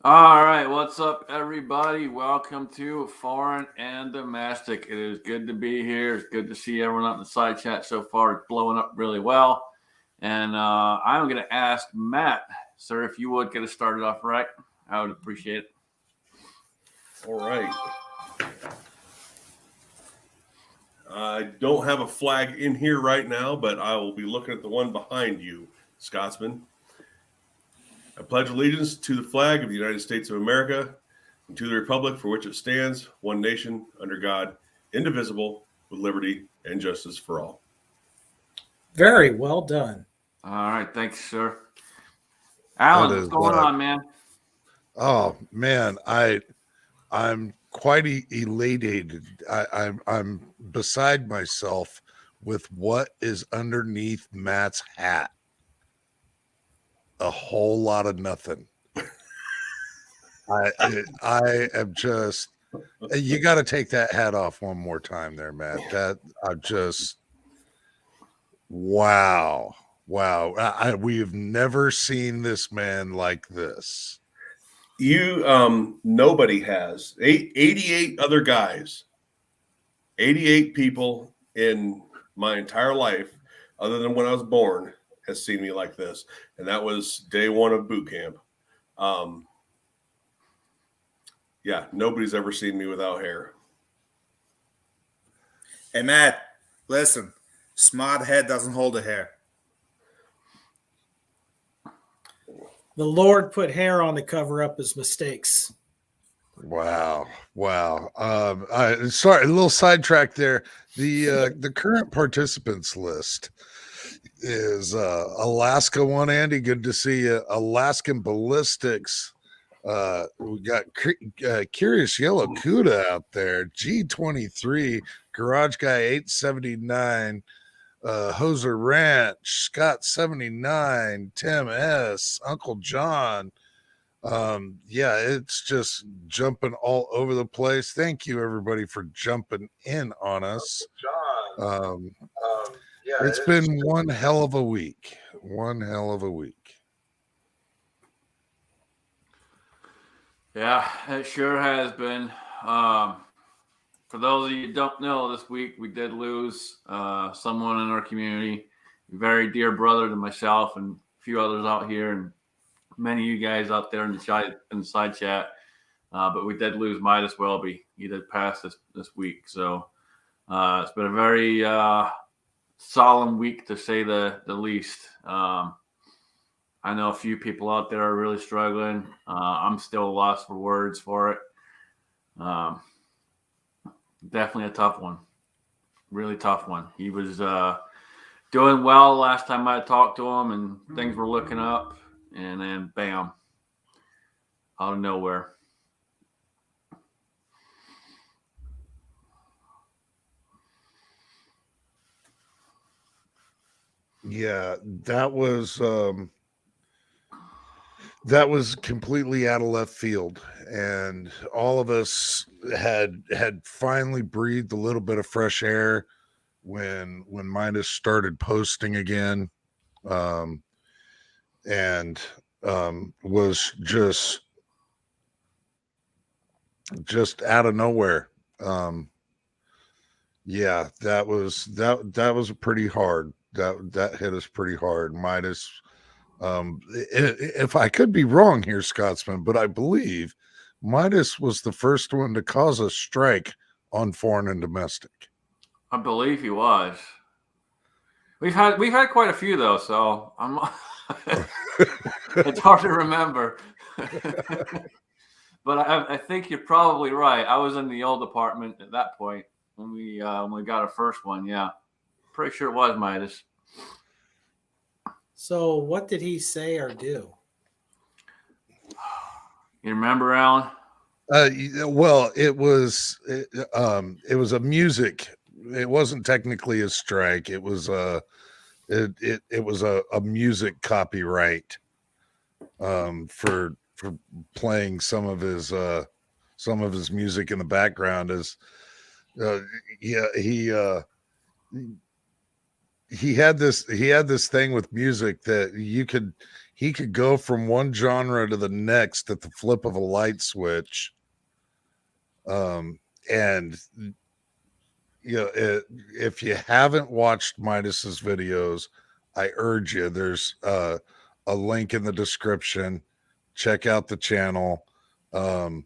All right, what's up, everybody? Welcome to Foreign and Domestic. It is good to be here. It's good to see everyone out in the side chat so far. It's blowing up really well. And I'm going to ask Matt, sir, if you would get us started off right. I would appreciate it. All right. I don't have a flag in here right now, but I will be looking at the one behind you, Scotsman. I pledge allegiance to the flag of the United States of America and to the republic for which it stands, one nation, under God, indivisible, with liberty and justice for all. Very well done. All right, thanks, sir. That Alan, what's is going on, man? oh man, I'm quite elated. I'm beside myself with what is underneath Matt's hat. A whole lot of nothing. I am just. You got to take that hat off one more time, there, Matt. That I'm just. Wow. We've never seen this man like this. Nobody has. 88 other guys, 88 people in my entire life, other than when I was born, has seen me like this. And that was day one of boot camp. Yeah, nobody's ever seen me without hair. Hey, Matt, listen. Smart head doesn't hold a hair. The Lord put hair on to cover up his mistakes. Wow. Sorry, a little sidetrack there. The current participants list is Alaska one. Andy, good to see you. Alaskan Ballistics. We got Curious Yellow Cuda out there. G23, Garage Guy 879. Hoser Ranch, Scott 79, Tim S, Uncle John. Yeah, it's just jumping all over the place. Thank you everybody for jumping in on us. It's been one hell of a week. Yeah, it sure has been. For those of you who don't know, this week we did lose someone in our community, a very dear brother to myself and a few others out here, and many of you guys out there in the side chat. But we did lose Midas Welby. He did pass this week, so it's been a very solemn week to say the least. I know a few people out there are really struggling. I'm still lost for words for it. Definitely a tough one. Really tough one. He was doing well last time I talked to him, and things were looking up, and then bam, out of nowhere. Yeah, that was completely out of left field, and all of us had finally breathed a little bit of fresh air when Midas started posting again, and was just out of nowhere. Yeah, that was pretty hard. That hit us pretty hard. Midas. If I could be wrong here, Scotsman, but I believe Midas was the first one to cause a strike on Foreign and Domestic. I believe he was. We've had quite a few though, so I'm. It's hard to remember. But I think you're probably right. I was in the old department at that point when we got our first one. Yeah, pretty sure it was Midas. So, what did he say or do? You remember, Alan? Well, it was a music. It wasn't technically a strike. It was it was a music copyright for playing some of his music in the background. As yeah, he had this thing with music that he could go from one genre to the next at the flip of a light switch. And if you haven't watched Midas's videos, I urge you. There's a link in the description. Check out the channel, and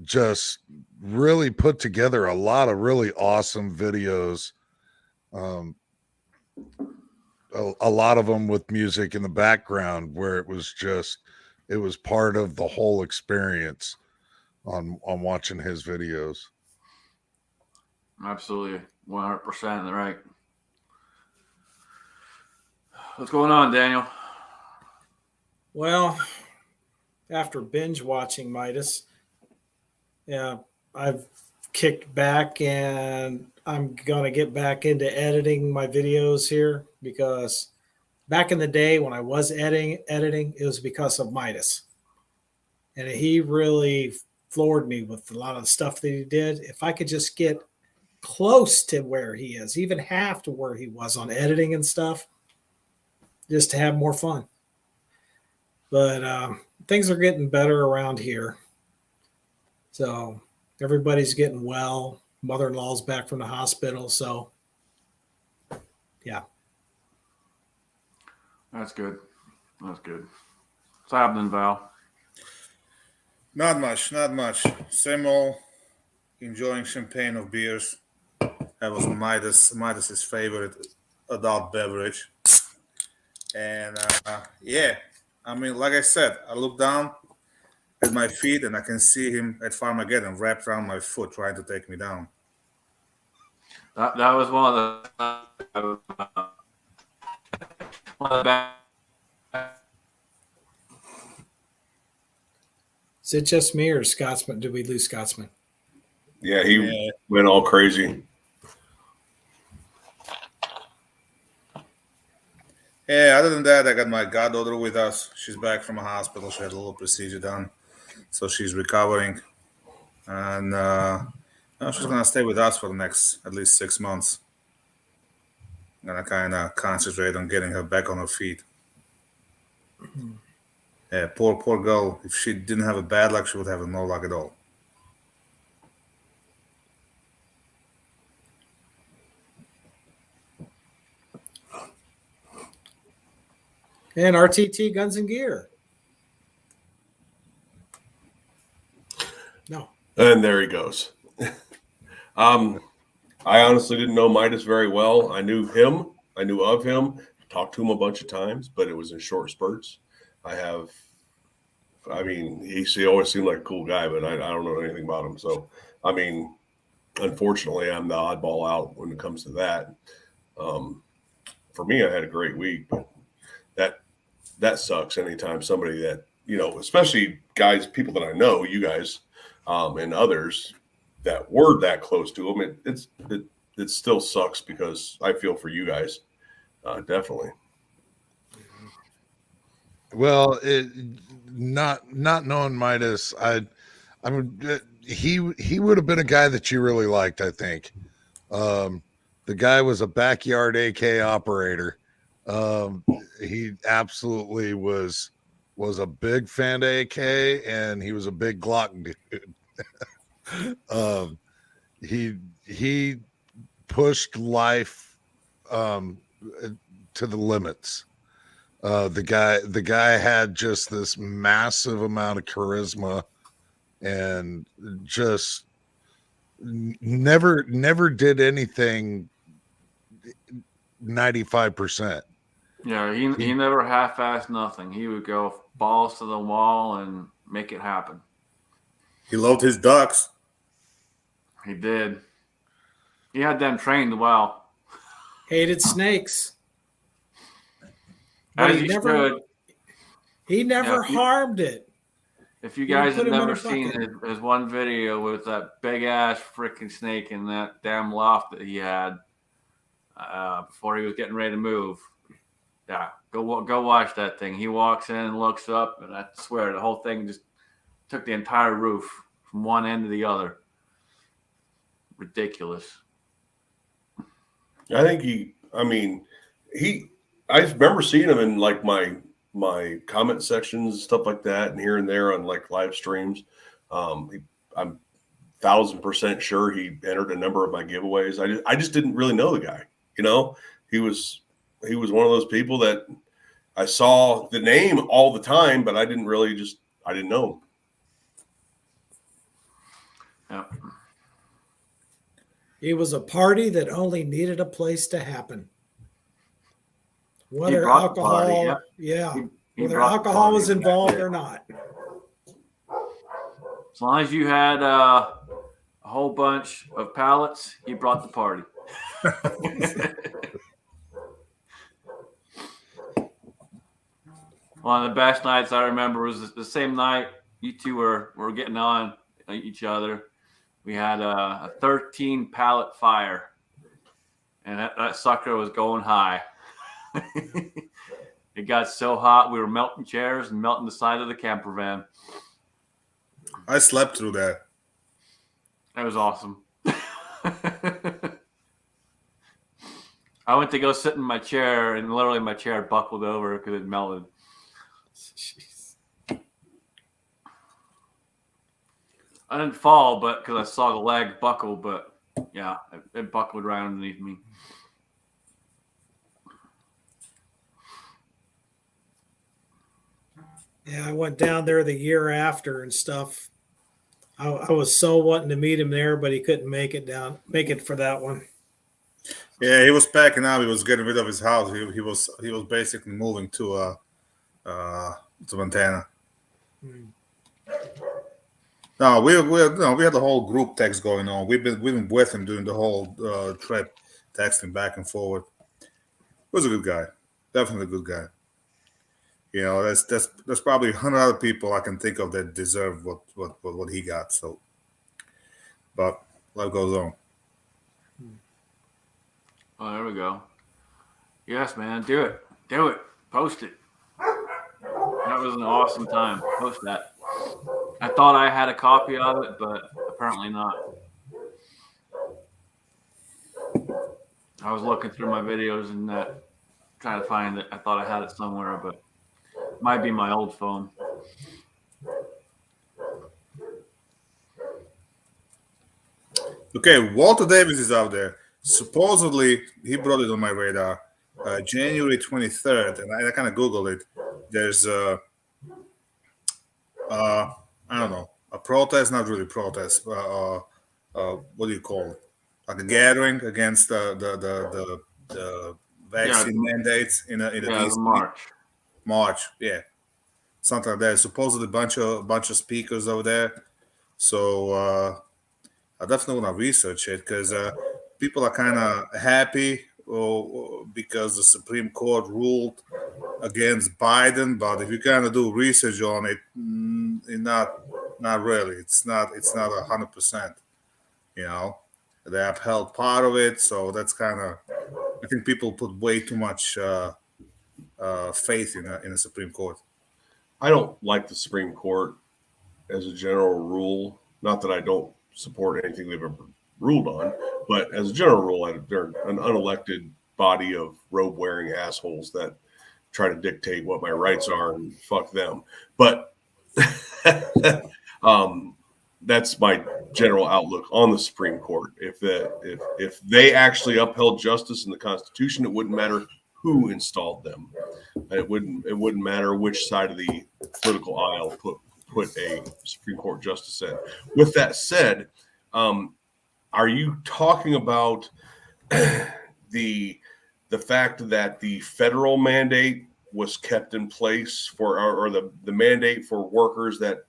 just really put together a lot of really awesome videos. A lot of them with music in the background, where it was part of the whole experience on watching his videos. Absolutely, 100% right. What's going on, Daniel? Well, after binge watching Midas, yeah, I've kicked back and I'm going to get back into editing my videos here, because back in the day when I was editing, it was because of Midas. And he really floored me with a lot of the stuff that he did. If I could just get close to where he is, even half to where he was on editing and stuff, just to have more fun. But things are getting better around here. So everybody's getting well. Mother-in-law's back from the hospital. So, yeah. That's good. That's good. What's happening, Val? Not much. Same old, enjoying champagne of beers. That was Midas's favorite adult beverage. And yeah, I mean, like I said, I look down at my feet and I can see him at Farmageddon wrapped around my foot trying to take me down. That was one of the bad. Is it just me or Scotsman? Did we lose Scotsman? Yeah, he went all crazy. Yeah, other than that, I got my goddaughter with us. She's back from a hospital. She had a little procedure done, so she's recovering. And she's going to stay with us for the next at least 6 months. I'm going to kind of concentrate on getting her back on her feet. Yeah, poor girl. If she didn't have a bad luck, she would have no luck at all. And RTT Guns and Gear. No. And there he goes. I honestly didn't know Midas very well. I knew him. I knew of him. Talked to him a bunch of times, but it was in short spurts. He always seemed like a cool guy, but I don't know anything about him. So, I mean, unfortunately, I'm the oddball out when it comes to that. For me, I had a great week, but that sucks anytime somebody that, especially guys, people that I know, you guys, and others that were that close to him, it still sucks, because I feel for you guys, definitely. Well, not knowing Midas, he would have been a guy that you really liked, I think. The guy was a backyard AK operator. He absolutely was a big fan of AK, and he was a big Glock dude. He pushed life to the limits. The guy had just this massive amount of charisma, and just never did anything 95%. Yeah, he never half-assed nothing. He would go balls to the wall and make it happen. He loved his ducks. He did. He had them trained well. Hated snakes. But As he should. He never harmed it. If you guys have put him in never a seen bucket. his one video with that big-ass freaking snake in that damn loft that he had before he was getting ready to move, yeah, go watch that thing. He walks in and looks up, and I swear the whole thing just took the entire roof from one end to the other. Ridiculous. I think I remember seeing him in like my comment sections, stuff like that, and here and there on like live streams. I'm 1,000% sure he entered a number of my giveaways. I just didn't really know the guy. You know, he was one of those people that I saw the name all the time, but I didn't know him. Yeah. He was a party that only needed a place to happen. Whether brought the party, alcohol, yeah. He whether brought the alcohol party. was involved or not. As long as you had a whole bunch of pallets, he brought the party. One of the best nights I remember was the same night you two were getting on each other. We had a 13 pallet fire, and that sucker was going high. It got so hot we were melting chairs and melting the side of the camper van. I slept through that. That was awesome. I went to go sit in my chair, and literally my chair buckled over because it melted. Jeez. I didn't fall, but because I saw the leg buckle, but yeah, it buckled right underneath me. Yeah, I went down there the year after and stuff. I was so wanting to meet him there, but he couldn't make it for that one. Yeah, he was packing up. He was getting rid of his house. He was basically moving to Montana. No, we had the whole group text going on. We've been with him during the whole trip, texting back and forward. He was a good guy, definitely a good guy. You know, there's probably 100 other people I can think of that deserve what he got. So, but life goes on. Oh, there we go. Yes, man, do it. Post it. That was an awesome time. Post that. I thought I had a copy of it, but apparently not. I was looking through my videos and trying to find it. I thought I had it somewhere, but it might be my old phone. Okay, Walter Davis is out there. Supposedly, he brought it on my radar. January 23rd, and I kind of Googled it. There's I don't know, a protest, not really protest. What do you call it? Like a gathering against the vaccine mandates in the DC. March, yeah, something like that. Supposedly, a bunch of speakers over there. So I definitely want to research it because people are kind of happy because the Supreme Court ruled against Biden. But if you kind of do research on it, not really. It's not 100%. You know, they upheld part of it, so that's kind of. I think people put way too much faith in the Supreme Court. I don't like the Supreme Court as a general rule. Not that I don't support anything they've ever ruled on, but as a general rule, they're an unelected body of robe-wearing assholes that try to dictate what my rights are, and fuck them. But that's my general outlook on the Supreme Court. If they actually upheld justice in the Constitution, it wouldn't matter who installed them. It wouldn't matter which side of the political aisle put a Supreme Court justice in. With that said, are you talking about the fact that the federal mandate was kept in place or the mandate for workers that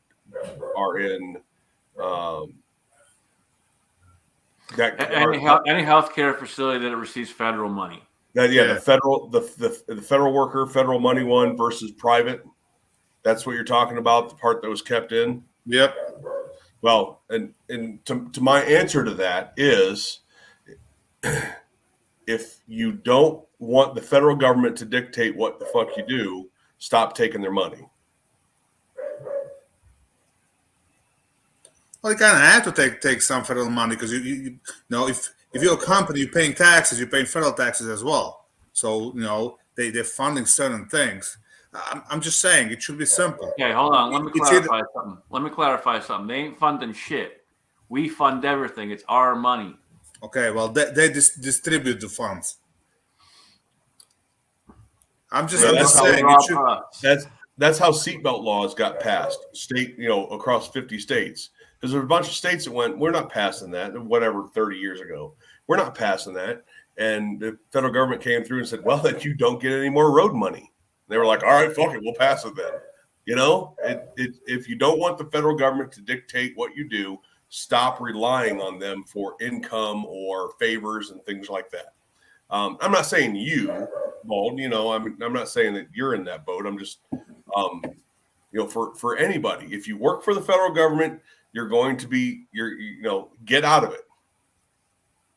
are in any healthcare facility that receives federal money? The federal worker, federal money one versus private. That's what you're talking about, the part that was kept in? Yep. Well, and to my answer to that is, if you don't want the federal government to dictate what the fuck you do, stop taking their money. Well, you kind of have to take some federal money because if you're a company, you're paying taxes, you're paying federal taxes as well. So they're funding certain things. I'm just saying it should be simple. Okay, hold on. Let me It's either- clarify something. They ain't funding shit. We fund everything. It's our money. Okay, well, they distribute the funds. I'm just saying it should. That's how seatbelt laws got passed, state, across 50 states. Because there's a bunch of states that went, we're not passing that, whatever, 30 years ago. We're not passing that. And the federal government came through and said, well, that you don't get any more road money. They were like, all right, fuck it, we'll pass it then. If you don't want the federal government to dictate what you do, stop relying on them for income or favors and things like that. I'm not saying you, Bald, I'm not saying that you're in that boat. I'm just, for anybody, if you work for the federal government, you're going to be, get out of it.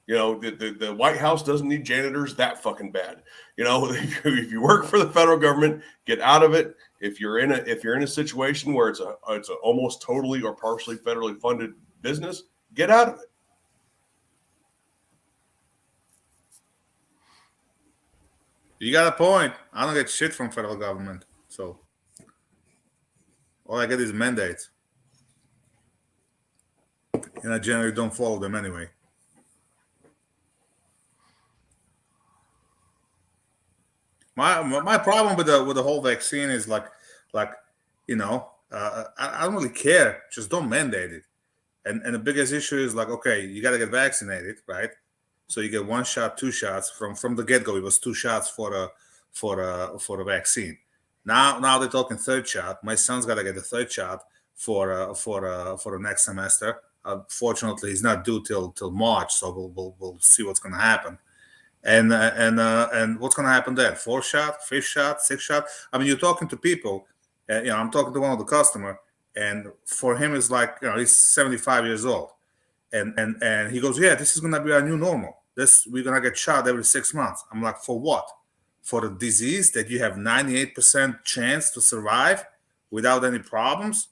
The White House doesn't need janitors that fucking bad. If you work for the federal government, get out of it. If you're in a situation where it's a almost totally or partially federally funded business, get out of it. You got a point. I don't get shit from federal government, so all I get is mandates, and I generally don't follow them anyway. My problem with the whole vaccine is I don't really care. Just don't mandate it. And the biggest issue is okay, you got to get vaccinated, right? So you get 1 shot, 2 shots from the get go. It was 2 shots for a vaccine. Now they're talking 3rd shot. My son's got to get the 3rd shot for the next semester. Fortunately, he's not due till March, so we'll see what's going to happen. And what's going to happen then? 4th shot, 5th shot, 6th shot. I mean, you're talking to people. I'm talking to one of the customer, and for him, it's he's 75 years old, and he goes, yeah, this is going to be our new normal. We're going to get shot every 6 months. I'm like, for what? For a disease that you have 98% chance to survive without any problems?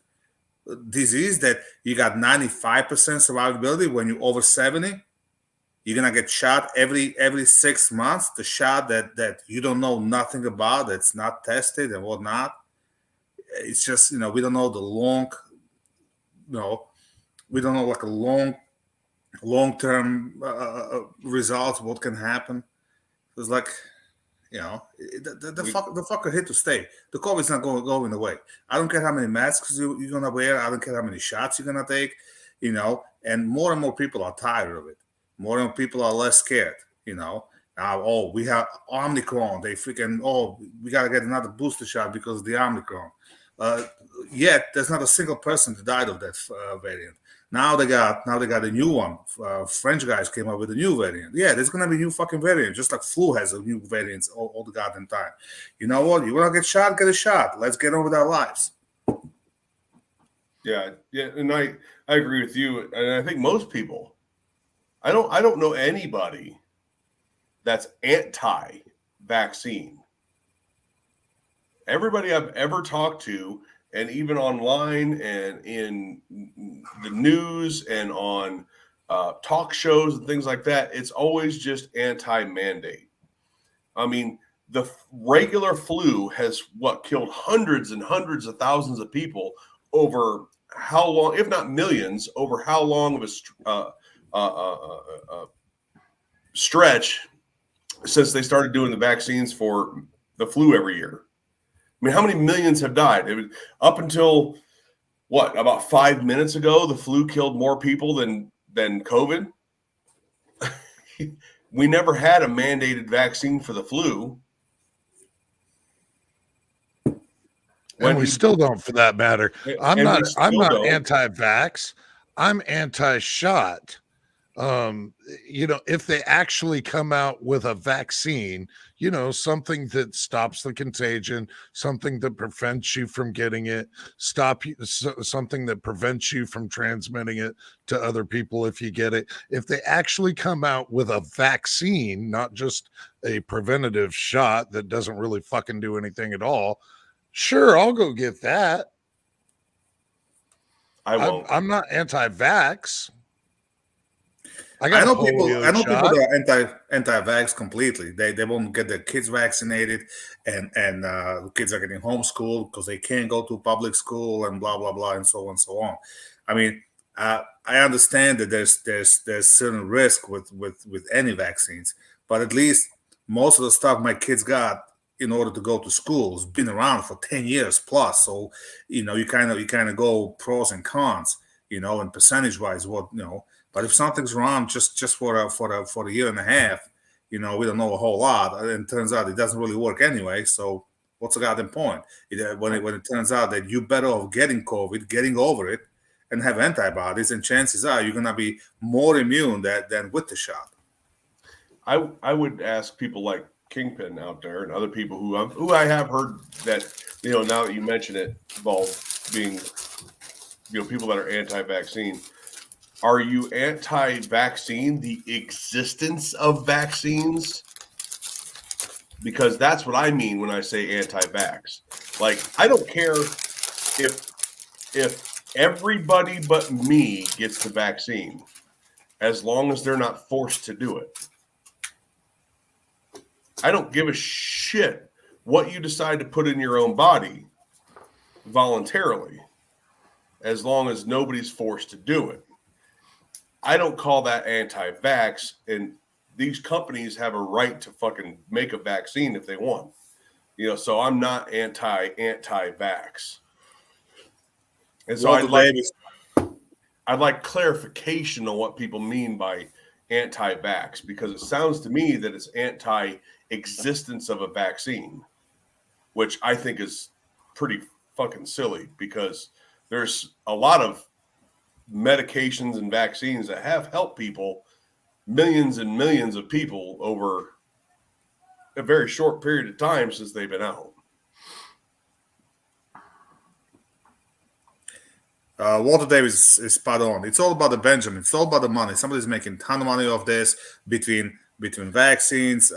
A disease that you got 95% survivability when you're over 70? You're going to get shot every 6 months, the shot that you don't know nothing about, that's not tested and whatnot. It's just, we don't know the we don't know a long-term results, what can happen. It's the fucker here to stay. The COVID's not going away. I don't care how many masks you're going to wear. I don't care how many shots you're going to take, and more people are tired of it. More and more people are less scared, Now, we have Omicron. They freaking, we got to get another booster shot because of the Omicron. Yet there's not a single person that died of that variant. Now they got a new one. French guys came up with a new variant. Yeah, there's gonna be new fucking variant, just like flu has a new variants all the goddamn time. You know what? You wanna get shot? Get a shot. Let's get on with our lives. Yeah, and I agree with you, and I think most people. I don't know anybody that's anti-vaccine. Everybody I've ever talked to, and even online and in the news and on talk shows and things like that, it's always just anti-mandate. I mean, the regular flu has killed hundreds and hundreds of thousands of people over how long, if not millions, over how long of a stretch since they started doing the vaccines for the flu every year. I mean, how many millions have died? It was up until about 5 minutes ago, the flu killed more people than COVID. We never had a mandated vaccine for the flu. And we still don't, for that matter. I'm not anti-vax. I'm anti-shot. If they actually come out with a vaccine, something that stops the contagion, something that prevents you from getting it, something that prevents you from transmitting it to other people if you get it. If they actually come out with a vaccine, not just a preventative shot that doesn't really fucking do anything at all, sure, I'll go get that. I won't. I'm not anti-vax. I got I a know people. polio I know people shot. that are anti-vax completely. They won't get their kids vaccinated, and kids are getting homeschooled because they can't go to public school and blah blah blah and so on and so on. I mean, I understand that there's certain risk with any vaccines, but at least most of the stuff my kids got in order to go to school has been around for 10 years plus. So you kind of go pros and cons, and percentage wise, but if something's wrong just for a year and a half, we don't know a whole lot. And it turns out it doesn't really work anyway. So what's the goddamn point? When it turns out that you're better off getting COVID, getting over it, and have antibodies, and chances are you're gonna be more immune than with the shot. I would ask people like Kingpin out there and other people who I have heard that, now that you mention it, Ball, being, people that are anti-vaccine. Are you anti-vaccine the existence of vaccines? Because that's what I mean when I say anti-vax. Like, I don't care if everybody but me gets the vaccine, as long as they're not forced to do it. I don't give a shit what you decide to put in your own body voluntarily, as long as nobody's forced to do it. I don't call that anti-vax, and these companies have a right to fucking make a vaccine if they want. So I'm not anti-vax. And so I'd like clarification on what people mean by anti-vax, because it sounds to me that it's anti-existence of a vaccine, which I think is pretty fucking silly, because there's a lot of medications and vaccines that have helped people, millions and millions of people, over a very short period of time since they've been out. Walter Davis is spot on. It's all about the Benjamin. It's all about the money. Somebody's making a ton of money off this between vaccines,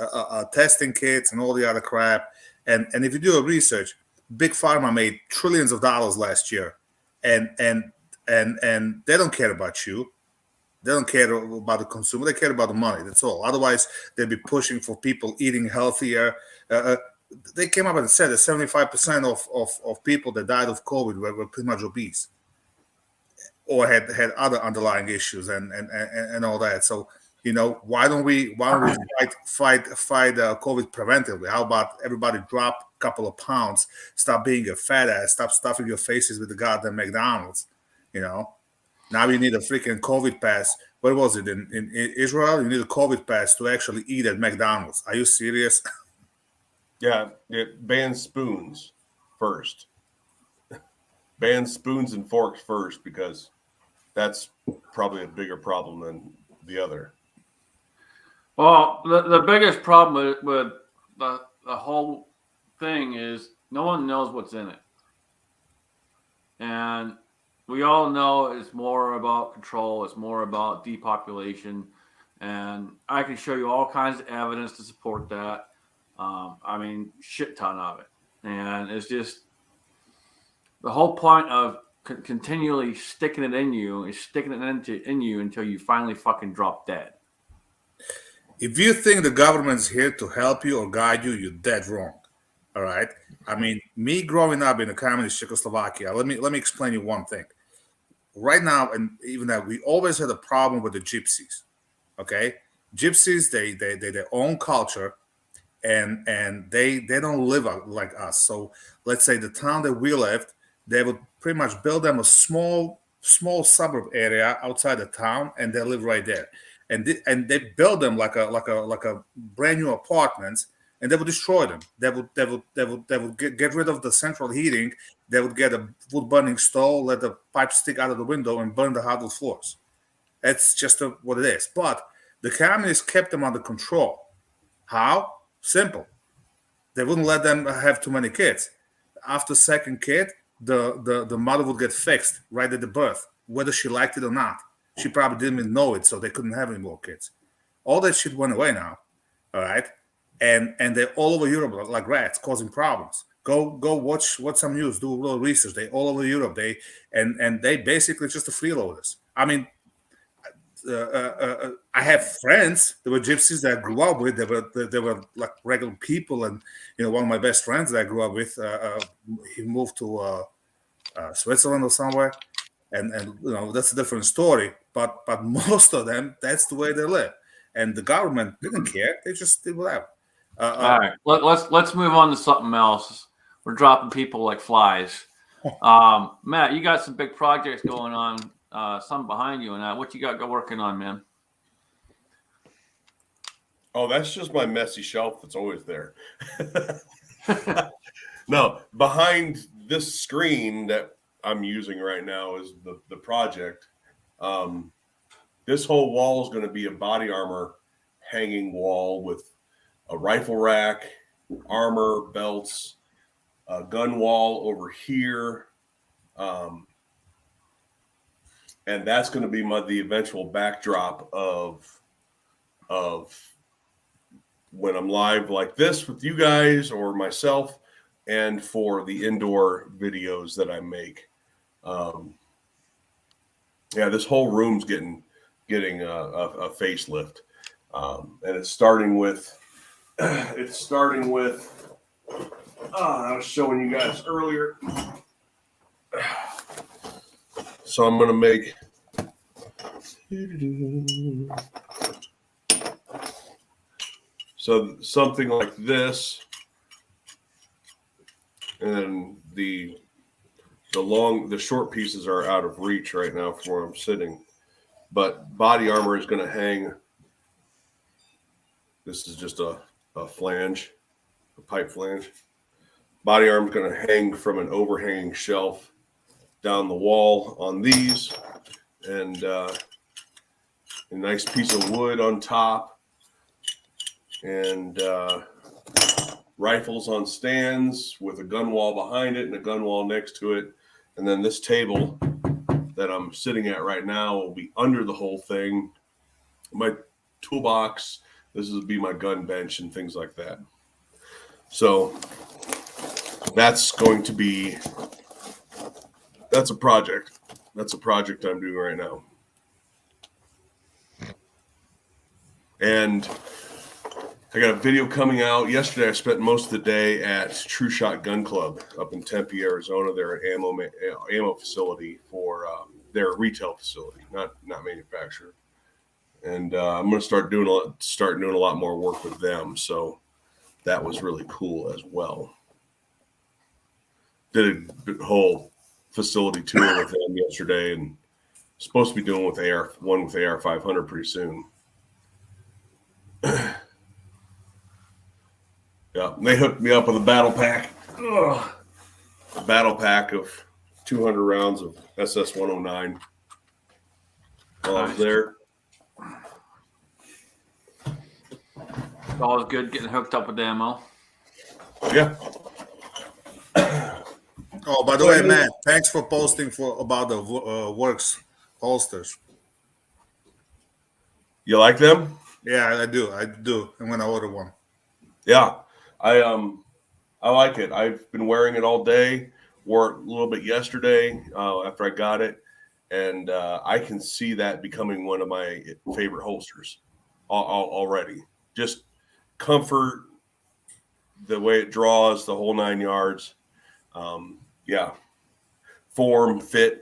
testing kits, and all the other crap. And if you do a research, Big Pharma made trillions of dollars last year, and they don't care about you. They don't care about the consumer. They care about the money. That's all. Otherwise, they'd be pushing for people eating healthier. They came up and said that 75% of people that died of COVID were pretty much obese, or had other underlying issues and all that. So why don't we fight COVID preventively? How about everybody drop a couple of pounds, stop being a fat ass, stop stuffing your faces with the goddamn McDonald's? Now you need a freaking COVID pass. What was it in Israel? You need a COVID pass to actually eat at McDonald's. Are you serious? Yeah, ban spoons first. Ban spoons and forks first, because that's probably a bigger problem than the other. Well, the biggest problem with the whole thing is no one knows what's in it. And we all know it's more about control. It's more about depopulation. And I can show you all kinds of evidence to support that. Shit ton of it. And it's just the whole point of continually sticking it in you is sticking it in you until you finally fucking drop dead. If you think the government's here to help you or guide you, you're dead wrong. All right. Me growing up in a communist Czechoslovakia, let me explain you one thing. Right now, and even that, we always had a problem with the gypsies. Okay, gypsies, they their own culture, and they don't live like us. So let's say the town that we lived, they would pretty much build them a small suburb area outside the town, and they live right there. And they build them like a brand new apartments, and they would destroy them. They would get rid of the central heating. They would get a wood burning stove, let the pipe stick out of the window, and burn the hardwood floors. That's just what it is. But the communists kept them under control. How? Simple. They wouldn't let them have too many kids. After second kid, the mother would get fixed right at the birth, whether she liked it or not. She probably didn't even know it, so they couldn't have any more kids. All that shit went away now. All right. And they're all over Europe like rats, causing problems. Go watch some news, do a little research. They all over Europe. They basically just the freeloaders. I have friends. There were gypsies that I grew up with. They were like regular people, and one of my best friends that I grew up with, he moved to Switzerland or somewhere, and that's a different story. But most of them, that's the way they live, and the government didn't care. They just did whatever. All right, let's move on to something else. We're dropping people like flies. Matt, you got some big projects going on, some behind you and that. What you got working on, man? Oh, that's just my messy shelf that's always there. No, behind this screen that I'm using right now is the project. This whole wall is going to be a body armor hanging wall with a rifle rack, armor, belts, a gun wall over here. And that's going to be the eventual backdrop of when I'm live like this with you guys or myself, and for the indoor videos that I make. This whole room's getting a facelift, and it's starting with I was showing you guys earlier. So I'm gonna make something like this, and then the short pieces are out of reach right now from where I'm sitting, but body armor is going to hang. This is just a flange, a pipe flange. Body armor is going to hang from an overhanging shelf down the wall on these, and a nice piece of wood on top, and rifles on stands with a gun wall behind it and a gun wall next to it. And then this table that I'm sitting at right now will be under the whole thing. My toolbox, this will be my gun bench and things like that. So that's a project. That's a project I'm doing right now. And I got a video coming out. Yesterday, I spent most of the day at True Shot Gun Club up in Tempe, Arizona. They're an ammo facility for their retail facility, not manufacturer. And I'm going to start doing a lot more work with them. So that was really cool as well. Did a whole facility tour with them yesterday, and supposed to be doing with one with AR 500 pretty soon. Yeah, they hooked me up with a battle pack. Ugh. A battle pack of 200 rounds of SS 109 while I was there. It's always good getting hooked up with ammo. Yeah. Oh, by the way, Matt, thanks for posting about the Works holsters. You like them? Yeah, I do. I'm gonna order one. Yeah, I like it. I've been wearing it all day. Wore it a little bit yesterday after I got it, and I can see that becoming one of my favorite holsters already. Just comfort, the way it draws, the whole 9 yards. Yeah, form, fit,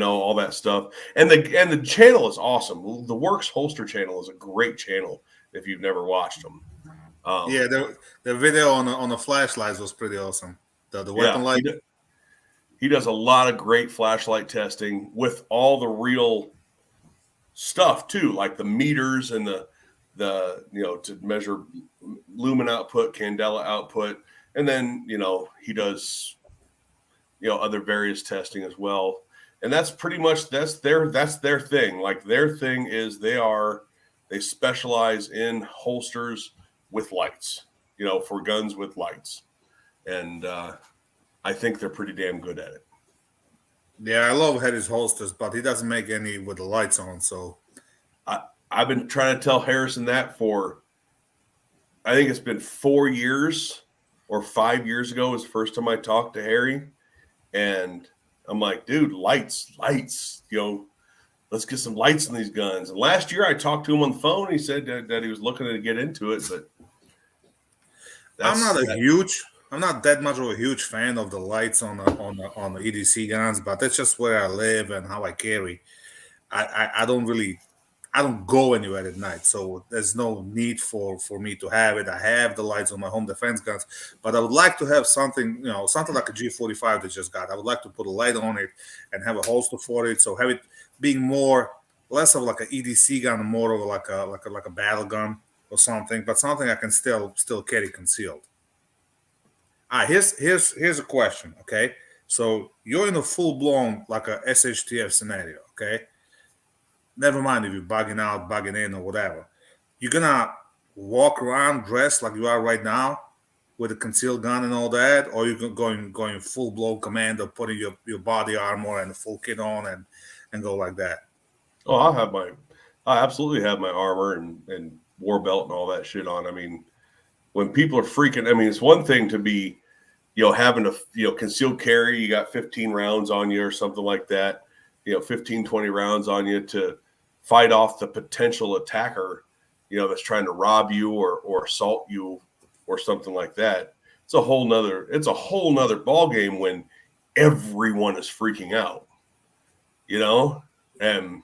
all that stuff. And the channel is awesome. The Works Holster channel is a great channel if you've never watched them. Yeah, the video on the flashlights was pretty awesome. The weapon light. He does a lot of great flashlight testing with all the real stuff too, like the meters and the to measure lumen output, candela output, and then he does other various testing as well. And that's pretty much that's their thing. Like their thing is they specialize in holsters with lights, for guns with lights. And I think they're pretty damn good at it. Yeah, I love Harry's holsters, but he doesn't make any with the lights on. So I've been trying to tell Harrison that for, I think it's been 4 years or 5 years ago was the first time I talked to Harry. And I'm like, dude, lights, let's get some lights in these guns. And last year I talked to him on the phone. He said that he was looking to get into it, but I'm not that much of a huge fan of the lights on the EDC guns, but that's just where I live and how I carry. I don't go anywhere at night, so there's no need for me to have it. I have the lights on my home defense guns, but I would like to have something, something like a G45 that just got. I would like to put a light on it and have a holster for it, so have it being less of like an EDC gun and more of like a battle gun or something, but something I can still carry concealed. Here's a question, okay? So you're in a full blown like a SHTF scenario, okay? Never mind if you're bugging out, bugging in, or whatever. You're gonna walk around dressed like you are right now with a concealed gun and all that, or you're going full blown commando, putting your body armor and the full kit on and go like that. Oh, I absolutely have my armor and war belt and all that shit on. I mean, when people are freaking, I mean, it's one thing to be, having to, concealed carry, you got 15 rounds on you or something like that, 15, 20 rounds on you to fight off the potential attacker, that's trying to rob you or assault you or something like that. It's a whole nother ball game when everyone is freaking out, and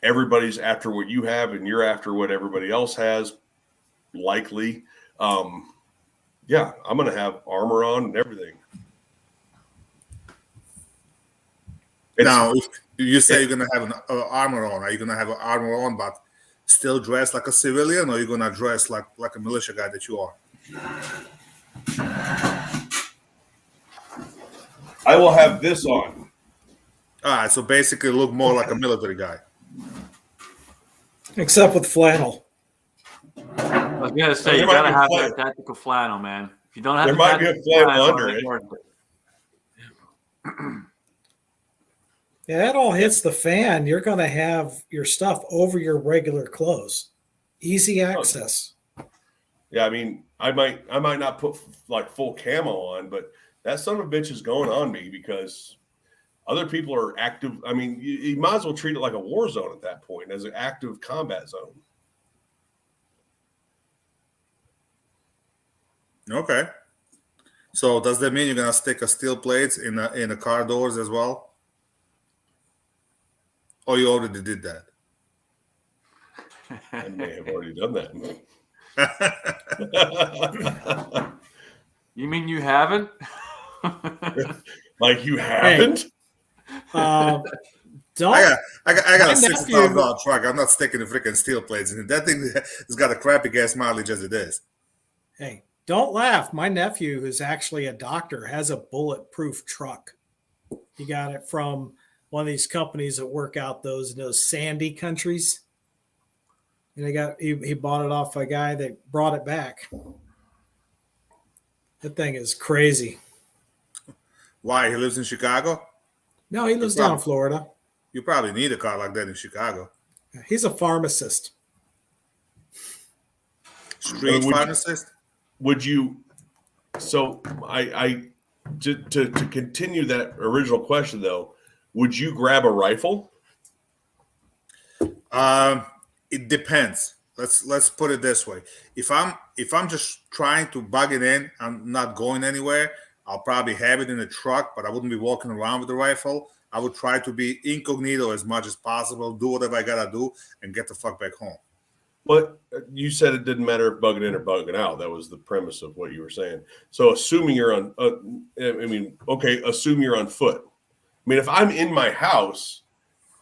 everybody's after what you have and you're after what everybody else has, likely. Yeah, I'm going to have armor on and everything. Now, if you say you're going to have an armor on, are you going to have an armor on but still dressed like a civilian, or are you going to dress like a militia guy that you are? I will have this on. All right, so basically look more like a military guy. Except with flannel. I was gonna say, There you might gotta be a have flannel. that tactical flannel, man. If you don't have There the might be a tactical flannel under ain't it. worth it. Yeah, that all hits the fan. You're going to have your stuff over your regular clothes. Easy access. Yeah, I mean, I might not put like full camo on, but that son of a bitch is going on me because other people are active. I mean, you might as well treat it like a war zone at that point, as an active combat zone. Okay. So does that mean you're gonna stick a steel plates in the car doors as well? Or you already did that? I may have already done that. You mean you haven't? Like you haven't? Don't. I got My a $60,000 truck. I'm not sticking the freaking steel plates in it. That thing has got a crappy gas mileage as it is. Hey, don't laugh. My nephew, who's actually a doctor, has a bulletproof truck. He got it from one of these companies that work out those sandy countries. And he bought it off a guy that brought it back. That thing is crazy. Why? He lives in Chicago? No, he lives down in Florida. You probably need a car like that in Chicago. He's a pharmacist. Street pharmacist? Would you? So I to continue that original question though, would you grab a rifle? It depends. Let's put it this way. If I'm just trying to bug it in, I'm not going anywhere. I'll probably have it in the truck, but I wouldn't be walking around with the rifle. I would try to be incognito as much as possible, do whatever I gotta do, and get the fuck back home. But you said it didn't matter if bugging in or bugging out. That was the premise of what you were saying. So assuming you're on, assume you're on foot. I mean, if I'm in my house,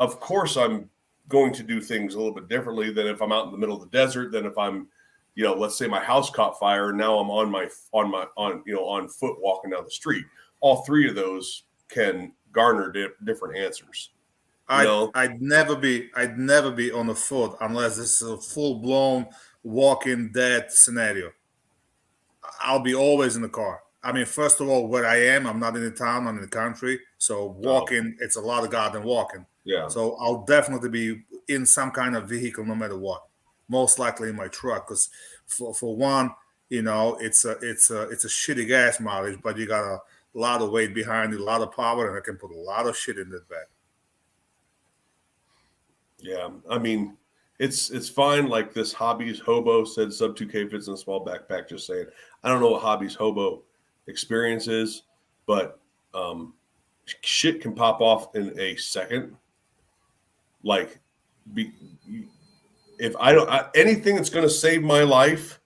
of course I'm going to do things a little bit differently than if I'm out in the middle of the desert. Than if I'm, let's say my house caught fire and now I'm on foot walking down the street. All three of those can garner different answers. I'd never be on the foot unless this is a full blown walking dead scenario. I'll be always in the car. I mean, first of all, where I am, I'm not in the town, I'm in the country. So walking, It's a lot of goddamn walking. Yeah. So I'll definitely be in some kind of vehicle no matter what. Most likely in my truck, because for one, it's a shitty gas mileage, but you got a a, lot of weight behind it, a lot of power, and I can put a lot of shit in that bag. Yeah, I mean, it's fine. Like this Hobbies Hobo said, sub 2K fits in a small backpack. Just saying, I don't know what Hobbies Hobo experience is, but shit can pop off in a second. Like, be, if I don't anything that's going to save my life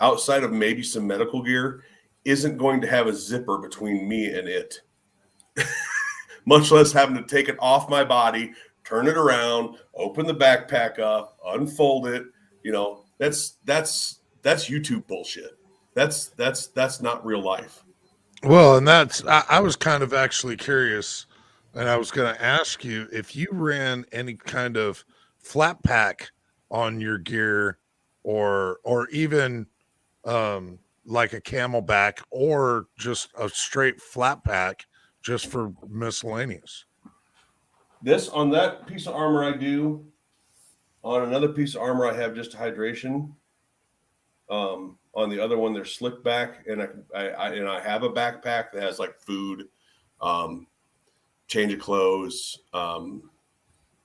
outside of maybe some medical gear isn't going to have a zipper between me and it. Much less having to take it off my body, turn it around, open the backpack up, unfold it. You know, that's YouTube bullshit. That's not real life. Well, and I was kind of actually curious, and I was going to ask you if you ran any kind of flat pack on your gear, or even like a camelback, or just a straight flat pack just for miscellaneous. This on that piece of armor I do. On another piece of armor I have just hydration. On the other one there's slick back, and I have a backpack that has like food, change of clothes,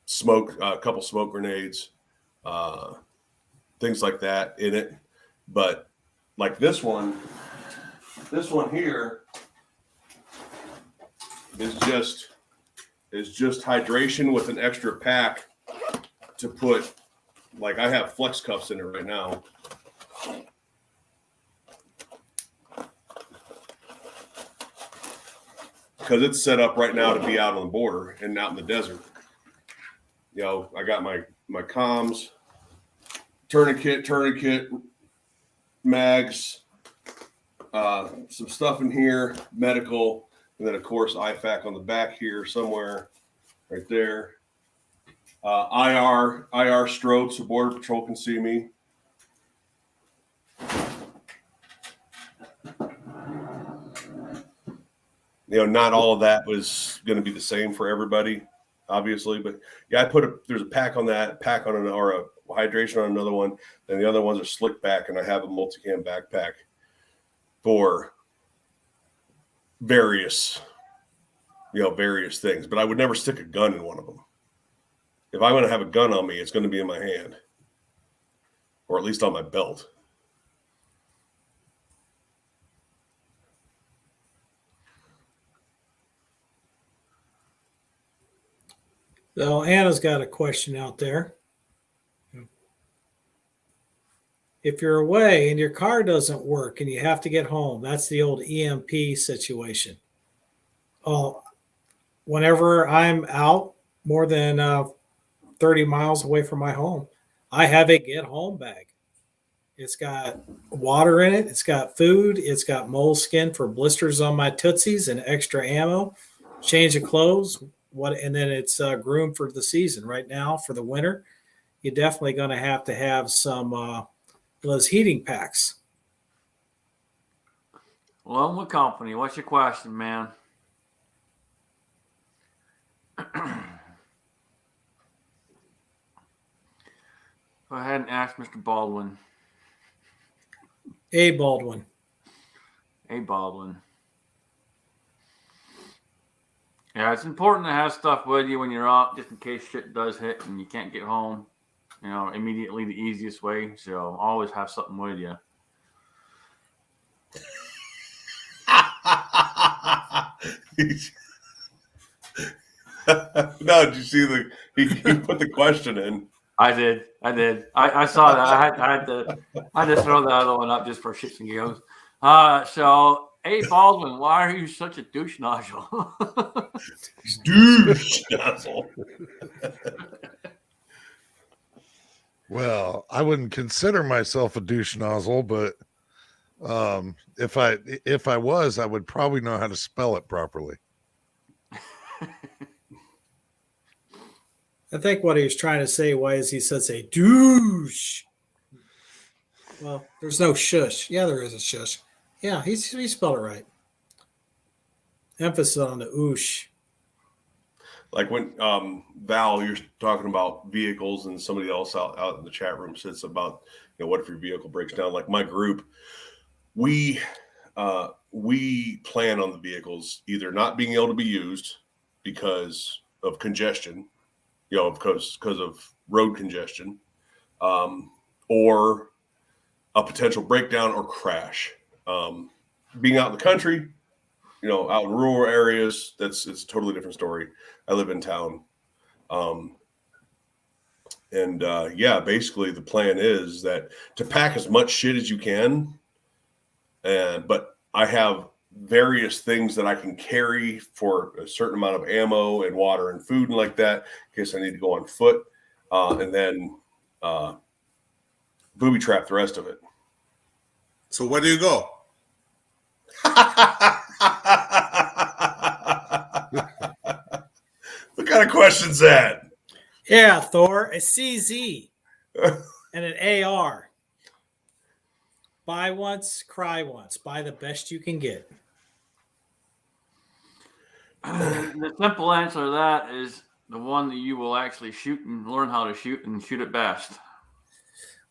smoke, a couple smoke grenades, things like that in it. But like this one here is just hydration with an extra pack to put. Like I have flex cuffs in it right now. Because it's set up right now to be out on the border and out in the desert. You know, I got my comms, tourniquet, mags, some stuff in here, medical, and then of course IFAC on the back here somewhere, right there. IR strobes so Border Patrol can see me. You know, not all of that was going to be the same for everybody, obviously, but yeah, there's a pack on that, or a hydration on another one, and the other ones are slick back, and I have a multicam backpack for various things, but I would never stick a gun in one of them. If I'm going to have a gun on me, it's going to be in my hand, or at least on my belt. So Anna's got a question out there. If you're away and your car doesn't work and you have to get home, that's the old EMP situation. Oh, whenever I'm out more than 30 miles away from my home, I have a get home bag. It's got water in it. It's got food. It's got moleskin for blisters on my tootsies and extra ammo, change of clothes. And then it's groomed for the season. Right now for the winter, you're definitely going to have some those heating packs. Lone Company, what's your question, man? Go ahead and ask Mr. Baldwin. A Baldwin. Yeah, it's important to have stuff with you when you're out, just in case shit does hit and you can't get home. You know, immediately the easiest way. So always have something with you. No, did you see he put the question in? I did. I saw that. I had to throw the other one up just for shits and giggles. So A Baldwin, why are you such a douche nozzle? Douche nozzle. Well, I wouldn't consider myself a douche nozzle, but if I was, I would probably know how to spell it properly. I think what he was trying to say was he says a douche. Well, there's no shush. Yeah, there is a shush. Yeah, he spelled it right. Emphasis on the oosh. Like when Val, you're talking about vehicles, and somebody else out in the chat room says about, you know, what if your vehicle breaks down? Like my group, we plan on the vehicles either not being able to be used because of congestion, because of road congestion, or a potential breakdown or crash. Being out in the country, out in rural areas, it's a totally different story. I live in town. Basically the plan is that to pack as much shit as you can. But I have various things that I can carry for a certain amount of ammo and water and food and like that, in case I need to go on foot, and then booby trap the rest of it. So where do you go? What kind of question's that? Yeah, Thor, a CZ and an AR. Buy once, cry once. Buy the best you can get. The simple answer to that is the one that you will actually shoot and learn how to shoot and shoot it best.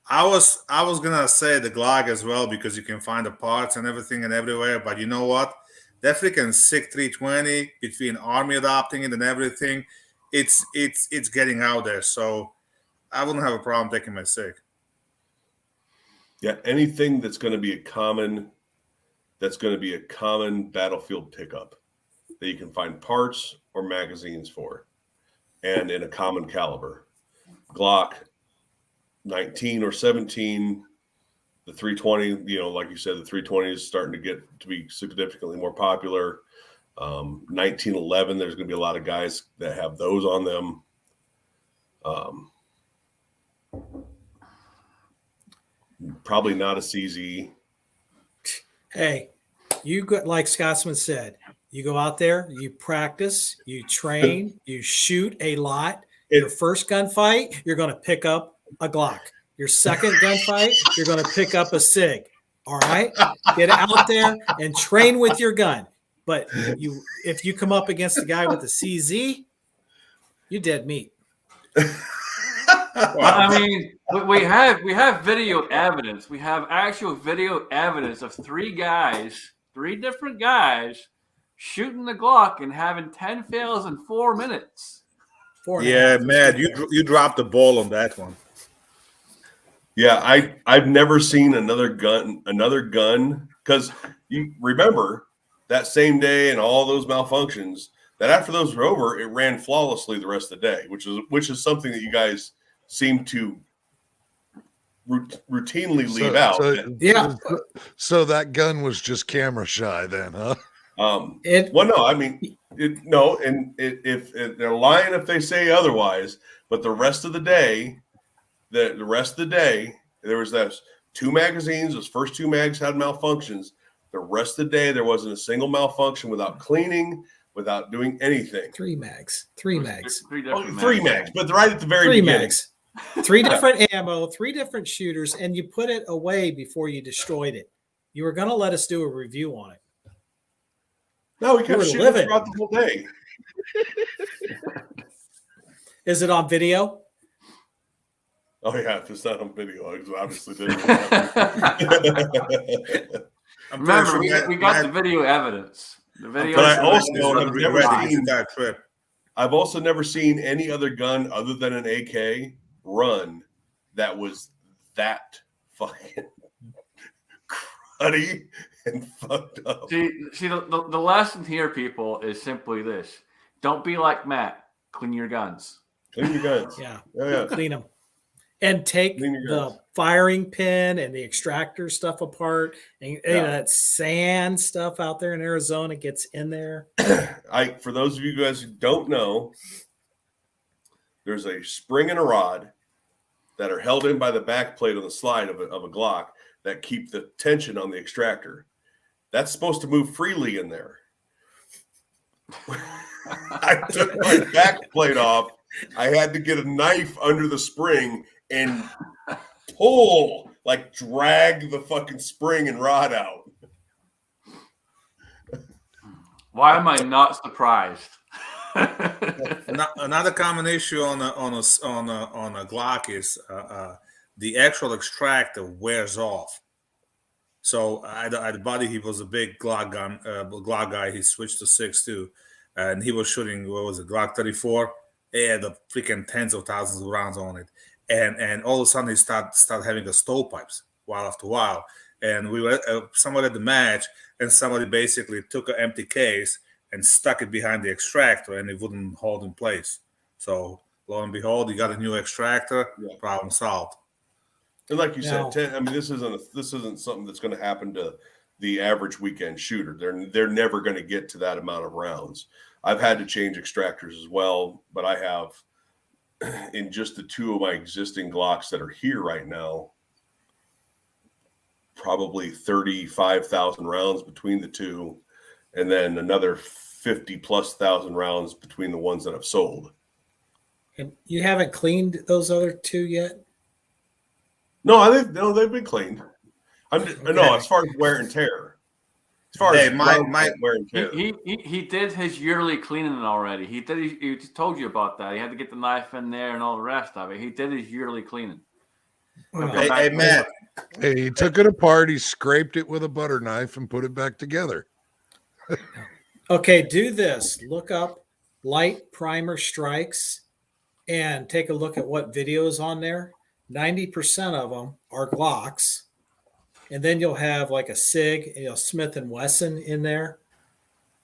I was gonna say the Glock as well, because you can find the parts and everything and everywhere. But you know what? That freaking SIG 320, between Army adopting it and everything, it's getting out there. So I wouldn't have a problem taking my SIG. Yeah, anything that's going to be a common battlefield pickup that you can find parts or magazines for, and in a common caliber. Glock 19 or 17, the 320, like you said, the 320 is starting to get to be significantly more popular. 1911, there's going to be a lot of guys that have those on them. Probably not a CZ. Hey, you go, like Scotsman said, you go out there, you practice, you train, you shoot a lot. Your first gunfight, you're going to pick up a Glock. Your second gunfight, you're going to pick up a SIG. All right? Get out there and train with your gun. But if you come up against a guy with a CZ, you're dead meat. I mean, we have video evidence. We have actual video evidence of three different guys, shooting the Glock and having 10 fails in 4 minutes. Yeah, man, you dropped the ball on that one. Yeah, I've never seen another gun, because you remember that same day and all those malfunctions, that after those were over, it ran flawlessly the rest of the day, which is something that you guys seem to routinely leave out. So that gun was just camera shy then, huh? If they're lying if they say otherwise, but the rest of the day, there was those 2 magazines. Those first 2 mags had malfunctions. The rest of the day, there wasn't a single malfunction without cleaning, without doing anything. 3 mags. 3 mags, but right at the very 3 beginning. mags. 3 different ammo, 3 different shooters, and you put it away before you destroyed it. You were going to let us do a review on it. No, we kept shooting throughout the whole day. Is it on video? Oh yeah, if it's not on video, it obviously didn't. Remember, we got the video evidence. The video. But I've also never seen any other gun other than an AK run that was that fucking cruddy and fucked up. See, the lesson here, people, is simply this: don't be like Matt. Clean your guns. Clean your guns. Yeah. Yeah. Clean them. And take the firing pin and the extractor stuff apart, and that sand stuff out there in Arizona gets in there. For those of you guys who don't know, there's a spring and a rod that are held in by the back plate on the slide of a Glock that keep the tension on the extractor. That's supposed to move freely in there. I took my back plate off. I had to get a knife under the spring and pull, drag the fucking spring and rod out. Why am I not surprised? Another common issue on a Glock is the actual extractor wears off. So I had a buddy. He was a big Glock guy. He switched to 6.2, and he was shooting, what was it, Glock 34. it had the freaking tens of thousands of rounds on it, and all of a sudden they start having the stovepipes while after while. And we were somebody at the match, and somebody basically took an empty case and stuck it behind the extractor, and it wouldn't hold in place. So lo and behold, you got a new extractor. Yeah. Problem solved. And like you Now- said, I mean, this isn't something that's going to happen to the average weekend shooter. They're never going to get to that amount of rounds. I've had to change extractors as well, but I have in just the two of my existing Glocks that are here right now, probably 35,000 rounds between the two, and then another 50,000+ rounds between the ones that I've sold. And you haven't cleaned those other two yet? No, they've been cleaned. No, Okay. as far as wear and tear. As far Hey, as my wear and tear. He did his yearly cleaning already. He told you about that. He had to get the knife in there and all the rest of it. He did his yearly cleaning. Well, Hey, Matt. Hey, he took it apart, he scraped it with a butter knife and put it back together. okay, do this. Look up light primer strikes and take a look at what videos on there. 90% of them are Glocks. And then you'll have like a SIG, Smith and Wesson in there.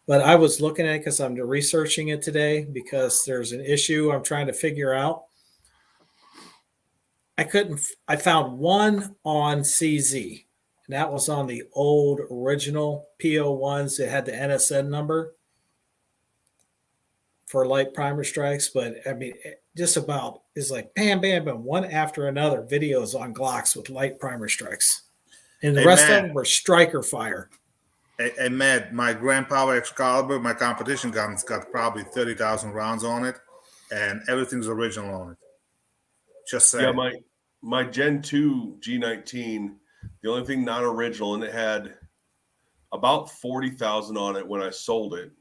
But I was looking at it because I'm researching it today because there's an issue I'm trying to figure out. I found one on CZ, and that was on the old original PO1s that had the NSN number for light primer strikes. But I mean, just about is like bam, bam, bam, one after another videos on Glocks with light primer strikes. And the Hey, rest Matt. of them were striker fire. Hey, Matt, my Grand Power Excalibur, my competition gun's got probably 30,000 rounds on it, and everything's original on it. Just saying. Yeah, my Gen 2 G19, the only thing not original, and it had about 40,000 on it when I sold it.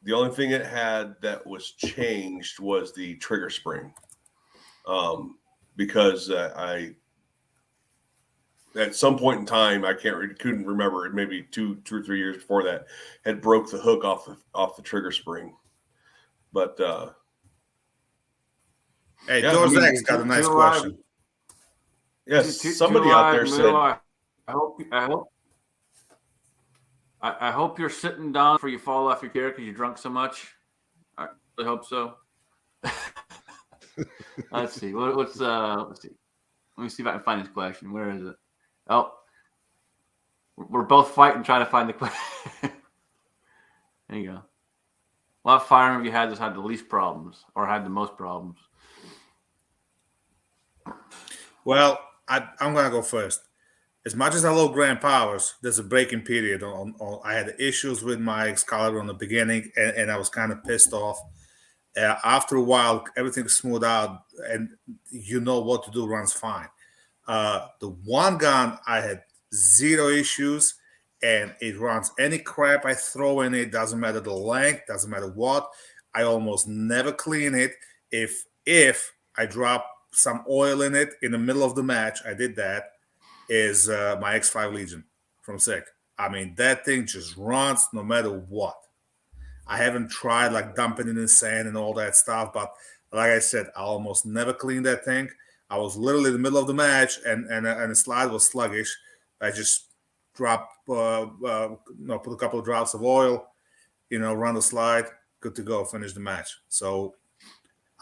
The only thing it had that was changed was the trigger spring, because I at some point in time, couldn't remember it, maybe two or 3 years before that, had broke the hook off the trigger spring. But Hey, yeah, George I mean, X got a nice to question. yes, somebody out there said, I hope you're sitting down before you fall off your chair because you drunk so much. I really hope so. Let's see. Let's see. Let me see if I can find this question. Where is it? Oh, we're both fighting trying to find the question. There you go. What firearm have you had that's had the least problems or had the most problems? Well, I'm going to go first. As much as I love Grand Powers, there's a breaking period. I had issues with my Excalibur in the beginning, and I was kind of pissed off. After a while, everything smoothed out, and you know what to do runs fine. The one gun, I had zero issues, and it runs any crap I throw in it. Doesn't matter the length, doesn't matter what. I almost never clean it. If I drop some oil in it in the middle of the match, I did that, is my X5 Legion from SIG. I mean, that thing just runs no matter what. I haven't tried like dumping it in the sand and all that stuff, but like I said, I almost never cleaned that thing. I was literally in the middle of the match, and the slide was sluggish. I just dropped, put a couple of drops of oil, run the slide, good to go, finish the match. So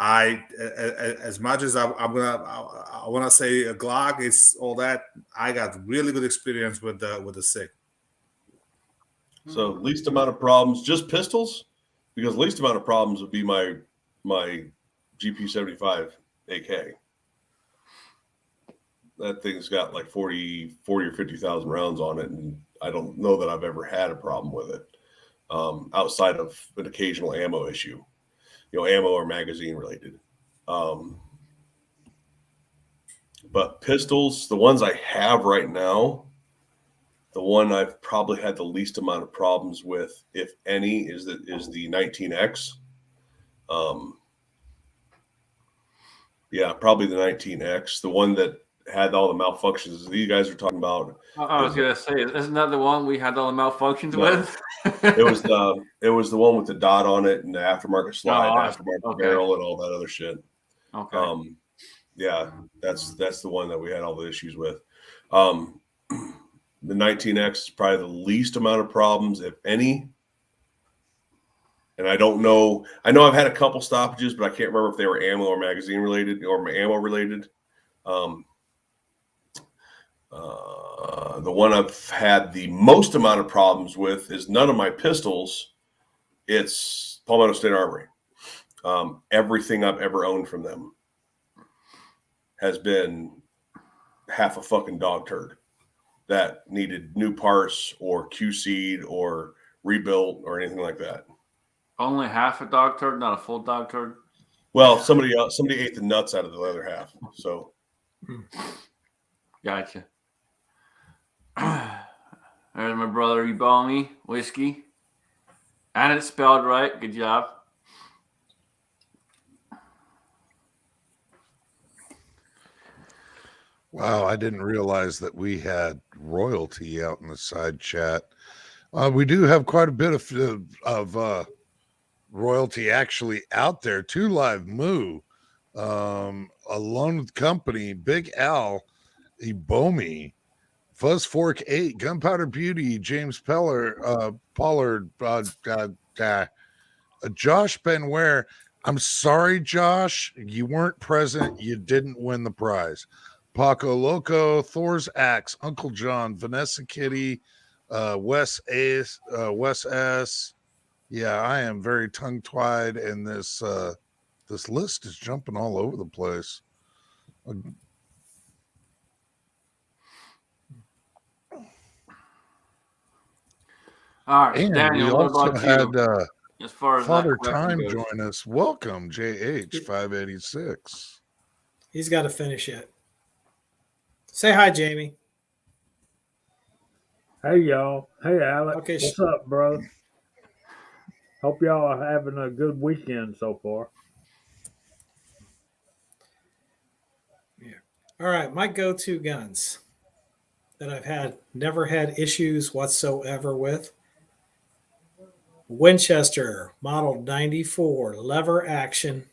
as much as I want to say a Glock is all that, I got really good experience with the SIG. so least amount of problems, just pistols, because least amount of problems would be my GP75 AK. That thing's got like 40 or 50,000 rounds on it, and I don't know that I've ever had a problem with it, outside of an occasional ammo issue, ammo or magazine related. But pistols, the ones I have right now, the one I've probably had the least amount of problems with, if any, is the 19X. Yeah, probably the 19X. The one that had all the malfunctions these guys are talking about. I was gonna say, isn't that the one we had all the malfunctions No. with? It was the one with the dot on it and the aftermarket slide, aftermarket barrel, and all that other shit. Okay. Yeah, that's the one that we had all the issues with. The 19X is probably the least amount of problems, if any. And I don't know. I know I've had a couple stoppages, but I can't remember if they were ammo or magazine related or ammo related. The one I've had the most amount of problems with is none of my pistols. It's Palmetto State Armory. Everything I've ever owned from them has been half a fucking dog turd that needed new parts or QC'd or rebuilt or anything like that. Only half a dog turd, not a full dog turd. Well, somebody ate the nuts out of the other half. So, Gotcha. There's my brother Ebony whiskey, and it's spelled right. Good job. Wow, I didn't realize that we had royalty out in the side chat. We do have quite a bit of royalty actually out there. Two Live Moo, Alone with Company, Big Al, Ebomi, Fuzz Fork 8, Gunpowder Beauty, James Pollard, Josh Benware. I'm sorry, Josh, you weren't present. You didn't win the prize. Paco Loco, Thor's Axe, Uncle John, Vanessa Kitty, Wes S. Yeah, I am very tongue-tied, and this list is jumping all over the place. All right, And Daniel, we what also about had you? As far as Father that question Time goes? join us. Welcome, JH586. He's got to finish it. Say hi, Jamie. Hey y'all. Hey Alex. Okay, What's up, brother? Hope y'all are having a good weekend so far. All right, my go-to guns that I've never had issues whatsoever with. Winchester Model 94 lever action.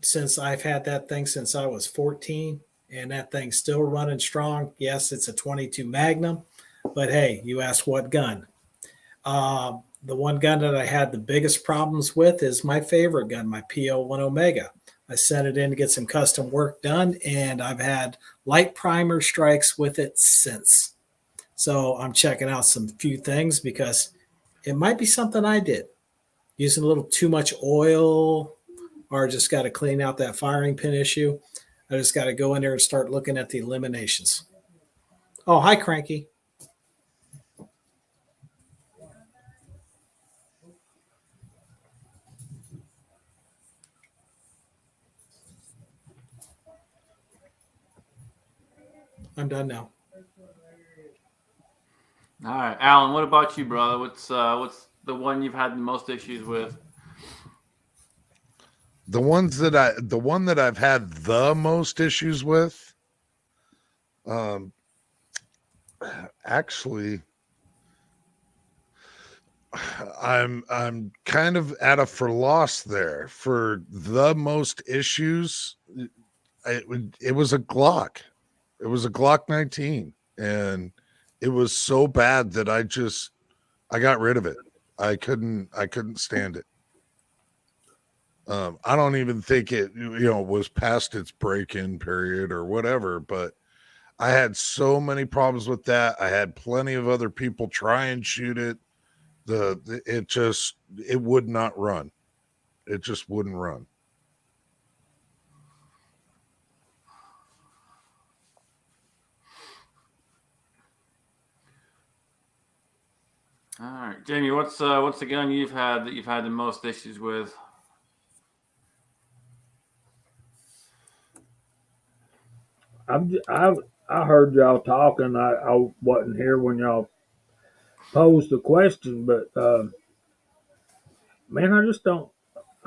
Since I've had that thing since I was 14, and that thing's still running strong. Yes, it's a 22 Magnum, but hey, you asked what gun. The one gun that I had the biggest problems with is my favorite gun, my PO1 Omega. I sent it in to get some custom work done, and I've had light primer strikes with it since. So I'm checking out some few things because it might be something I did. Using a little too much oil, or just got to clean out that firing pin issue. I just got to go in there and start looking at the eliminations. Oh, hi, Cranky. I'm done now. All right, Alan, what about you, brother? What's the one you've had the most issues with? The one that I've had the most issues with, actually, I'm kind of at a for loss there for the most issues. It was a Glock. It was a Glock 19, and it was so bad that I got rid of it. I couldn't stand it. I don't even think it was past its break-in period or whatever, but I had so many problems with that. I had plenty of other people try and shoot it. It would not run. It just wouldn't run. All right, Jamie, what's the gun you've had the most issues with? I heard y'all talking. I wasn't here when y'all posed the question, but man, I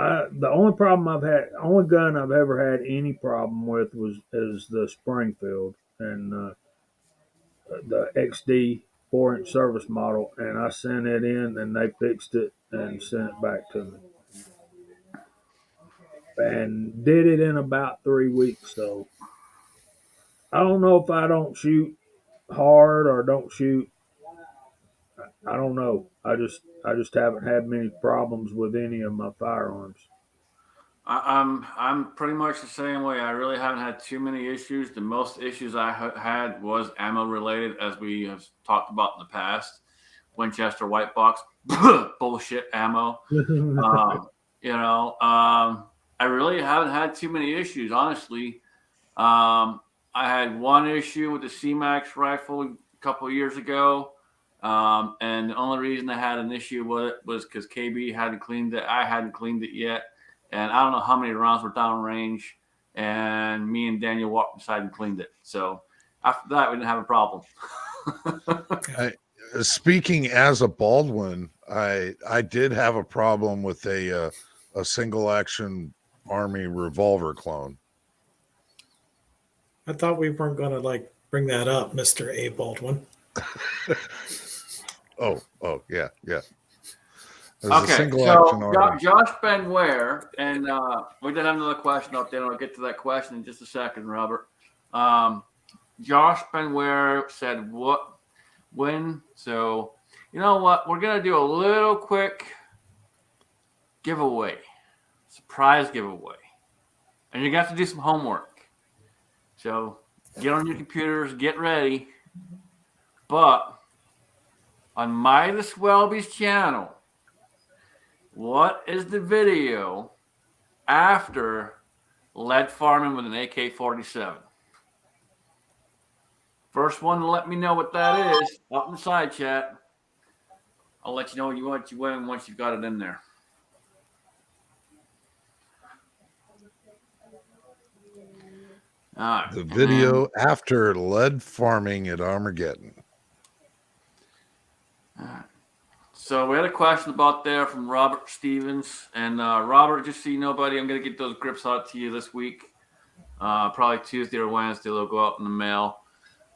The only problem only gun I've ever had any problem with is the Springfield and the XD 4-inch service model, and I sent it in, and they fixed it and sent it back to me, and did it in about 3 weeks. So I don't know if I don't shoot hard or don't shoot. I don't know. I just haven't had many problems with any of my firearms. I'm pretty much the same way. I really haven't had too many issues. The most issues I had was ammo related, as we have talked about in the past. Winchester white box bullshit ammo. I really haven't had too many issues, honestly. I had one issue with the C-Max rifle a couple of years ago. And the only reason I had an issue with it was because KB hadn't cleaned it. I hadn't cleaned it yet. And I don't know how many rounds were down range. And me and Daniel walked inside and cleaned it. So after that, we didn't have a problem. Speaking as a Baldwin, I did have a problem with a single action Army revolver clone. I thought we weren't going to bring that up, Mr. A. Baldwin. Oh, yeah. Okay, so Josh Benware, and we did have another question up there. I'll get to that question in just a second, Robert. Josh Benware said, when? So, you know what? We're going to do a little quick giveaway, surprise giveaway. And you're going to have to do some homework. So, get on your computers, get ready. But on Midas Welby's channel, what is the video after lead farming with an AK-47? First one to let me know what that is up in the side chat. I'll let you know what you win once you've got it in there. All right. The video after lead farming at Armageddon. All right. So we had a question about there from Robert Stevens. And Robert, just so you know, buddy, I'm going to get those grips out to you this week. Probably Tuesday or Wednesday. They'll go out in the mail.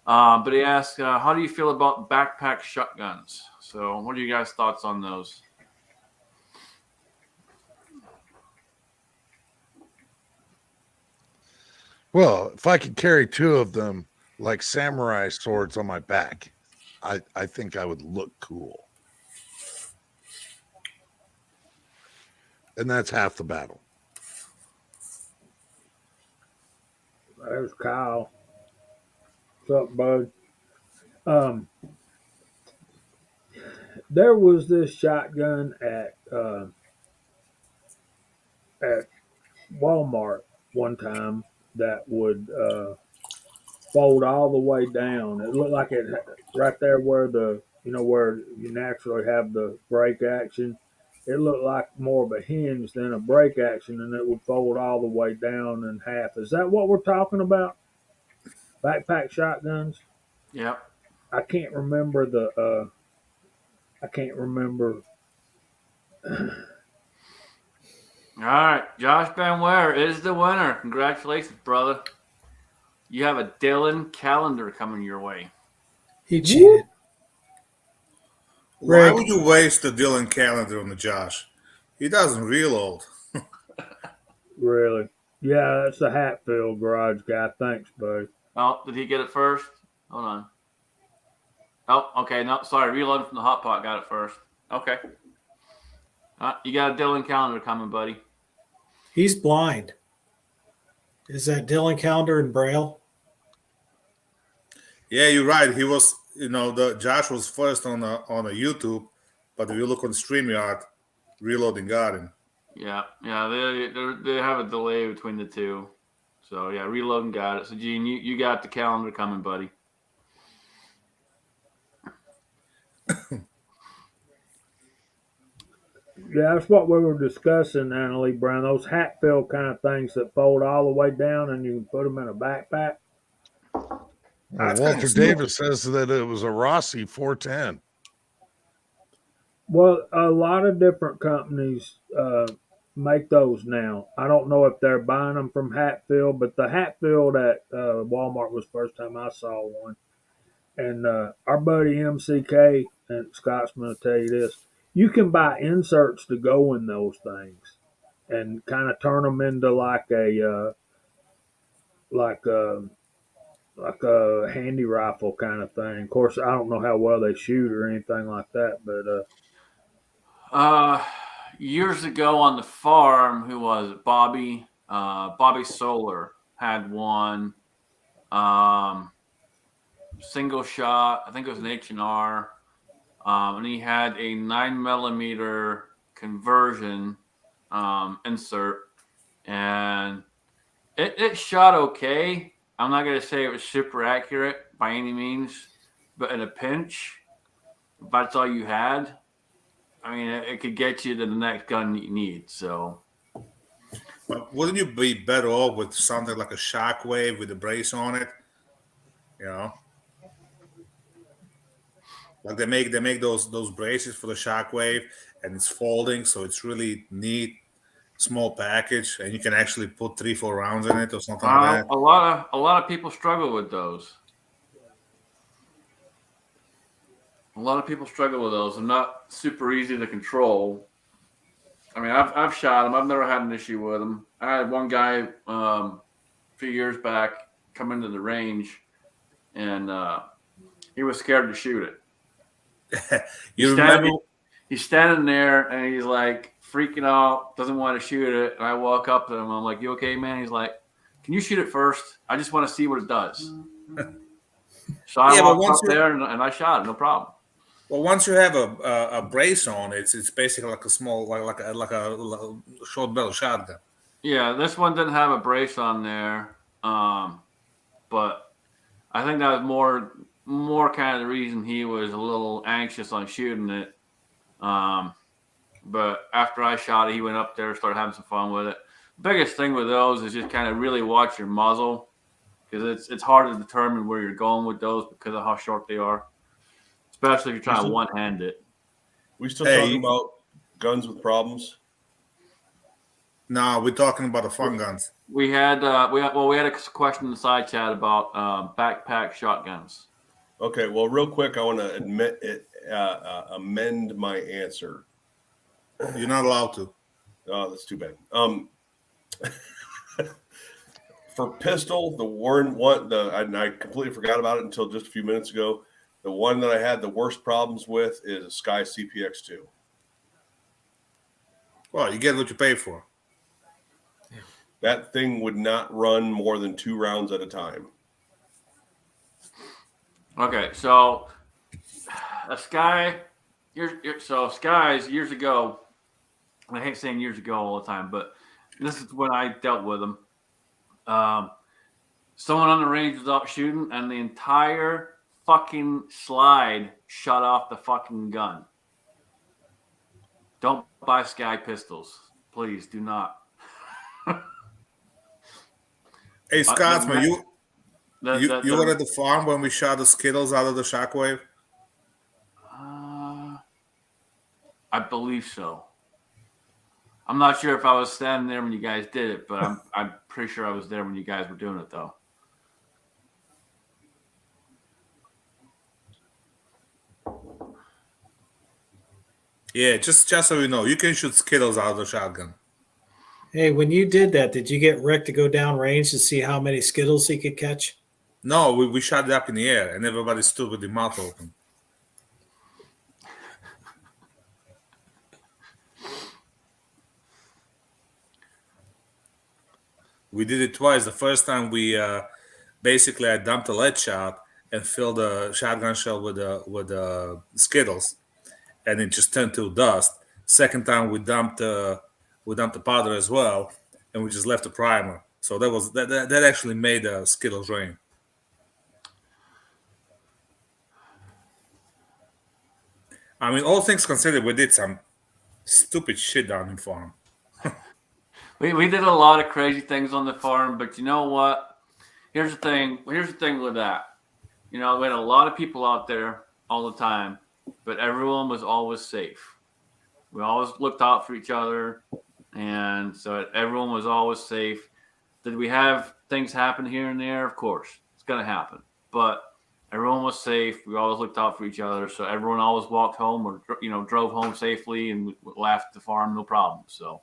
But he asked, how do you feel about backpack shotguns? So what are you guys' thoughts on those? Well, if I could carry two of them like samurai swords on my back, I think I would look cool. And that's half the battle. There's Kyle. What's up, bud? There was this shotgun at Walmart one time that would fold all the way down. It looked like it right there where where you naturally have the brake action. It looked like more of a hinge than a brake action, and it would fold all the way down in half. Is that what we're talking about? Backpack shotguns? Yep. I can't remember the. I can't remember. All right. Josh Benware is the winner. Congratulations, brother. You have a Dylan calendar coming your way. He cheated. Why would you waste the Dylan calendar on the Josh? He doesn't reload. Really? Yeah, that's the Hatfield garage guy. Thanks, buddy. Oh, did he get it first? Hold on. Oh, okay. No, sorry. Reloading from the hot pot got it first. Okay. You got a Dylan calendar coming, buddy. He's blind. Is that Dylan calendar in Braille? Yeah, you're right. He was, the Josh was first on a YouTube, but if you look on StreamYard, reloading got him. Yeah. They have a delay between the two. So yeah, reloading got it. So Gene, you got the calendar coming, buddy. Yeah, that's what we were discussing, Annalie Brown. Those Hatfield kind of things that fold all the way down and you can put them in a backpack. Walter Davis says that it was a Rossi 410. Well, a lot of different companies make those now. I don't know if they're buying them from Hatfield, but the Hatfield at Walmart was the first time I saw one. And our buddy MCK and Scotsman will tell you this: you can buy inserts to go in those things, and kind of turn them into like a like a handy rifle kind of thing. Of course, I don't know how well they shoot or anything like that, but Years ago on the farm, who was it? Bobby? Bobby Solar had one. Single shot. I think it was an H&R. And he had a 9mm conversion insert, and it shot okay. I'm not going to say it was super accurate by any means, but in a pinch, if that's all you had, I mean, it could get you to the next gun that you need. So, But wouldn't you be better off with something like a Shockwave with a brace on it? You know, like they make those braces for the Shockwave, and it's folding, so it's really neat, small package, and you can actually put 3-4 rounds in it or something like that. a lot of people struggle with those. A lot of people struggle with those. They're not super easy to control. I mean, I've shot them. I've never had an issue with them. I had one guy a few years back come into the range, and he was scared to shoot it. You remember? He's standing there, and he's like freaking out, doesn't want to shoot it. And I walk up to him. I'm like, "You okay, man?" He's like, "Can you shoot it first? I just want to see what it does." So I walked up there, and I shot it, no problem. Well, once you have a brace on, it's basically like a small like a short barrel shotgun. Yeah, this one didn't have a brace on there, but I think that was more kind of the reason he was a little anxious on shooting it. But after I shot it, he went up there, started having some fun with it. Biggest thing with those is just kind of really watch your muzzle, because it's hard to determine where you're going with those because of how short they are, especially if you're trying to one-hand it. We still talking about guns with problems? No, we're talking about the fun guns. We had a question in the side chat about backpack shotguns. Okay, well, real quick, I want to amend my answer. You're not allowed to. Oh, that's too bad. For pistol, and I completely forgot about it until just a few minutes ago. The one that I had the worst problems with is a Sky CPX2. Well, you get what you pay for. That thing would not run more than 2 rounds at a time. Okay, so a Sky, Skies years ago. I hate saying years ago all the time, but this is when I dealt with them. Someone on the range was out shooting, and the entire fucking slide shut off the fucking gun. Don't buy Sky pistols, please. Do not. Hey, Scotsman, you were at the farm when we shot the Skittles out of the Shockwave? I believe so. I'm not sure if I was standing there when you guys did it, but I'm pretty sure I was there when you guys were doing it, though. Yeah, just so you know, you can shoot Skittles out of the shotgun. Hey, when you did that, did you get Rick to go down range to see how many Skittles he could catch? No, we shot it up in the air, and everybody stood with their mouth open. We did it twice. The first time we basically I dumped a lead shot and filled the shotgun shell with Skittles, and it just turned to dust. Second time we dumped the powder as well, and we just left the primer. So that actually made the Skittles rain. I mean, all things considered, we did some stupid shit down in farm. We did a lot of crazy things on the farm, but you know what? Here's the thing with that. You know, we had a lot of people out there all the time, but everyone was always safe. We always looked out for each other, and so everyone was always safe. Did we have things happen here and there? Of course, it's going to happen, but everyone was safe. We always looked out for each other, so everyone always walked home or drove home safely and laughed at the farm, no problem. So.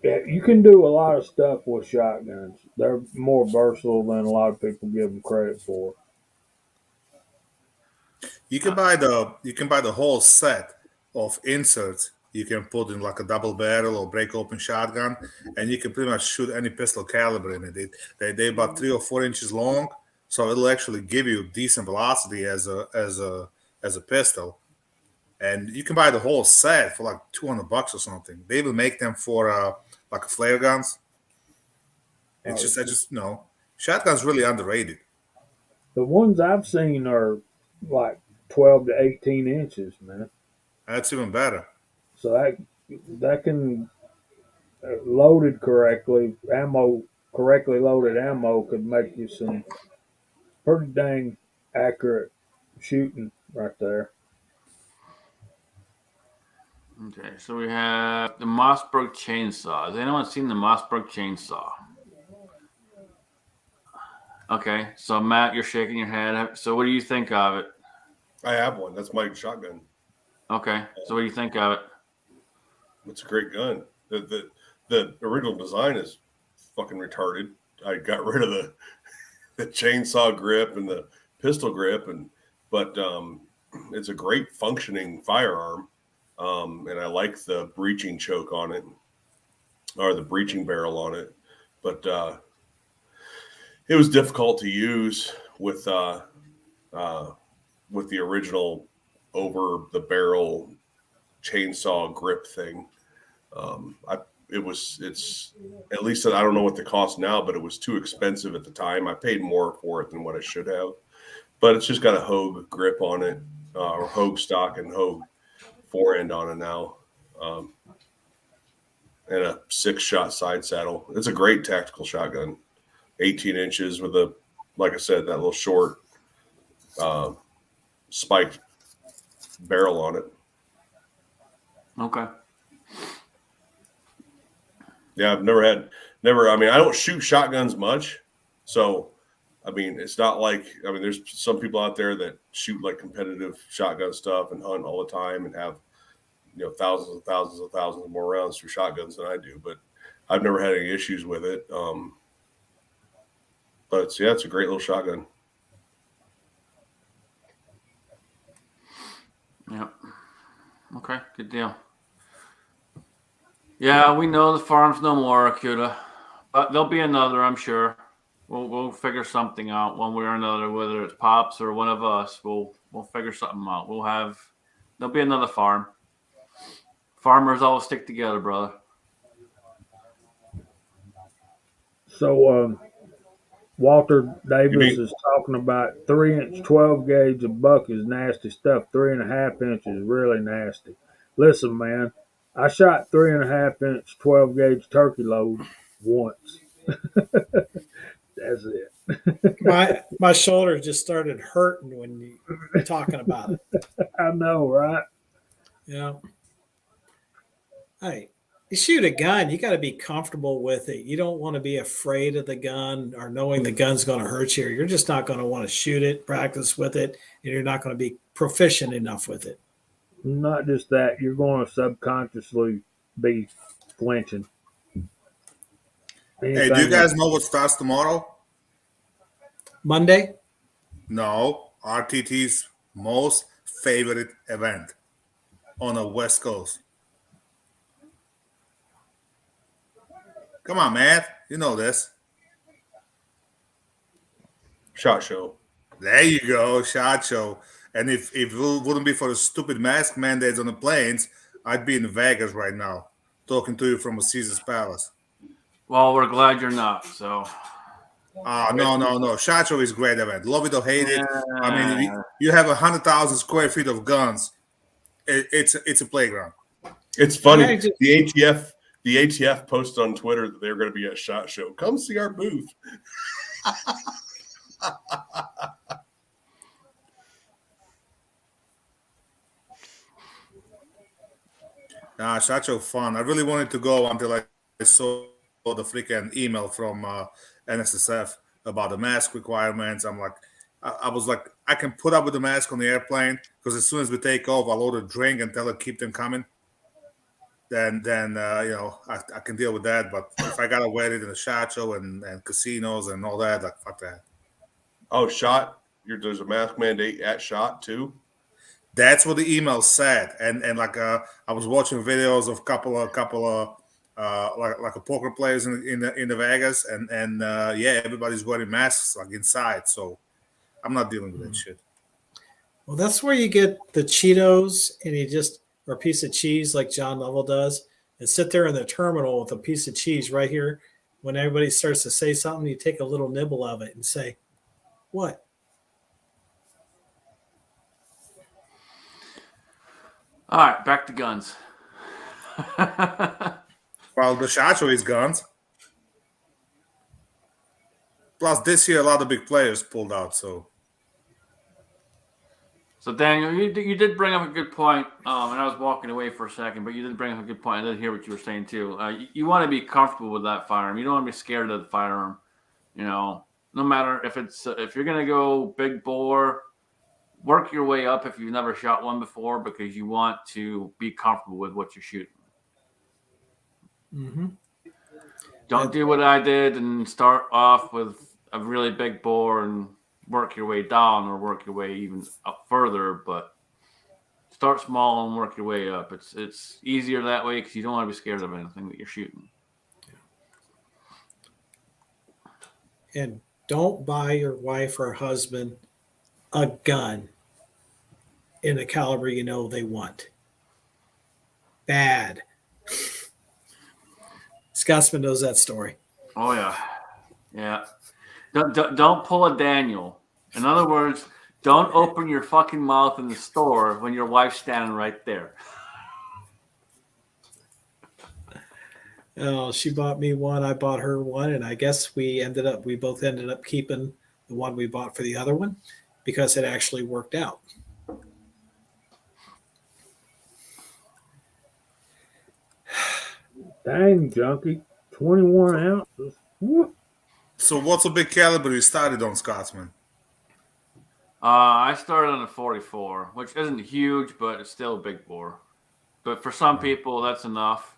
Yeah, you can do a lot of stuff with shotguns. They're more versatile than a lot of people give them credit for. You can buy the whole set of inserts. You can put in like a double barrel or break open shotgun, and you can pretty much shoot any pistol caliber in it. They about 3 or 4 inches long, so it'll actually give you decent velocity as a pistol. And you can buy the whole set for like $200 or something. They will make them for like flare guns. It's just I just shotguns really underrated. The ones I've seen are like 12 to 18 inches, man. That's even better. So that can loaded correctly, correctly loaded ammo could make you some pretty dang accurate shooting right there. Okay, so we have the Mossberg chainsaw. Has anyone seen the Mossberg chainsaw? Okay, so Matt, you're shaking your head. So what do you think of it? I have one. That's my shotgun. Okay, so what do you think of it? It's a great gun. The original design is fucking retarded. I got rid of the chainsaw grip and the pistol grip, but it's a great functioning firearm. And I like the breaching choke on it, or the breaching barrel on it. But it was difficult to use with the original over the barrel chainsaw grip thing. It's at least I don't know what the cost now, but it was too expensive at the time. I paid more for it than what I should have. But it's just got a Hogue grip on it, or Hogue stock and Hogue forend on it now, and a 6-shot side saddle. It's a great tactical shotgun, 18 inches with like I said, that little short spiked barrel on it. Okay. Yeah, I mean, I don't shoot shotguns much. So, I mean, it's not like, there's some people out there that shoot like competitive shotgun stuff and hunt all the time and have, thousands and thousands and thousands of more rounds through shotguns than I do. But I've never had any issues with it. But yeah, it's a great little shotgun. Yep. Okay, good deal. Yeah, we know the farm's no more, Akuta, but there'll be another, I'm sure. We'll figure something out one way or another, whether it's Pops or one of us. We'll figure something out. There'll be another farm. Farmers always stick together, brother. So Walter Davis is talking about 3-inch 12 gauge. A buck is nasty stuff. 3.5 inches is really nasty. Listen, man, I shot 3.5-inch 12 gauge turkey load once. That's it. My shoulder just started hurting when you were talking about it. I know, right? Yeah. Hey, you shoot a gun, you got to be comfortable with it. You don't want to be afraid of the gun or knowing the gun's going to hurt you. You're just not going to want to shoot it, practice with it, and you're not going to be proficient enough with it. Not just that, you're going to subconsciously be flinching. Hey, do you guys know what starts tomorrow? Monday? No, RTT's most favorite event on the West Coast. Come on, man. You know this. SHOT Show. There you go, SHOT Show. And if it wouldn't be for the stupid mask mandates on the planes, I'd be in Vegas right now, talking to you from a Caesar's Palace. Well, we're glad you're not. So. No. SHOT Show is a great event. Love it or hate it. I mean, you have 100,000 square feet of guns. It's a playground. It's funny. The ATF posted on Twitter that they're going to be at SHOT Show. Come see our booth. Shot show fun. I really wanted to go until I saw the freaking email from NSSF about the mask requirements. I'm like, I was like, I can put up with the mask on the airplane because as soon as we take off, I'll order a drink and tell her keep them coming. Then I can deal with that. But if I gotta wear it in a shot show and casinos and all that, like fuck that. Oh, SHOT. There's a mask mandate at SHOT too. That's what the email said, and I was watching videos of couple of like a poker players in the Vegas, and yeah, everybody's wearing masks like inside. So I'm not dealing with that shit. Well, that's where you get the Cheetos and or a piece of cheese like John Lovell does, and sit there in the terminal with a piece of cheese right here. When everybody starts to say something, you take a little nibble of it and say, "What?" All right, back to guns. Well, the shot show is guns. Plus, this year a lot of big players pulled out. So Daniel, you did bring up a good point, and I was walking away for a second, but you did bring up a good point. I did hear what you were saying too. You want to be comfortable with that firearm. You don't want to be scared of the firearm. No matter if you're gonna go big bore, work your way up if you've never shot one before, because you want to be comfortable with what you're shooting. Mm-hmm. Don't do what I did and start off with a really big bore and work your way down or work your way even up further, but start small and work your way up. It's easier that way because you don't want to be scared of anything that you're shooting. And don't buy your wife or husband a gun in the caliber you know they want. Bad. Scotsman knows that story. Oh yeah. Don't pull a Daniel. In other words, don't open your fucking mouth in the store when your wife's standing right there. Oh, she bought me one. I bought her one, and I guess we both ended up keeping the one we bought for the other one because it actually worked out. Dang, junkie. 21 ounces. Woo. so what's a big caliber you started on, Scotsman? I started on a 44, which isn't huge, but it's still a big bore. But for some people, that's enough,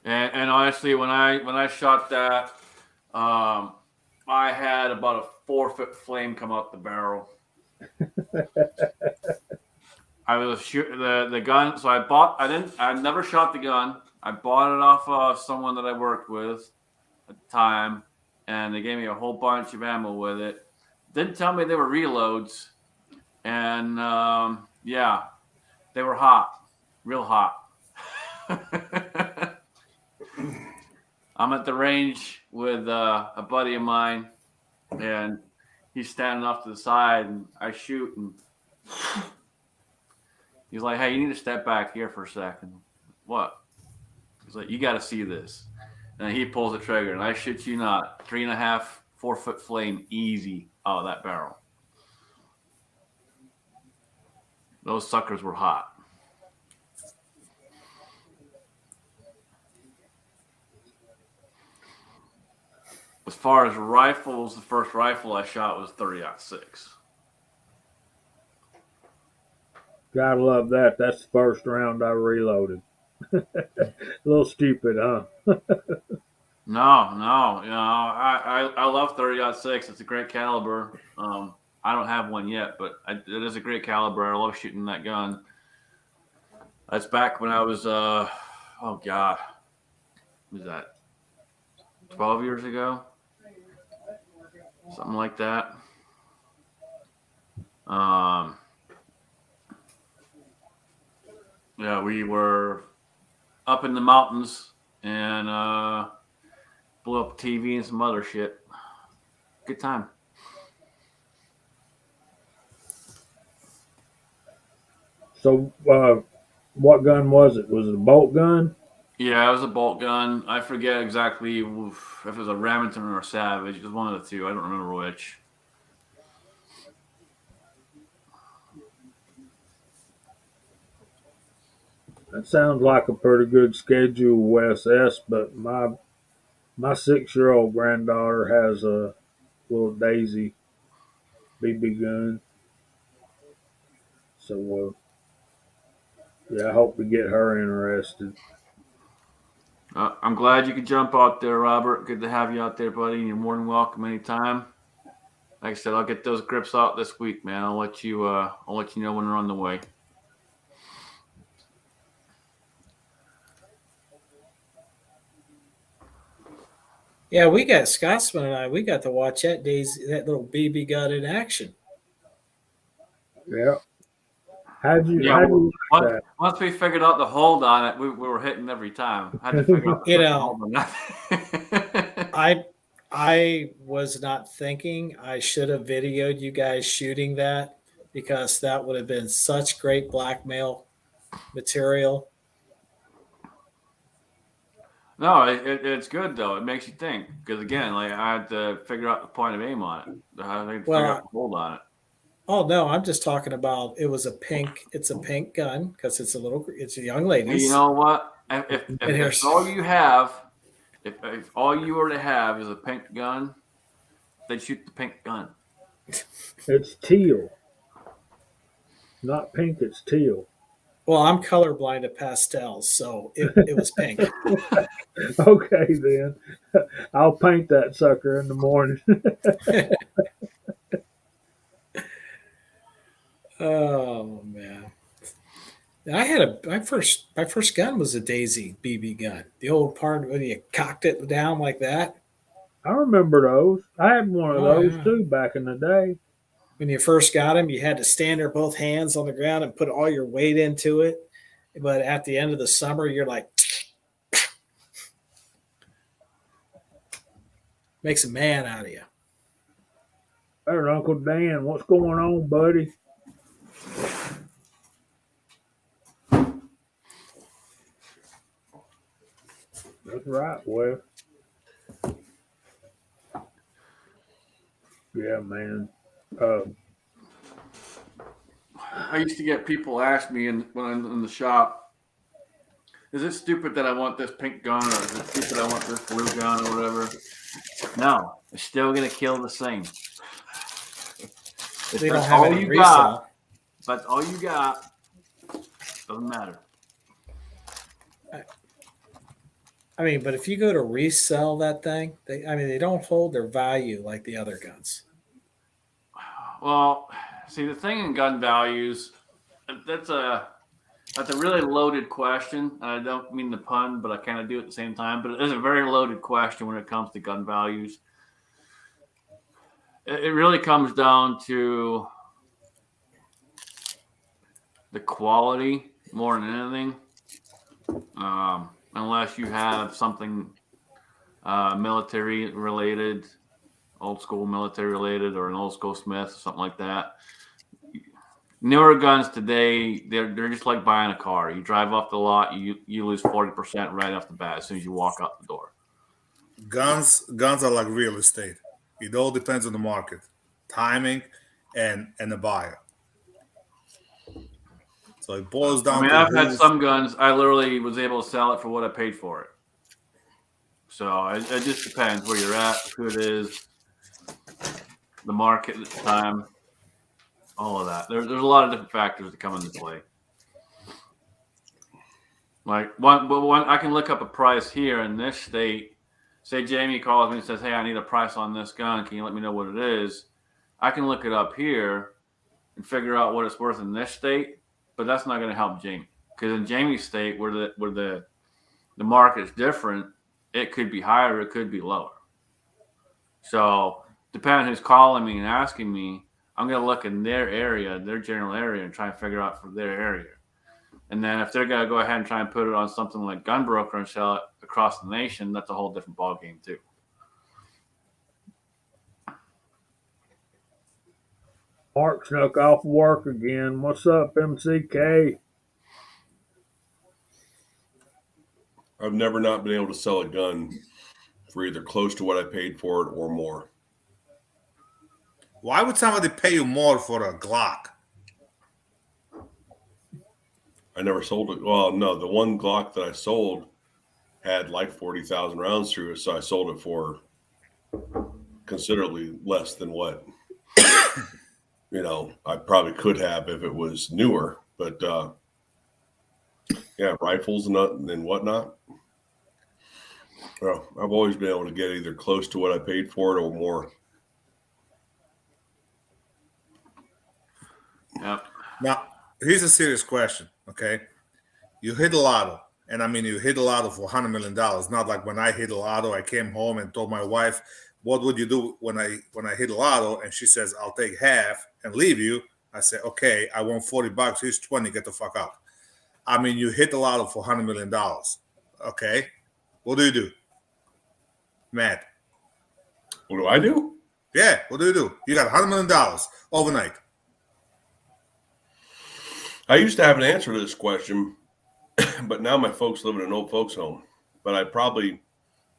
And honestly, when I shot that, I had about a 4-foot flame come out the barrel. I was shooting the gun, so I never shot the gun. I bought it off of someone that I worked with at the time, and they gave me a whole bunch of ammo with it. Didn't tell me they were reloads, and yeah, they were hot, real hot. I'm at the range with a buddy of mine, and he's standing off to the side, and I shoot, and he's like, "Hey, you need to step back here for a second." What? He's like, "You got to see this." And he pulls the trigger, and I shit you not, 3.5, 4-foot flame easy out of that barrel. Those suckers were hot. As far as rifles, the first rifle I shot was 30-06. Gotta love that. That's the first round I reloaded. A little stupid, huh? No, I love 30-06. It's a great caliber. I don't have one yet, but it is a great caliber. I love shooting that gun. That's back when I was, oh God, what was that 12 years ago? Something like that. Yeah, we were up in the mountains and blew up TV and some other shit. Good time. So, what gun was it? Was it a bolt gun? Yeah, it was a bolt gun. I forget exactly if it was a Remington or a Savage. It was one of the two. I don't remember which. That sounds like a pretty good schedule, Wes S. But my 6-year-old granddaughter has a little Daisy BB gun, so yeah, I hope to get her interested. I'm glad you could jump out there, Robert. Good to have you out there, buddy. You're more than welcome anytime. Like I said, I'll get those grips out this week, man. I'll let you know when they're on the way. Yeah, we got Scotsman and I. We got to watch that little BB gun in action. Yeah. How'd you Yeah, like that? once we figured out the hold on it, we were hitting every time. I had to figure out the hold on that. I was not thinking I should have videoed you guys shooting that, because that would have been such great blackmail material. No, it's good though. It makes you think, because again, like I had to figure out the point of aim on it. I had to figure out the hold on it. Oh no, I'm just talking about it's a pink gun because it's a young lady. You know what? If all you have, if all you were to have is a pink gun, then shoot the pink gun. It's teal. Not pink, it's teal. Well, I'm colorblind to pastels, so it was pink. Okay, then. I'll paint that sucker in the morning. Oh man. I had my first gun was a Daisy BB gun. The old part when you cocked it down like that. I remember those. I had one of those Yeah. too back in the day. When you first got them, you had to stand there both hands on the ground and put all your weight into it. But at the end of the summer, you're like, makes a man out of you. There's Uncle Dan. What's going on, buddy? That's right, Wes. Yeah, man. I used to get people ask me when I'm in the shop, is it stupid that I want this pink gun, or is it stupid I want this blue gun, or whatever? No, it's still gonna kill the same. They don't have any resale. That's all you got. Doesn't matter. I mean, but if you go to resell that thing, they don't hold their value like the other guns. Well, see, the thing in gun values, that's a really loaded question, and I don't mean the pun, but I kind of do at the same time. But it is a very loaded question when it comes to gun values. It really comes down to the quality more than anything. Unless you have something military related, old school military related, or an old school Smith, or something like that. Newer guns today, they're just like buying a car. You drive off the lot, you lose 40% right off the bat as soon as you walk out the door. Guns are like real estate. It all depends on the market, timing, and the buyer. So it boils down to. I've had some guns, I literally was able to sell it for what I paid for it. So it just depends where you're at, who it is, the market at the time, all of that. There's a lot of different factors that come into play. Like one, I can look up a price here in this state. Say Jamie calls me and says, "Hey, I need a price on this gun. Can you let me know what it is?" I can look it up here and figure out what it's worth in this state, but that's not going to help Jamie, because in Jamie's state, where the market is different, it could be higher, it could be lower. So depending on who's calling me and asking me, I'm going to look in their area, their general area, and try and figure out for their area. And then if they're going to go ahead and try and put it on something like Gunbroker and sell it across the nation, that's a whole different ballgame too. Mark snuck off work again. What's up, MCK? I've never not been able to sell a gun for either close to what I paid for it or more. Why would somebody pay you more for a Glock? I never sold it. Well, no, the one Glock that I sold had like 40,000 rounds through it, so I sold it for considerably less than what I probably could have if it was newer. But yeah, rifles and whatnot. Well, I've always been able to get either close to what I paid for it or more. Yep. Now, here's a serious question. Okay, you hit a lotto, and I mean you hit a lotto for $100 million. Not like when I hit a lotto, I came home and told my wife, "What would you do when I hit a lotto?" And she says, "I'll take half and leave you." I say, "Okay, I want $40. Here's 20. Get the fuck out." I mean, you hit the lotto for $100 million. Okay, what do? Matt? What do I do? Yeah, what do? You got $100 million overnight. I used to have an answer to this question, but now my folks live in an old folks home. But I'd probably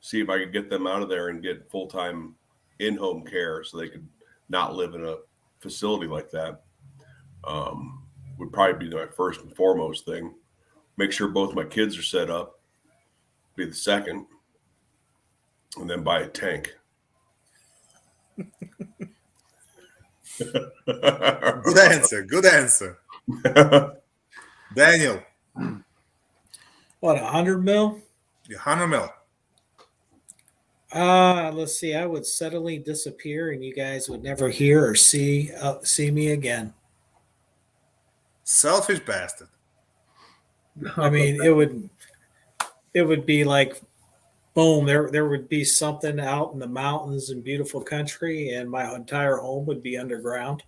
see if I could get them out of there and get full-time in-home care so they could not live in a facility like that. Would probably be my first and foremost thing. Make sure both my kids are set up, be the second, and then buy a tank. Good answer. Good answer. Daniel, What, 100 mil? your 100 mil. Let's see. I would suddenly disappear, and you guys would never hear or see me again. Selfish bastard. I mean, it would be like, boom. There would be something out in the mountains and beautiful country, and my entire home would be underground,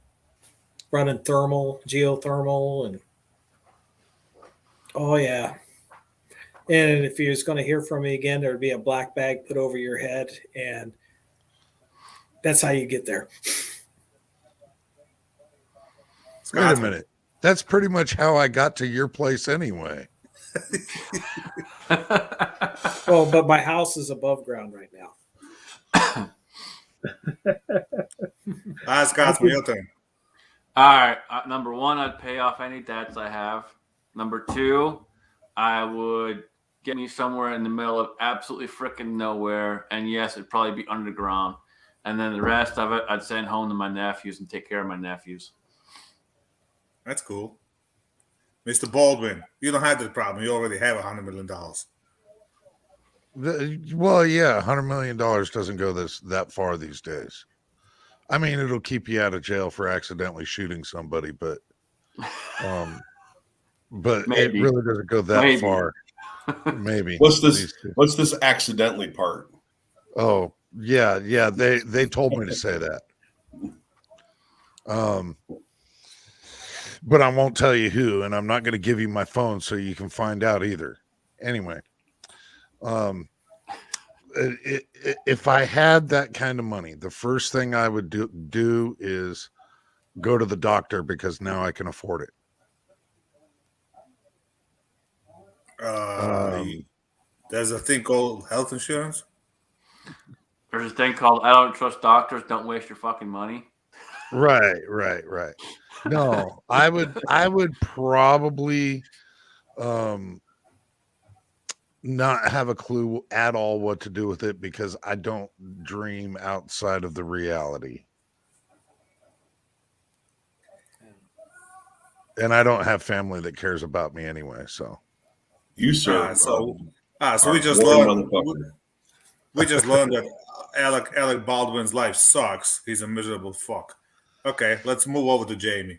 running geothermal, and oh yeah. And if you was going to hear from me again, there would be a black bag put over your head, and that's how you get there. Wait a minute. That's pretty much how I got to your place anyway. Well, but my house is above ground right now. Scotsman, your turn. All right. Number one, I'd pay off any debts I have. Number two, I would get me somewhere in the middle of absolutely freaking nowhere. And yes, it'd probably be underground. And then the rest of it, I'd send home to my nephews and take care of my nephews. That's cool. Mr. Baldwin, you don't have that problem. You already have $100 million. Well, yeah, $100 million doesn't go that far these days. I mean, it'll keep you out of jail for accidentally shooting somebody, but Maybe. it really doesn't go that far. Maybe. What's this accidentally part? Oh, yeah. They told me to say that. But I won't tell you who, and I'm not going to give you my phone so you can find out either. Anyway, if I had that kind of money, the first thing I would do is go to the doctor because now I can afford it. There's a thing called health insurance. There's a thing called I don't trust doctors. Don't waste your fucking money. Right. No, I would probably not have a clue at all what to do with it because I don't dream outside of the reality. And I don't have family that cares about me anyway, so. You, sir. So we just learned that Alec Baldwin's life sucks. He's a miserable fuck. Okay, let's move over to Jamie.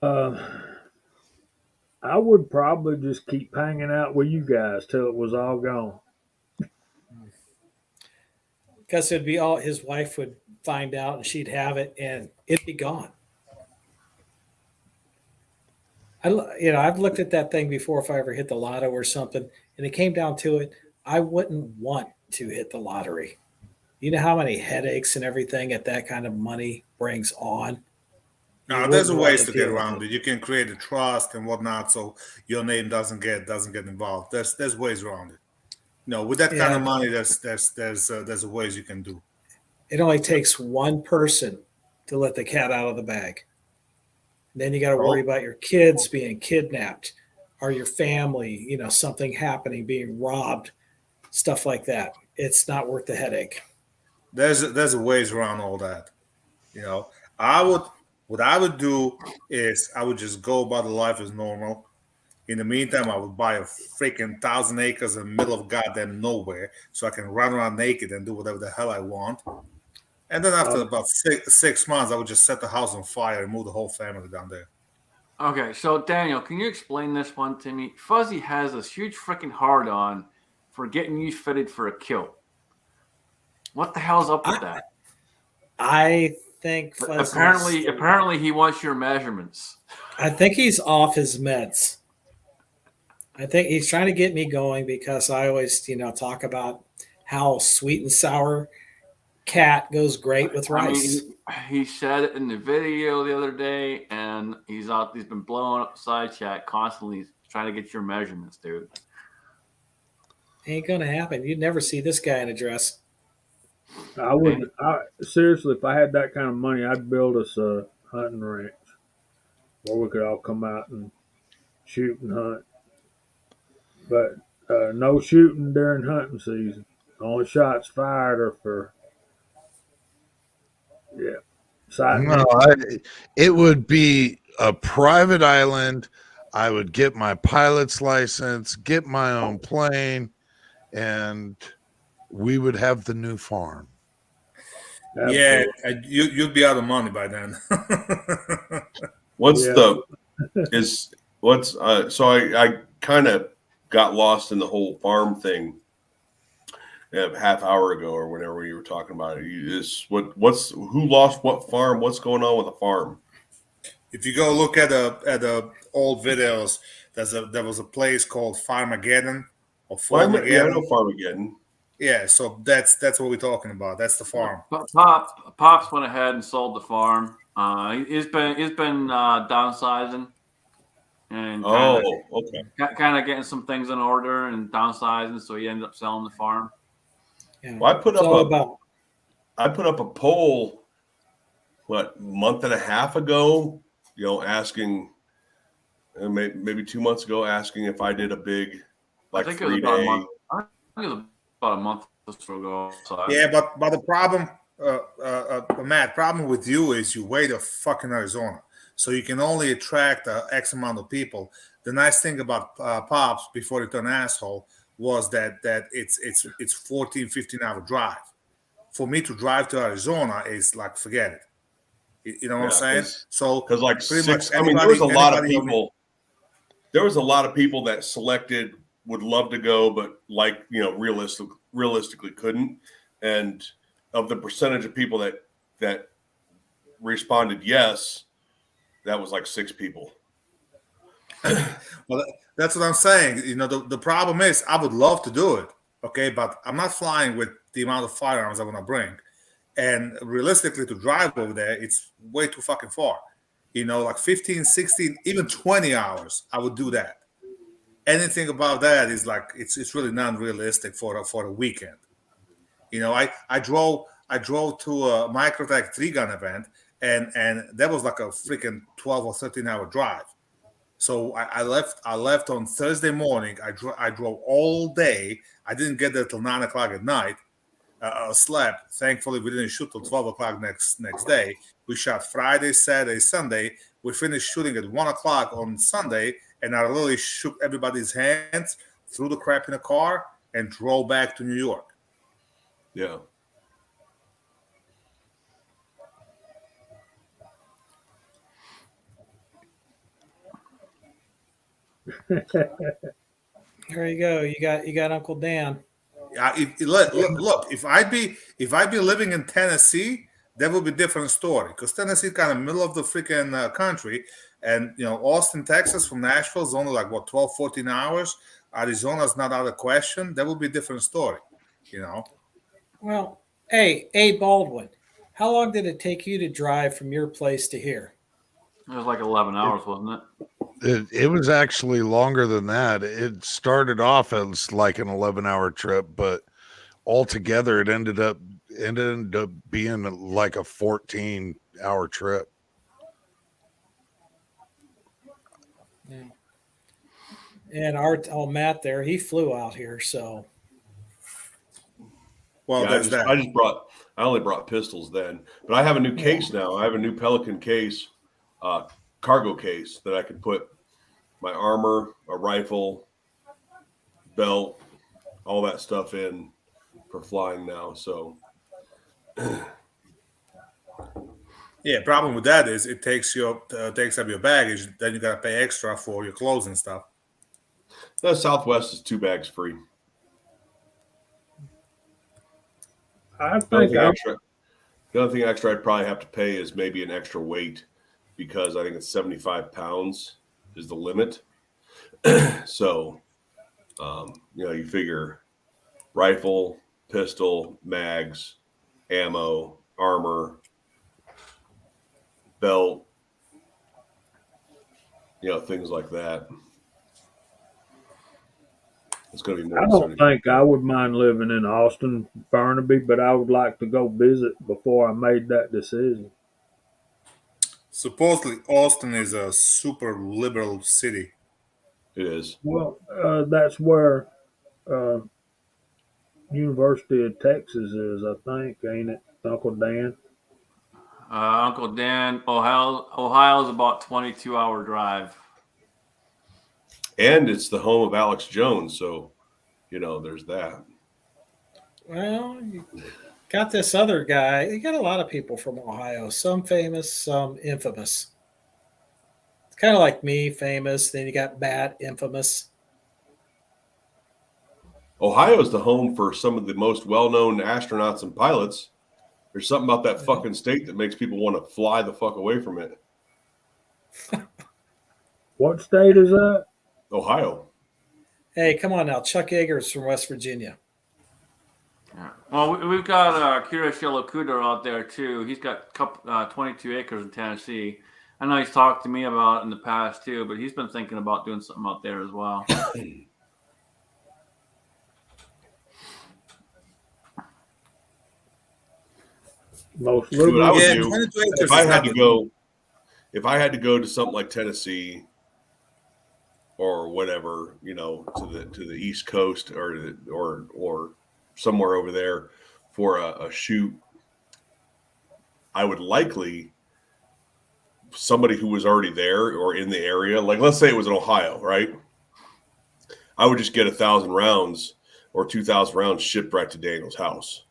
I would probably just keep hanging out with you guys till it was all gone. Because it'd be all his wife would find out and she'd have it and it'd be gone. I've looked at that thing before if I ever hit the lotto or something, and it came down to it, I wouldn't want to hit the lottery. You know how many headaches and everything that kind of money brings on? No, there's ways to get around it. You can create a trust and whatnot, so your name doesn't get involved. There's ways around it. No, with that kind of money, there's ways you can do. It only takes one person to let the cat out of the bag. Then you got to worry about your kids being kidnapped or your family, something happening, being robbed, stuff like that. It's not worth the headache. There's a ways around all that. You know, I would what I would do is I would just go about the life as normal. In the meantime, I would buy a freaking 1,000 acres in the middle of goddamn nowhere so I can run around naked and do whatever the hell I want. And then after about 6 months, I would just set the house on fire and move the whole family down there. Okay, so Daniel, can you explain this one to me? Fuzzy has this huge freaking hard on for getting you fitted for a kill. What the hell's up with that? I think Fuzzy's Apparently he wants your measurements. I think he's off his meds. I think he's trying to get me going because I always, talk about how sweet and sour cat goes great with rice. He said it in the video the other day, and he's been blowing up the side chat constantly trying to get your measurements, dude. Ain't gonna happen. You'd never see this guy in a dress. I would seriously, if I had that kind of money, I'd build us a hunting ranch where we could all come out and shoot and hunt. But no shooting during hunting season. Only shots fired are for sighting. No, it would be a private island. I would get my pilot's license, get my own plane, and we would have the new farm. Yeah, you'd be out of money by then. So I kind of got lost in the whole farm thing a half hour ago or whenever you were talking about it. Who lost what farm? What's going on with the farm? If you go look at the old videos, there was a place called Farmageddon or Farmageddon. Yeah, I know Farmageddon. Yeah, so that's what we're talking about. That's the farm. Pops went ahead and sold the farm. He's been downsizing and kind of getting some things in order and downsizing, so he ended up selling the farm. Yeah. Well, I put up a poll a month and a half ago, asking, maybe 2 months ago, asking if I did a big I think it was about a month or so ago. So yeah, but the problem, Matt, problem with you is you weigh the fucking Arizona, so you can only attract X amount of people. The nice thing about Pops before he turned asshole was that it's 14, 15-hour drive. For me to drive to Arizona is like, forget it. You know what I'm saying? So because there was a lot of people. There was a lot of people that selected would love to go, but realistically couldn't. And of the percentage of people that responded yes, that was like 6 people. Well, that's what I'm saying. The problem is I would love to do it, okay, but I'm not flying with the amount of firearms I'm going to bring. And realistically, to drive over there, it's way too fucking far. Like 15, 16, even 20 hours, I would do that. Anything above that is like it's really non-realistic for a weekend. I drove to a Microtech 3-gun event, and that was like a freaking 12 or 13-hour drive. So I left on Thursday morning. I drove all day. I didn't get there till 9 o'clock at night. Slept. Thankfully, we didn't shoot till 12 o'clock next day. We shot Friday, Saturday, Sunday. We finished shooting at 1 o'clock on Sunday, and I literally shook everybody's hands, threw the crap in a car, and drove back to New York. Yeah. There you go. You got Uncle Dan. Look, if I'd be living in Tennessee, that would be a different story, because Tennessee is kind of middle of the freaking country, and Austin, Texas from Nashville is only like 12, 14 hours. Arizona's not out of question. That would be a different story, Well, hey, Baldwin, how long did it take you to drive from your place to here? It was like 11 hours, wasn't it? It was actually longer than that. It started off as like an 11-hour trip, but altogether it ended up being like a 14-hour trip. And Matt there, he flew out here, so Well, Yeah, there's that. I only brought pistols then, but I have a new case now. I have a new Pelican case, cargo case that I can put my armor, a rifle, belt, all that stuff in for flying now. So Yeah, problem with that is it takes up your baggage. Then you gotta pay extra for your clothes and stuff. the Southwest is 2 bags free. I The only think thing I extra, the only thing extra I'd probably have to pay is maybe an extra weight because I think it's 75 pounds is the limit. So, you figure rifle, pistol, mags, ammo, armor, belt, things like that. It's going to be more I than don't 75. think I would mind living in Austin, Burnaby, but I would like to go visit before I made that decision. Supposedly, Austin is a super liberal city. It is. Well, that's where uh, University of Texas is, I think, ain't it, Uncle Dan? Uncle Dan, Ohio is about 22-hour drive. And it's the home of Alex Jones. So, there's that. well, you got this other guy. You got a lot of people from Ohio, some famous, some infamous. It's kind of like me, famous. Then you got bad, infamous. Ohio is the home for some of the most well-known astronauts and pilots. There's something about that fucking state that makes people want to fly the fuck away from it. What state is that? Ohio. Hey, come on now. Chuck Yeager's from West Virginia. Yeah. Well, we've got Kira Shilokudo out there too. He's got 22 acres in Tennessee. I know he's talked to me about it in the past too, but he's been thinking about doing something out there as well. Most See, what I liberal. would Yeah, do 22 acres if I is had not to the- go, if I had to go to something like Tennessee or whatever, to the East Coast or somewhere over there for a shoot, I would likely somebody who was already there or in the area. Like, let's say it was in Ohio, right? I would just get 1,000 rounds or 2,000 rounds shipped right to Daniel's house.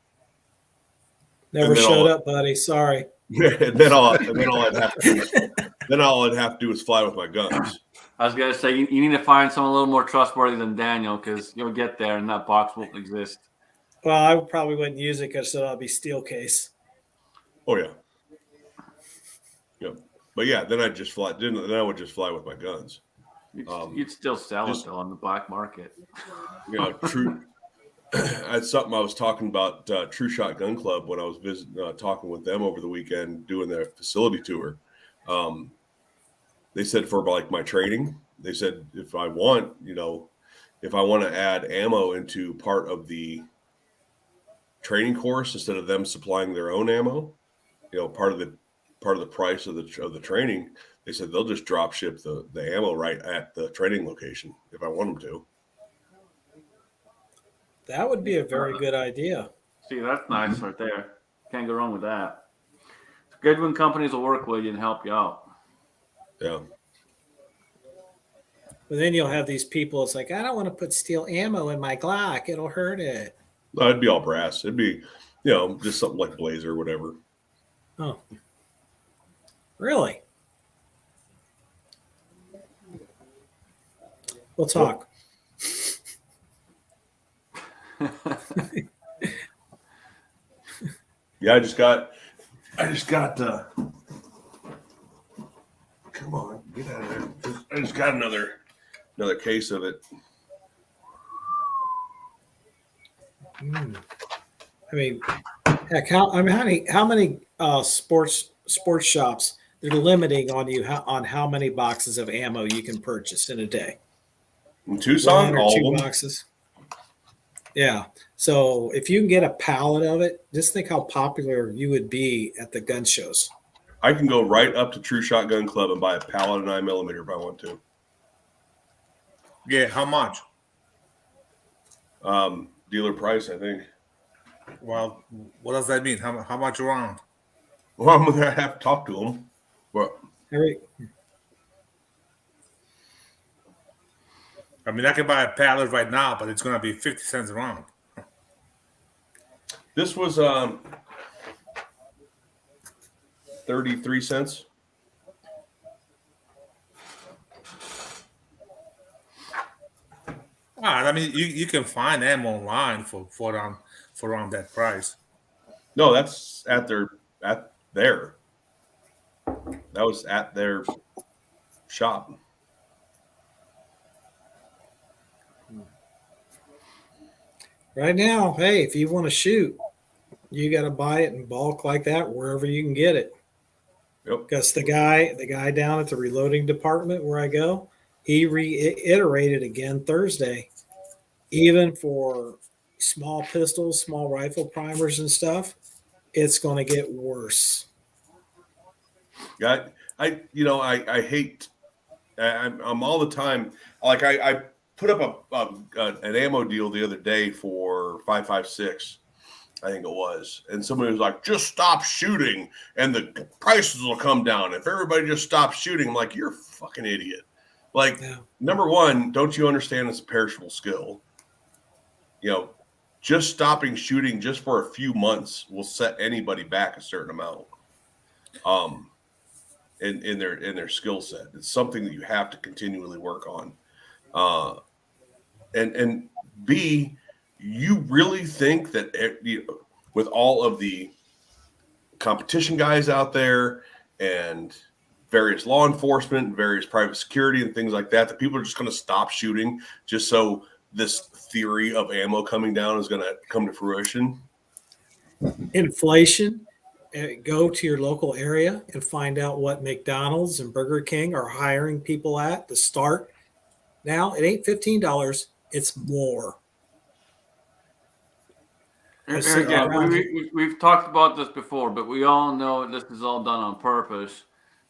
Never And then showed up, buddy. Sorry. and then all I'd have to do is fly with my guns. I was gonna say you need to find someone a little more trustworthy than Daniel because you'll get there and that box won't exist. Well, I probably wouldn't use it because it'll be steel case. Oh yeah. Yep. But yeah, then I'd just fly. Then I would just fly with my guns. You'd still sell it though on the black market. True. That's something I was talking about. True Shot Gun Club when I was talking with them over the weekend, doing their facility tour. They said for like my training, they said if I want to add ammo into part of the training course instead of them supplying their own ammo, part of the price of the training, they said they'll just drop ship the ammo right at the training location if I want them to. That would be a very good idea. See, that's nice right there. Can't go wrong with that. It's good when companies will work with you and help you out. Yeah. But then you'll have these people. It's like, I don't want to put steel ammo in my Glock. It'll hurt it. No, it'd be all brass. It'd be, just something like Blazer or whatever. Oh, really? We'll talk. Yeah, I just got. Come on, get out of there! I just got another case of it. I mean, heck, how many sports shops they're limiting on you on how many boxes of ammo you can purchase in a day? In Tucson, One or all two of them. boxes. Yeah. So if you can get a pallet of it, just think how popular you would be at the gun shows. I can go right up to True Shot Gun Club and buy a pallet of 9mm if I want to. Yeah, how much? Dealer price, I think. Well, what does that mean? How much around? Well, I'm gonna have to talk to him. But Every I mean, I can buy a pallet right now, but it's gonna be 50 cents a round. this was 33 cents. I mean, you can find them online for around that price. No, that's at there. That was at their shop. right now, hey, if you want to shoot, you got to buy it in bulk like that wherever you can get it. Yep. Because the guy down at the reloading department where I go, he reiterated again Thursday, even for small pistols, small rifle primers and stuff, it's going to get worse. Yeah, I hate. I'm all the time like I put up an ammo deal the other day for 5.56, I think it was, and somebody was like, "Just stop shooting, and the prices will come down if everybody just stops shooting." I'm like, "You're a fucking idiot." Like, Yeah. number one, don't you understand it's a perishable skill? Just stopping shooting just for a few months will set anybody back a certain amount. In their skill set. It's something that you have to continually work on. And B, you really think that with all of the competition guys out there and various law enforcement and various private security and things like that people are just going to stop shooting just so this theory of ammo coming down is going to come to fruition? Inflation, go to your local area and find out what McDonald's and Burger King are hiring people at to start. Now it ain't $15, it's more. And Sitting again, around here. we've talked about this before, but we all know this is all done on purpose,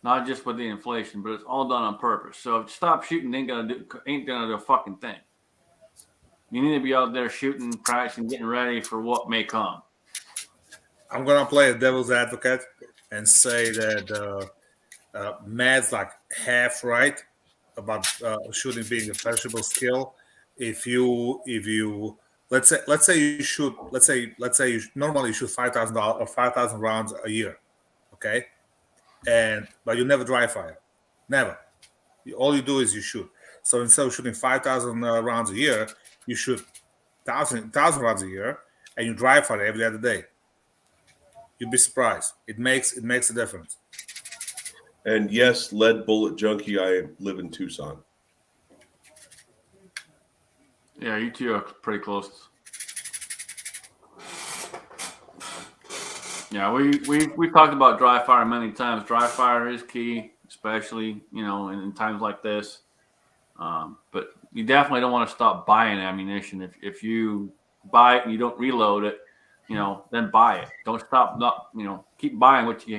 not just with the inflation, but it's all done on purpose. So if stop shooting ain't gonna do a fucking thing. You need to be out there shooting, practicing, getting ready for what may come. I'm gonna play a devil's advocate and say that Matt's like half right about shooting being a perishable skill. If you let's say you shoot let's say you normally shoot $5,000 or 5,000 rounds a year, okay, but you never dry fire, never. All you do is you shoot. So instead of shooting 5,000 rounds a year, you shoot thousand rounds a year, and you dry fire every other day. You'd be surprised. It makes a difference. And yes, lead bullet junkie, I live in Tucson. Yeah, you two are pretty close. Yeah, we talked about dry fire many times. Dry fire is key, especially in times like this. But you definitely don't want to stop buying ammunition. If you buy it and you don't reload it, then buy it. Don't stop. Not keep buying what you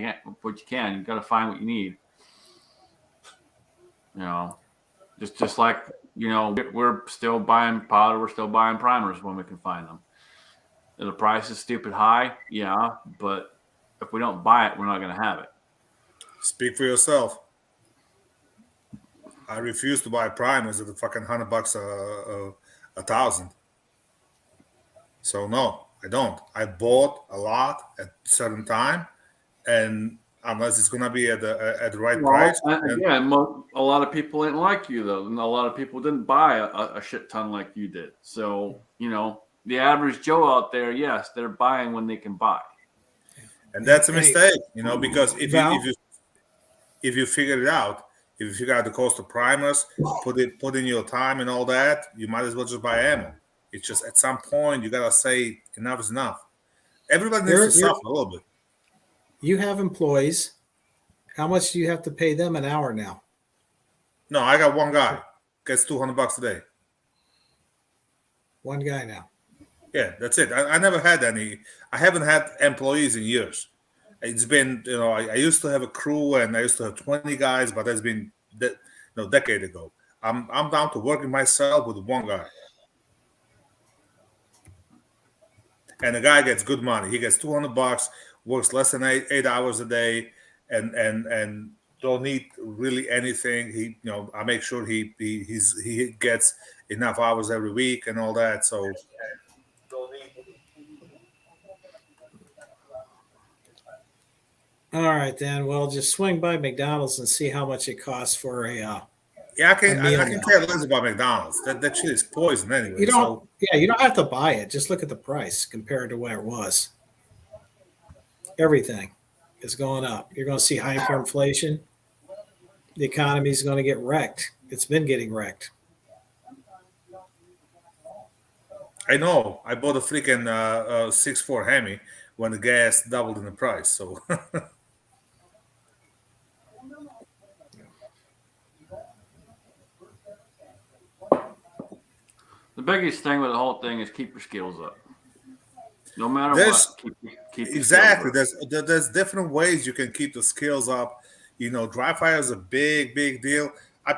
can. You got to find what you need. Just like we're still buying powder. We're still buying primers when we can find them. The price is stupid high, yeah, but if we don't buy it, we're not going to have it. Speak for yourself. I refuse to buy primers at the fucking $100 a thousand. So no, I don't. I bought a lot at a certain time, and unless it's gonna be at the right price. Again, a lot of people ain't like you though, and a lot of people didn't buy a shit ton like you did. So the average Joe out there, yes, they're buying when they can buy, and that's a mistake, because if you figure it out, if you figure out the cost of primers, put in your time and all that, you might as well just buy ammo. It's just at some point you gotta say enough is enough. Everybody needs to suffer a little bit. You have employees. How much do you have to pay them an hour now? No, I got one guy. Gets $200 a day. One guy now. Yeah, that's it. I never had any. I haven't had employees in years. It's been, I used to have a crew and I used to have 20 guys, but that's been decade ago. I'm down to working myself with one guy. And the guy gets good money. He gets $200, works less than 8 hours a day, and don't need really anything. I make sure he gets enough hours every week and all that. So All right, then. Well, just swing by McDonald's and see how much it costs for a yeah, I can meal I can now. care less about McDonald's. That shit is poison anyway. You don't. So Yeah, you don't have to buy it. Just look at the price compared to where it was. Everything is going up. You're going to see hyperinflation. The economy is going to get wrecked. It's been getting wrecked. I know I bought a freaking 6'4" Hemi when the gas doubled in the price. So The biggest thing with the whole thing is keep your skills up. No matter There's- what, keep your exactly. skills up. There's different ways you can keep the skills up. Dry fire is a big deal. I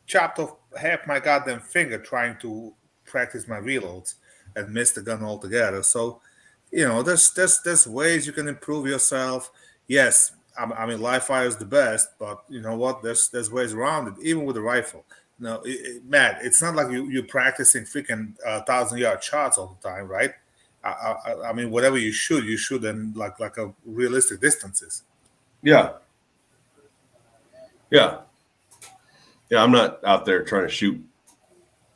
chopped off half my goddamn finger trying to practice my reloads and missed the gun altogether. So, there's ways you can improve yourself. Yes, I mean live fire is the best, but you know what? There's ways around it, even with a rifle. No, Matt, it's not like you're practicing freaking 1,000-yard shots all the time, right? I mean, whatever you shoot in like a realistic distances. Yeah. Yeah. Yeah. I'm not out there trying to shoot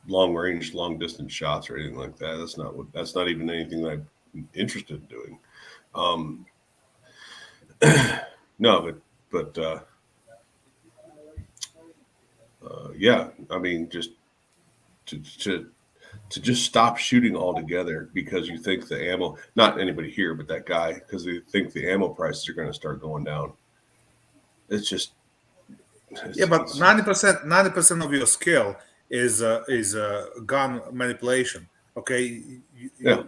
long range, long distance shots or anything like that. That's not even anything that I'm interested in doing. No, but yeah, I mean, just to just stop shooting altogether because you think the ammo, not anybody here, but that guy, because they think the ammo prices are going to start going down. It's just, Yeah, but 90% of your skill is gun manipulation. Okay, Yeah.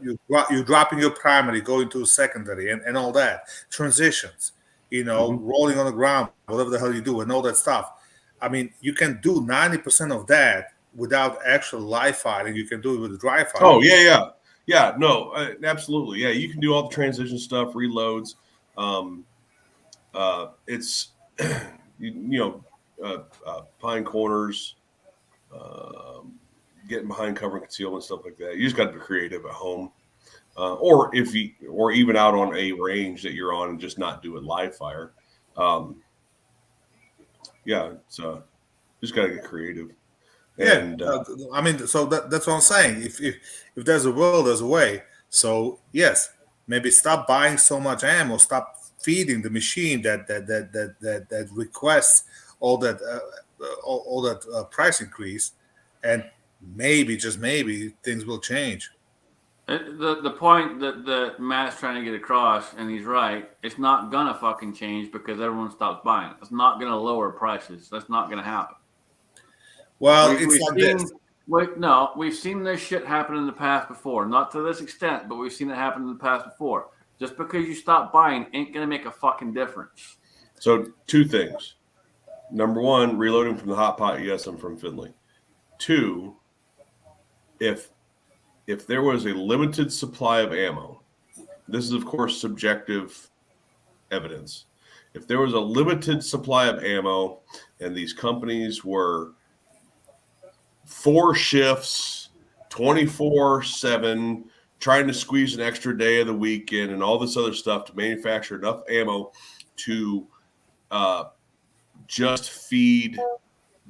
you're dropping your primary, going to secondary, and all that transitions. Rolling on the ground, whatever the hell you do, and all that stuff. I mean, you can do 90% of that without actual live firing. You can do it with dry fire. Oh yeah. No, absolutely. Yeah, you can do all the transition stuff, reloads. It's pine corners, getting behind cover and concealment, stuff like that. You just got to be creative at home, or even out on a range that you're on and just not do it live fire. Yeah, it's just got to get creative. Yeah, And I mean, so that's what I'm saying. If there's a will, there's a way. So yes, maybe stop buying so much ammo. Stop feeding the machine that requests all that price increase, and maybe just maybe things will change. The point that Matt's trying to get across, and he's right, it's not gonna fucking change because everyone stops buying it. It's not gonna lower prices. That's not gonna happen. Well, We've it's like this. We've seen this shit happen in the past before. Not to this extent, but we've seen it happen in the past before. Just because you stop buying ain't gonna make a fucking difference. so two things. Number one, reloading from the hot pot. Yes, I'm from Finley. Two, if there was a limited supply of ammo, this is of course subjective evidence. If there was a limited supply of ammo and these companies were 4 shifts, 24/7, trying to squeeze an extra day of the weekend and all this other stuff to manufacture enough ammo to just feed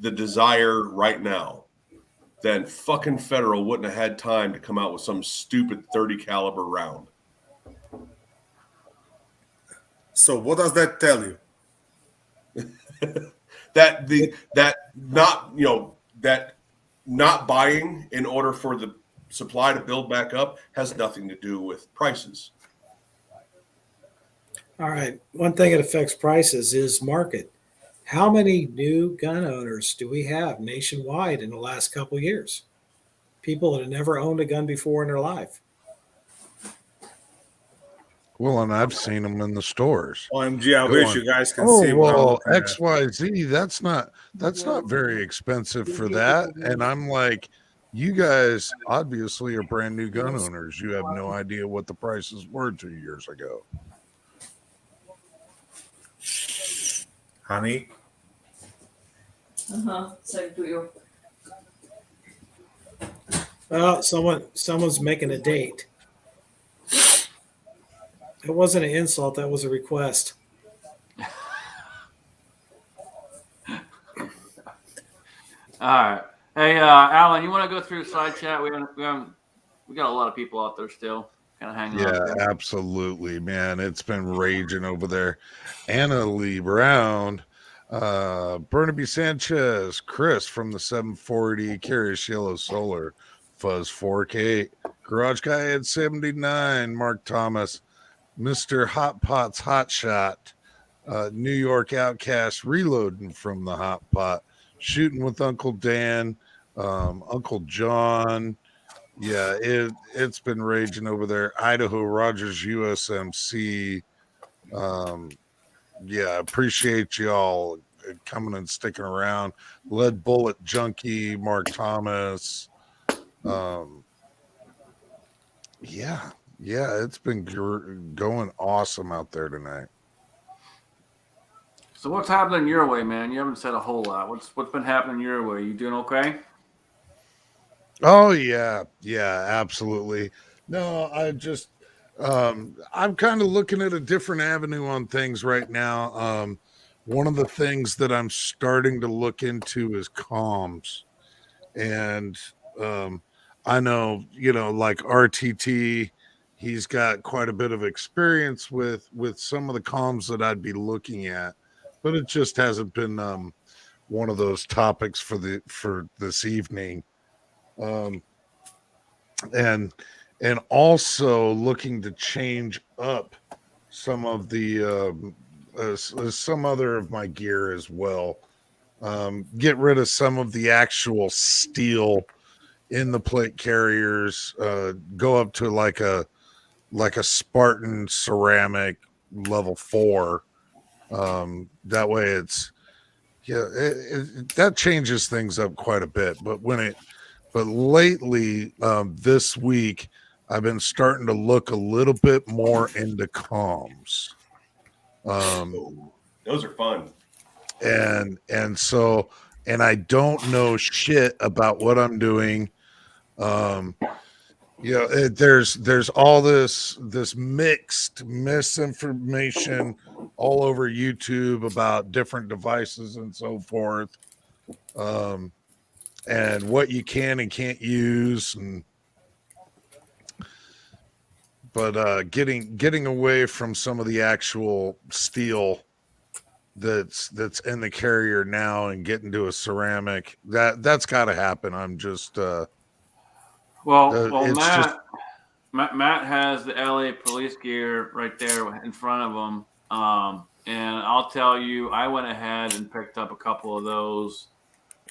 the desire right now, then fucking Federal wouldn't have had time to come out with some stupid 30 caliber round. So what does that tell you? that not buying in order for the supply to build back up has nothing to do with prices. All right. One thing that affects prices is market. How many new gun owners do we have nationwide in the last couple of years? People that have never owned a gun before in their life. Well, and I've seen them in the stores. OMG, I Go wish on. you guys can Oh see what I'm well, looking at. XYZ. That's not very expensive for that. And I'm like, you guys obviously are brand new gun owners. You have no idea what the prices were 2 years ago. Honey, Well, someone's making a date. It wasn't an insult. That was a request. All right. Hey, Alan, you want to go through the side chat? We got a lot of people out there still kind of hanging Yeah, on. absolutely, man. It's been raging over there. Anna Lee Brown, Burnaby Sanchez, Chris from the 740, Curious Yellow Solar, Fuzz 4K, Garage Guy at 79, Mark Thomas, Mr. Hot Pot's Hot Shot, New York Outcast reloading from the Hot Pot, Shooting with Uncle Dan, Uncle John. Yeah, it's been raging over there. Idaho Rogers USMC. Yeah, appreciate y'all coming and sticking around. Lead Bullet Junkie, Mark Thomas. Yeah, it's been going awesome out there tonight. So what's happening your way, man? You haven't said a whole lot. What's been happening your way? You doing okay? Oh yeah, absolutely. No, I'm kind of looking at a different avenue on things right now. One of the things that I'm starting to look into is comms, and I know, like RTT, he's got quite a bit of experience with some of the comms that I'd be looking at, but it just hasn't been one of those topics for this evening. And also looking to change up some of the some other of my gear as well. Get rid of some of the actual steel in the plate carriers. Go up to like a Spartan ceramic level 4. That way it's that changes things up quite a bit. But lately, this week, I've been starting to look a little bit more into comms. Those are fun. And so, and I don't know shit about what I'm doing. There's all this mixed misinformation all over YouTube about different devices and so forth. And what you can and can't use, but getting away from some of the actual steel that's in the carrier now and getting to a ceramic, that's got to happen. I'm just it's Matt, just Matt has the LA police gear right there in front of him. And I'll tell you, I went ahead and picked up a couple of those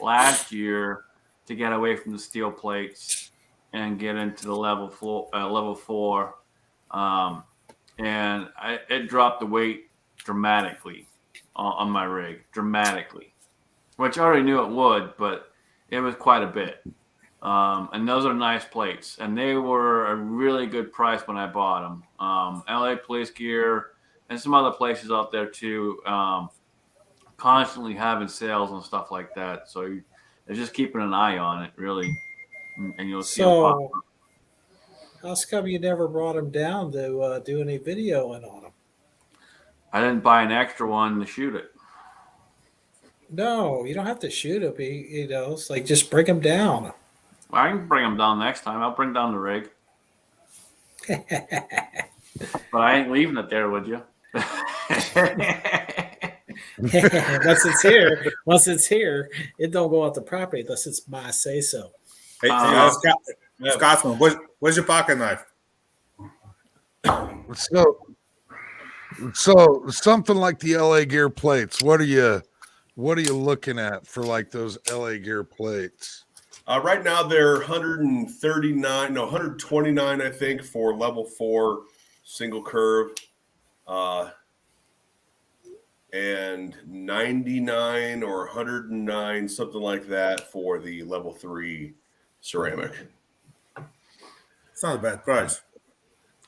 last year to get away from the steel plates and get into the level 4. And it dropped the weight dramatically on my rig, which I already knew it would, but it was quite a bit. And those are nice plates, and they were a really good price when I bought them. LA Police Gear and some other places out there too, constantly having sales and stuff like that. So you're just keeping an eye on it, really, and you'll see. So, how come you never brought him down to do any videoing on him? I didn't buy an extra one to shoot it. No, you don't have to shoot him. It's like just bring him down. I can bring them down next time. I'll bring down the rig. But I ain't leaving it there, would you? Once it's here, it don't go out the property unless it's my say so. Hey, Scotsman, where's your pocket knife? So something like the LA Gear plates. What are you looking at for like those LA Gear plates? Right now they're 129, 129, I think, for level 4. single curve, and 99 or 109, something like that, for the level 3 ceramic. It's not a bad price.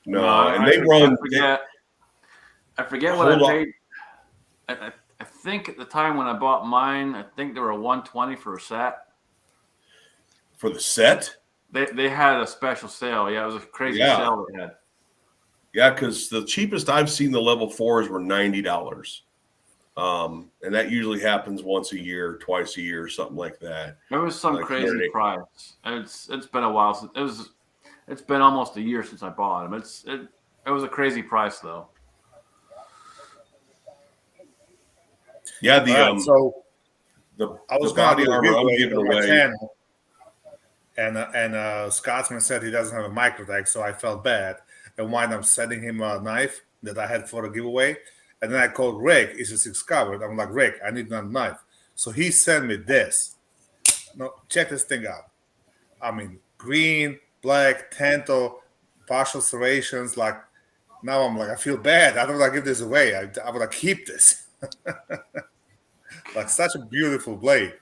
No, and they run. I forget what I Hold on. paid. I think at the time when I bought mine, I think they were $120 for a set. For the set? They had a special sale. Yeah, it was a crazy sale they had. Yeah, because the cheapest I've seen the level 4s were $90. And that usually happens once a year, twice a year, something like that. It was some Like crazy 30. price. It's been a while since it's been almost a year since I bought them. It was a crazy price though. Yeah, the I was the gonna body do a armor I'm giveaway giving on my away. channel, and Scotsman said he doesn't have a microtech, so I felt bad and wound up sending him a knife that I had for the giveaway. And then I called Rick. He just discovered. I'm like, Rick, I need another knife. So he sent me this. No, check this thing out. I mean, green, black, tanto, partial serrations. Like now, I'm like, I feel bad. I don't want to give this away. I want to keep this. Like such a beautiful blade.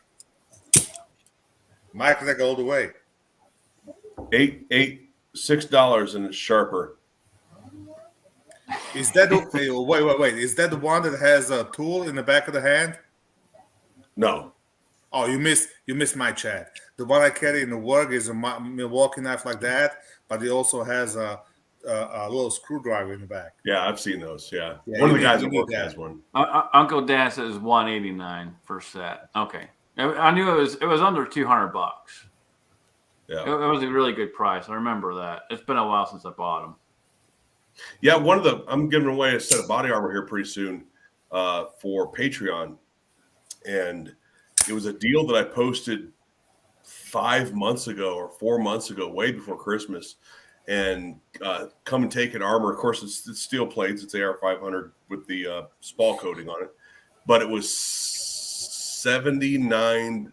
Microtech all the way. $6 and it's sharper. Is that wait? Is that the one that has a tool in the back of the hand? No. Oh, you missed my chat. The one I carry in the work is a Milwaukee knife like that, but it also has a little screwdriver in the back. Yeah, I've seen those. Yeah, Yeah, one of the you guys need- at you work need that. has one. Uncle Dan says $189 for a set. Okay, I knew it was under $200. Yeah, It was a really good price. I remember that. It's been a while since I bought them. yeah. I'm giving away a set of body armor here pretty soon for Patreon, and it was a deal that I posted 5 months ago or 4 months ago, way before Christmas. And come and take an armor. Of course, it's steel plates. It's AR500 with the spall coating on it. But it was $79.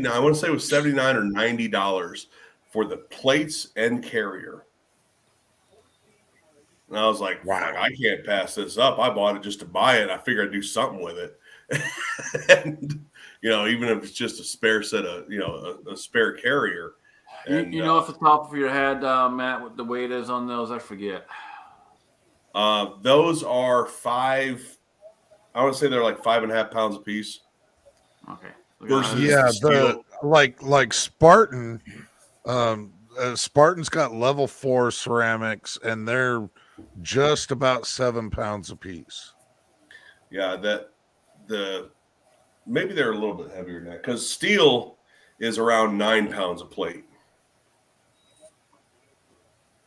I want to say it was $79 or $90 for the plates and carrier. And I was like, wow, I can't pass this up. I bought it just to buy it. I figured I'd do something with it. And, even if it's just a spare set of, a spare carrier. And, you know off the top of your head, Matt, what the weight is on those? I forget. Those are I would say they're like 5.5 pounds a piece. Okay. Versus Yeah, steel. like Spartan. Spartan's got level 4 ceramics, and they're just about 7 pounds a piece. Yeah, maybe they're a little bit heavier than that because steel is around 9 pounds a plate.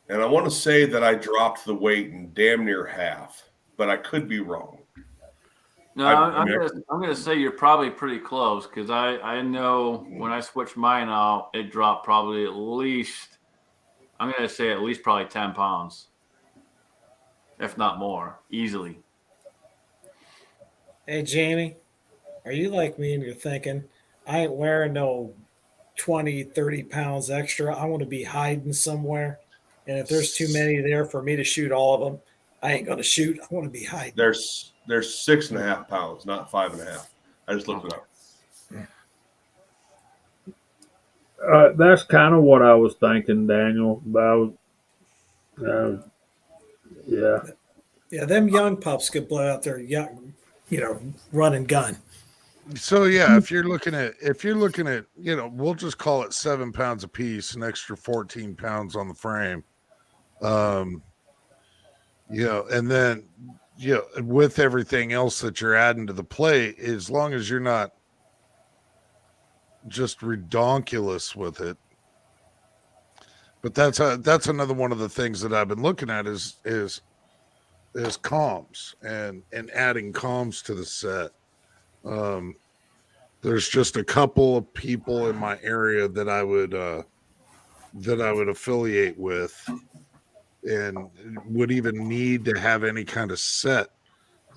And I want to say that I dropped the weight in damn near half, but I could be wrong. No, I'm gonna say you're probably pretty close because I know when I switched mine out, it dropped probably at least. I'm gonna say at least probably 10 pounds, if not more, easily. Hey, Jamie, are you like me and you're thinking, I ain't wearing no 20, 30 pounds extra. I want to be hiding somewhere. And if there's too many there for me to shoot all of them, I ain't going to shoot. I want to be hiding. There's 6.5 pounds, not 5.5. I just looked it up. That's kind of what I was thinking, Daniel. About yeah. Yeah, them young pups could blow out their young, run and gun. So yeah, if you're looking at, we'll just call it 7 pounds a piece, an extra 14 pounds on the frame. And then with everything else that you're adding to the plate, as long as you're not just redonkulous with it. But that's another one of the things that I've been looking at is comms and adding comms to the set. There's just a couple of people in my area that I would affiliate with and would even need to have any kind of set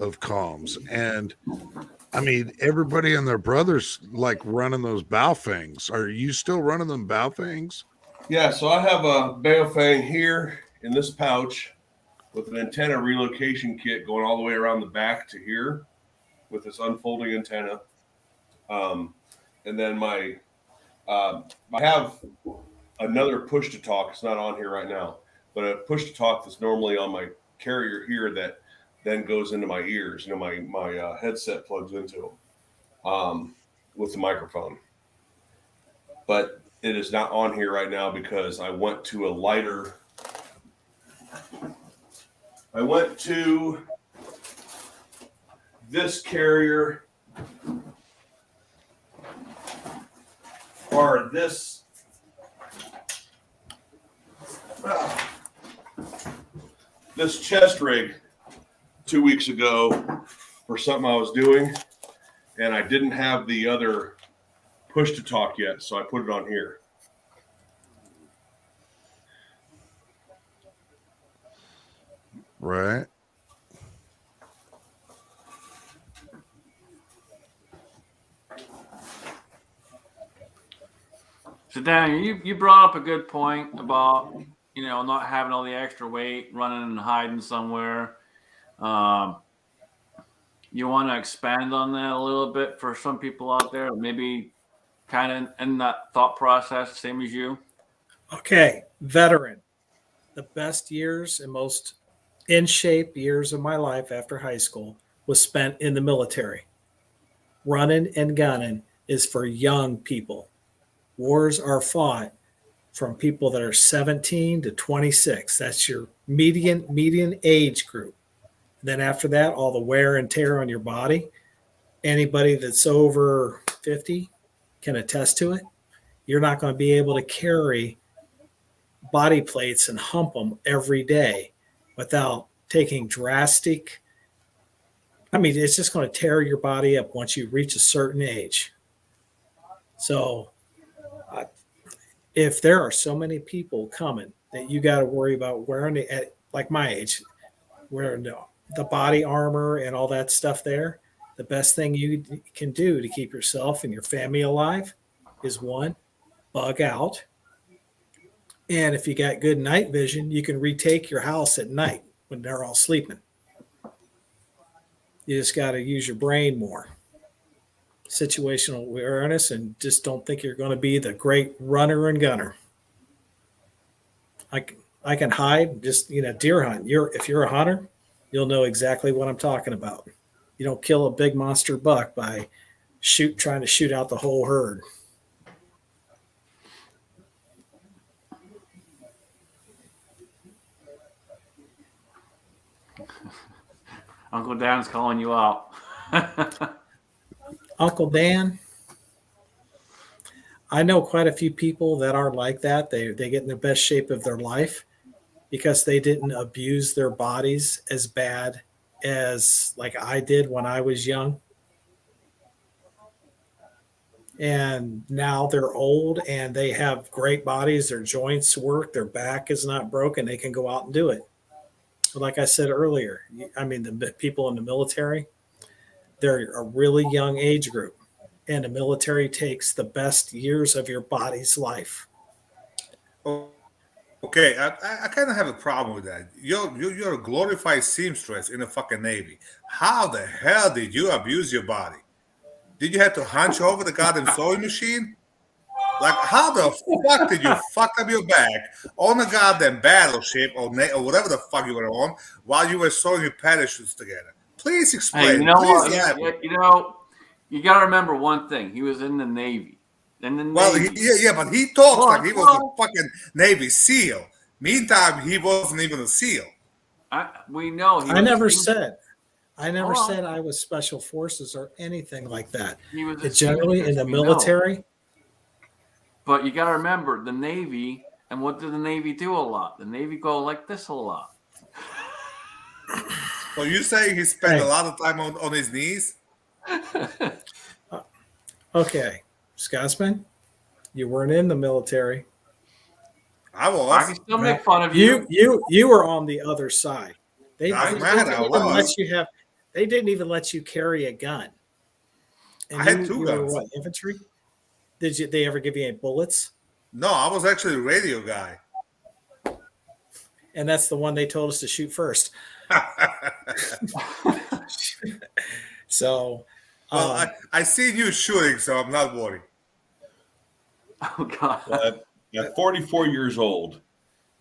of comms. And I mean, everybody and their brothers like running those Baofengs. Are you still running them Baofengs? Yeah, so I have a Baofeng here in this pouch with an antenna relocation kit going all the way around the back to here with this unfolding antenna. And then I have another push to talk. It's not on here right now, but a push to talk that's normally on my carrier here that then goes into my ears. You know, my headset plugs into with the microphone. But it is not on here right now because I went to a lighter. I went to this carrier or this this chest rig 2 weeks ago for something I was doing, and I didn't have the other push to talk yet, so I put it on here. Right. So Daniel, you brought up a good point about, you know, not having all the extra weight, running and hiding somewhere. You want to expand on that a little bit for some people out there, maybe kind of in that thought process, same as you? Okay, veteran. The best years and most in shape years of my life after high school was spent in the military. Running and gunning is for young people. Wars are fought from people that are 17 to 26. That's your median age group. Then after that, all the wear and tear on your body. Anybody that's over 50 can attest to it. You're not going to be able to carry body plates and hump them every day without taking drastic. I mean, it's just going to tear your body up once you reach a certain age. So if there are so many people coming that you got to worry about wearing it at like my age, wearing the body armor and all that stuff there, the best thing you can do to keep yourself and your family alive is one, bug out. And if you got good night vision, you can retake your house at night when they're all sleeping. You just got to use your brain more. Situational awareness, and just don't think you're going to be the great runner and gunner. I can hide, just, you know, deer hunt. If you're a hunter, you'll know exactly what I'm talking about. You don't kill a big monster buck by trying to shoot out the whole herd. Uncle Dan's calling you out. Uncle Dan, I know quite a few people that are like that. They get in the best shape of their life because they didn't abuse their bodies as bad as like I did when I was young. And now they're old and they have great bodies. Their joints work. Their back is not broken. They can go out and do it. But like I said earlier, I mean, the people in the military, they're a really young age group. And the military takes the best years of your body's life. Okay, I kind of have a problem with that. You're a glorified seamstress in the fucking Navy. How the hell did you abuse your body? Did you have to hunch over the goddamn sewing machine? Like, how the fuck did you fuck up your back on a goddamn battleship or whatever the fuck you were on while you were sewing your parachutes together? Please explain. Hey, you know Please what? You know, you got to remember one thing. He was in the Navy. Well, but he talks like he was a fucking Navy SEAL. Meantime, he wasn't even a SEAL. We know. I never said I was special forces or anything like that. He was generally in the military. But you got to remember the Navy, and what did the Navy do a lot? The Navy go like this a lot. So you say he spent a lot of time on his knees? Okay, Scotsman, you weren't in the military. I was. I can still make fun of you. You were on the other side. They didn't even let you carry a gun. And I had two guns. What, infantry? They ever give you any bullets? No, I was actually a radio guy. and that's the one they told us to shoot first. So, Well, I see you shooting, so I'm not worried. Oh God. At 44 years old,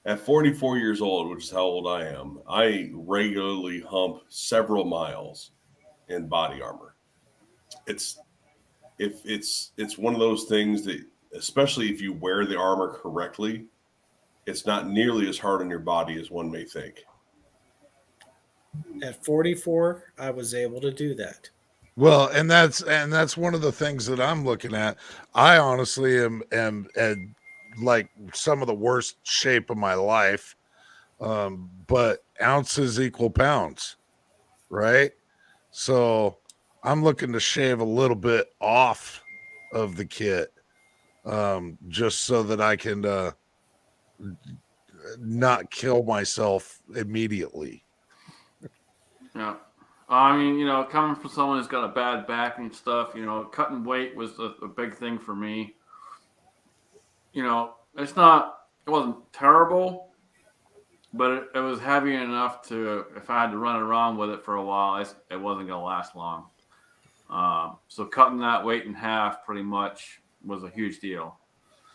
which is how old I am, I regularly hump several miles in body armor. It's one of those things that, especially if you wear the armor correctly, it's not nearly as hard on your body as one may think. at 44, I was able to do that. Well, and that's one of the things that I'm looking at. I honestly am like some of the worst shape of my life. But ounces equal pounds, right? So I'm looking to shave a little bit off of the kit, just so that I can not kill myself immediately. Yeah. I mean, coming from someone who's got a bad back and stuff, cutting weight was a big thing for me. It wasn't terrible, but it was heavy enough to, if I had to run around with it for a while, it wasn't going to last long. So cutting that weight in half pretty much was a huge deal.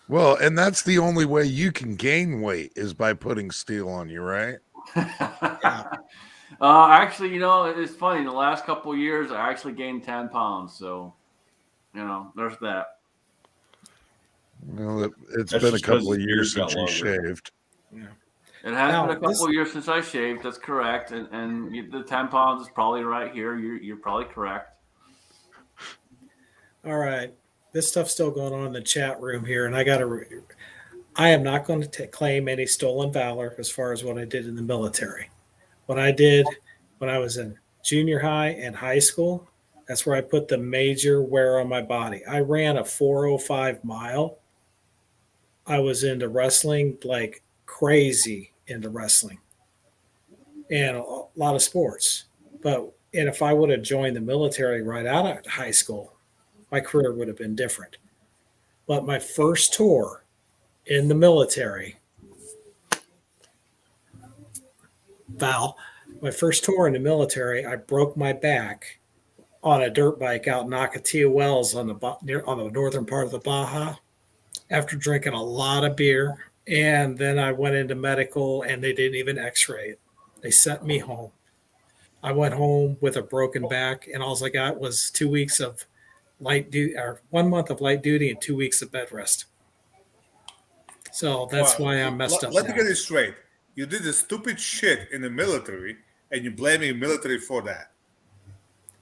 Well, and that's the only way you can gain weight is by putting steel on you, right? Yeah. Actually, it's funny. In the last couple of years, I actually gained 10 pounds. So, there's that. Well, it's That's been a just couple because of the years beard got since you longer. shaved. Yeah. It has Now, been a couple of years since I shaved. That's correct. And the 10 pounds is probably right here. You're probably correct. All right. This stuff's still going on in the chat room here, and I am not going to claim any stolen valor as far as what I did in the military. What I did when I was in junior high and high school, that's where I put the major wear on my body. I ran a 405 mile. I was into wrestling like crazy, into wrestling and a lot of sports. And if I would have joined the military right out of high school, my career would have been different. But my first tour in the military, my first tour in the military, I broke my back on a dirt bike out in Nakatia Wells on the northern part of the Baja after drinking a lot of beer. And then I went into medical and they didn't even x-ray it. They sent me home. I went home with a broken back, and all I got was 2 weeks of light duty, or 1 month of light duty and 2 weeks of bed rest. So that's why I'm messed up. Let me get this straight. You did the stupid shit in the military, and you're blaming military for that.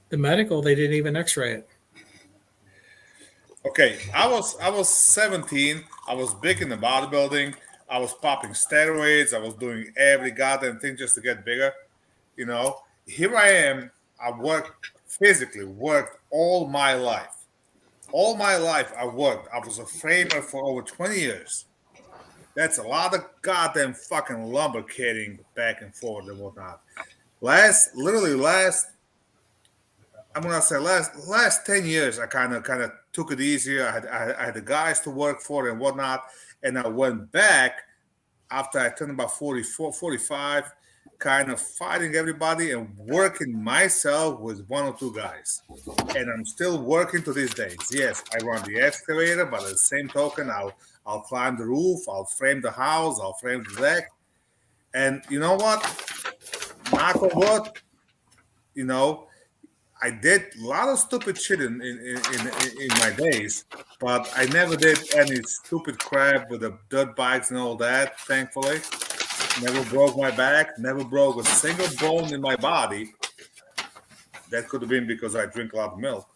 The medical, they didn't even x-ray it. Okay, I was 17. I was big in the bodybuilding. I was popping steroids. I was doing every goddamn thing just to get bigger. Here I am. I physically worked all my life. All my life I worked. I was a framer for over 20 years. That's a lot of goddamn fucking lumber carrying back and forth and whatnot. Last 10 years, I kind of took it easier. I had the guys to work for and whatnot, and I went back after I turned about 44, 45, kind of fighting everybody and working myself with one or two guys. And I'm still working to these days. Yes, I run the excavator, but at the same token, I'll climb the roof, I'll frame the house, I'll frame the deck. And you know what? Knock on wood, I did a lot of stupid shit in my days, but I never did any stupid crap with the dirt bikes and all that, thankfully. Never broke my back, never broke a single bone in my body. That could have been because I drink a lot of milk.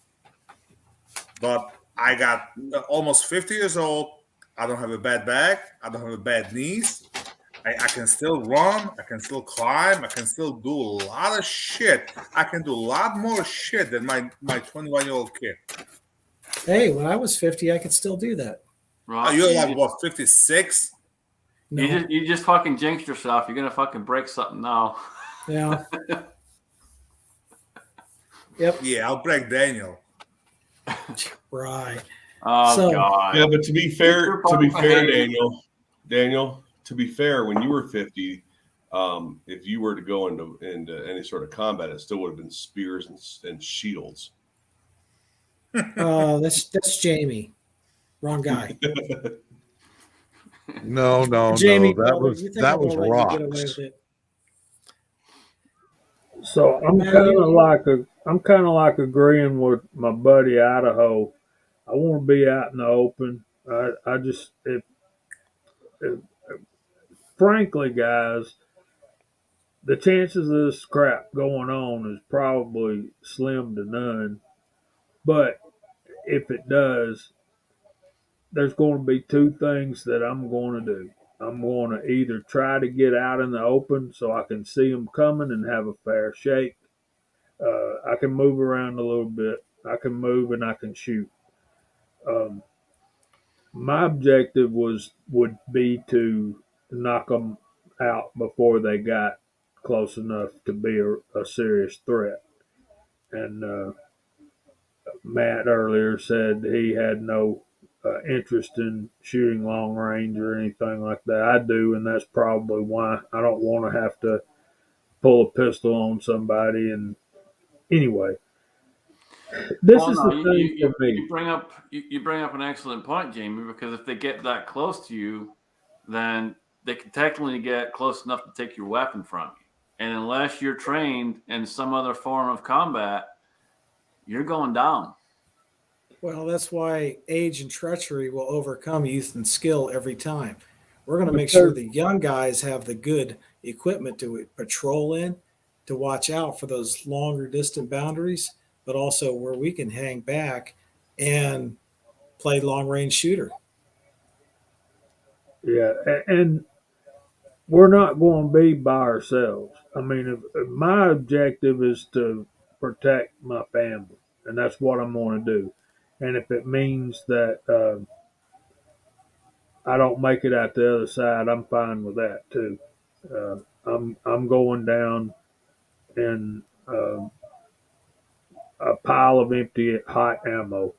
But I got almost 50 years old. I don't have a bad back. I don't have a bad knees. I can still run. I can still climb. I can still do a lot of shit. I can do a lot more shit than my 21-year-old kid. Hey, when I was 50, I could still do that. Right. You're like, what, 56? No. You just fucking jinxed yourself. You're going to fucking break something now. Yeah. Yep. Yeah, I'll break Daniel. Right. Oh, God. Yeah, but to be fair, Daniel, to be fair, when you were 50, If you were to go into any sort of combat, it still would have been spears and shields. That's Jamie. Wrong guy. No, no, Jamie, no. brother, you think That I'm was gonna let you get away with rocks. it? So Matt, I'm kind of like agreeing with my buddy Idaho. I want to be out in the open. I just, if frankly, guys, the chances of this crap going on is probably slim to none. But if it does, there's going to be two things that I'm going to do. I'm going to either try to get out in the open so I can see them coming and have a fair shake. I can move around a little bit. I can move and I can shoot. Um, my objective would be to knock them out before they got close enough to be a serious threat. And Matt earlier said he had no interest in shooting long range or anything like that. I do, and that's probably why I don't want to have to pull a pistol on somebody. And anyway, this Well, is no, the thing for me. you bring up an excellent point, Jamie, because if they get that close to you, then they can technically get close enough to take your weapon from you. And unless you're trained in some other form of combat, you're going down. well, that's why age and treachery will overcome youth and skill every time. We're going to make sure Because the young guys have the good equipment to patrol in, to watch out for those longer distant boundaries, but also where we can hang back and play long range shooter. yeah, and we're not going to be by ourselves. I mean, if my objective is to protect my family, and that's what I'm going to do. And if it means that I don't make it out the other side, I'm fine with that too. Uh, I'm going down in a pile of empty hot ammo,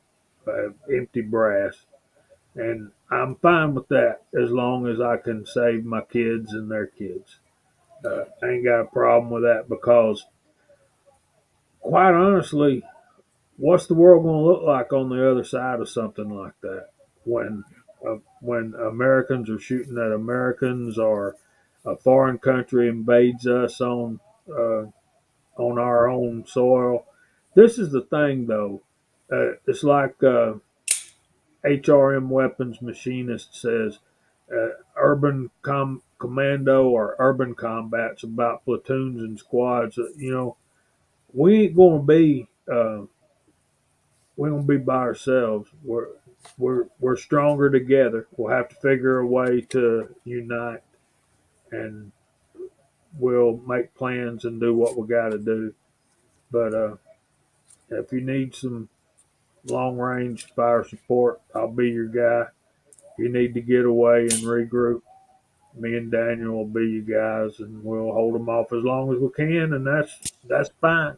empty brass, and I'm fine with that as long as I can save my kids and their kids. I ain't got a problem with that because, quite honestly, what's the world going to look like on the other side of something like that when Americans are shooting at Americans or a foreign country invades us uh, on our own soil? This is the thing, though. It's like HRM weapons machinist says, commando or urban combat's about platoons and squads. We ain't going to be by ourselves. We're stronger together. We'll have to figure a way to unite, and we'll make plans and do what we got to do. But if you need some long range fire support, I'll be your guy. If you need to get away and regroup, me and Daniel will be you guys, and we'll hold them off as long as we can, and that's fine.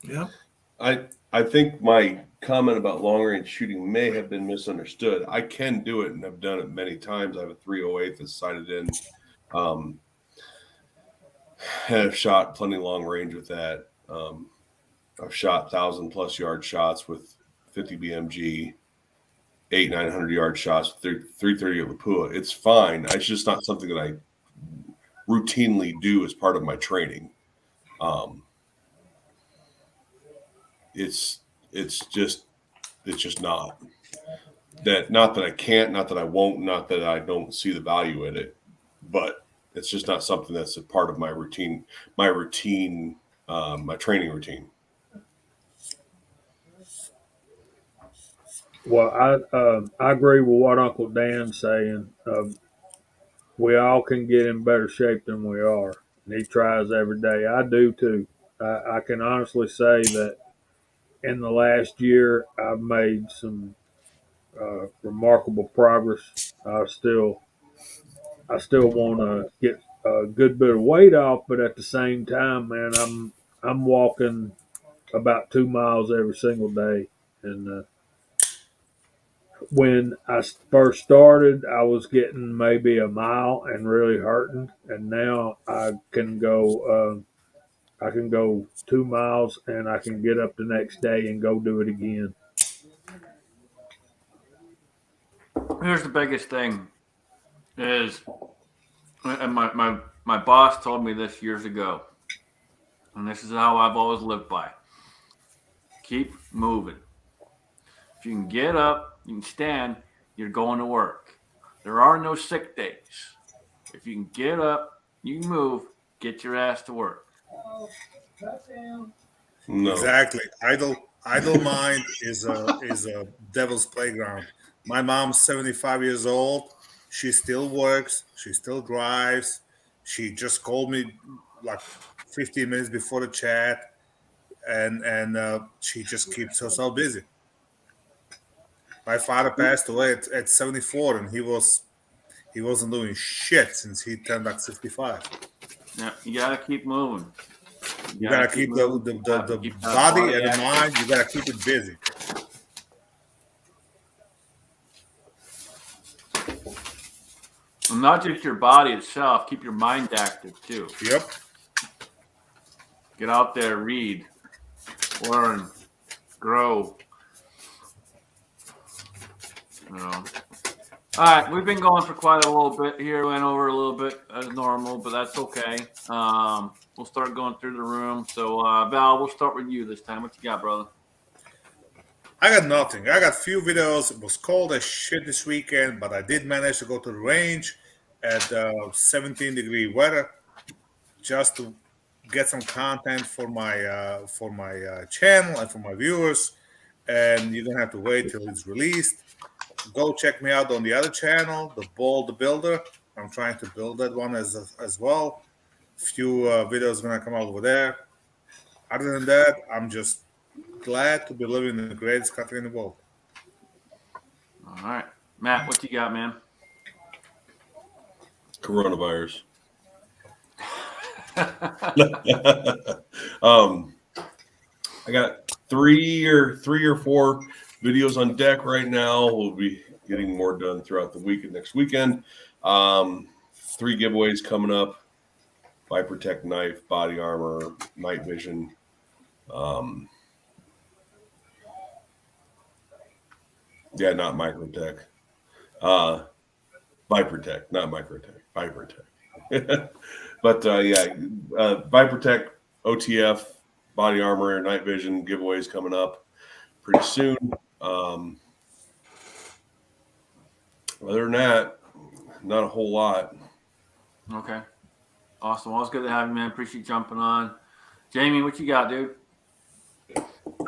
Yeah. I think my comment about long range shooting may have been misunderstood. I can do it, and I've done it many times. I have a 308 that's sighted in. Have shot plenty long range with that. I've shot 1,000+ yard shots with 50 BMG, 900 yard shots, 330 at Lapua. It's fine. It's just not something that I routinely do as part of my training. It's just not that I can't, not that I won't, not that I don't see the value in it, but it's just not something that's a part of my routine, my training routine. Well, I agree with what Uncle Dan's saying. We all can get in better shape than we are, and he tries every day. I do too. I can honestly say that in the last year, I've made some remarkable progress. I still I still want to get a good bit of weight off, but at the same time, man, I'm walking about 2 miles every single day, and when I first started, I was getting maybe a mile and really hurting, and now I can go 2 miles and I can get up the next day and go do it again. Here's the biggest thing is, and my boss told me this years ago, and this is how I've always lived by. Keep moving. If you can get up, you can stand, you're going to work. There are no sick days. If you can get up, you can move, get your ass to work. No. Exactly. Idle mind is a devil's playground. My mom's 75 years old. She still works. She still drives. She just called me like 15 minutes before the chat, and she just keeps herself busy. My father passed away at 74, and he wasn't doing shit since he turned like 65. Yeah, you gotta keep moving. You gotta keep the moving. the Keep that body and the active. mind. You gotta keep it busy. And not just your body itself, keep your mind active too. Yep. Get out there, read, learn, grow. You know. All right, we've been going for quite a little bit here. Went over a little bit as normal, but that's okay. We'll start going through the room. So, Val, we'll start with you this time. What you got, brother? I got nothing. I got few videos. It was cold as shit this weekend, but I did manage to go to the range at 17-degree weather just to get some content for my channel and for my viewers. And you're gonna have to wait till it's released. Go check me out on the other channel, the Ball the Builder. I'm trying to build that one as well. Few videos gonna come out over there. Other than that, I'm just glad to be living in the greatest country in the world. All right, Matt, what you got, man? Coronavirus. I got three or four videos on deck right now. We'll be getting more done throughout the week and next weekend. 3 giveaways coming up: Vipertech knife, body armor, night vision. Yeah, not Microtech. Vipertech, not Microtech. Vipertech. But Vipertech, OTF, body armor, night vision giveaways coming up pretty soon. Other than that, not a whole lot. Okay, awesome. Well, it's good to have you, man. Appreciate you jumping on. Jamie, what you got, dude?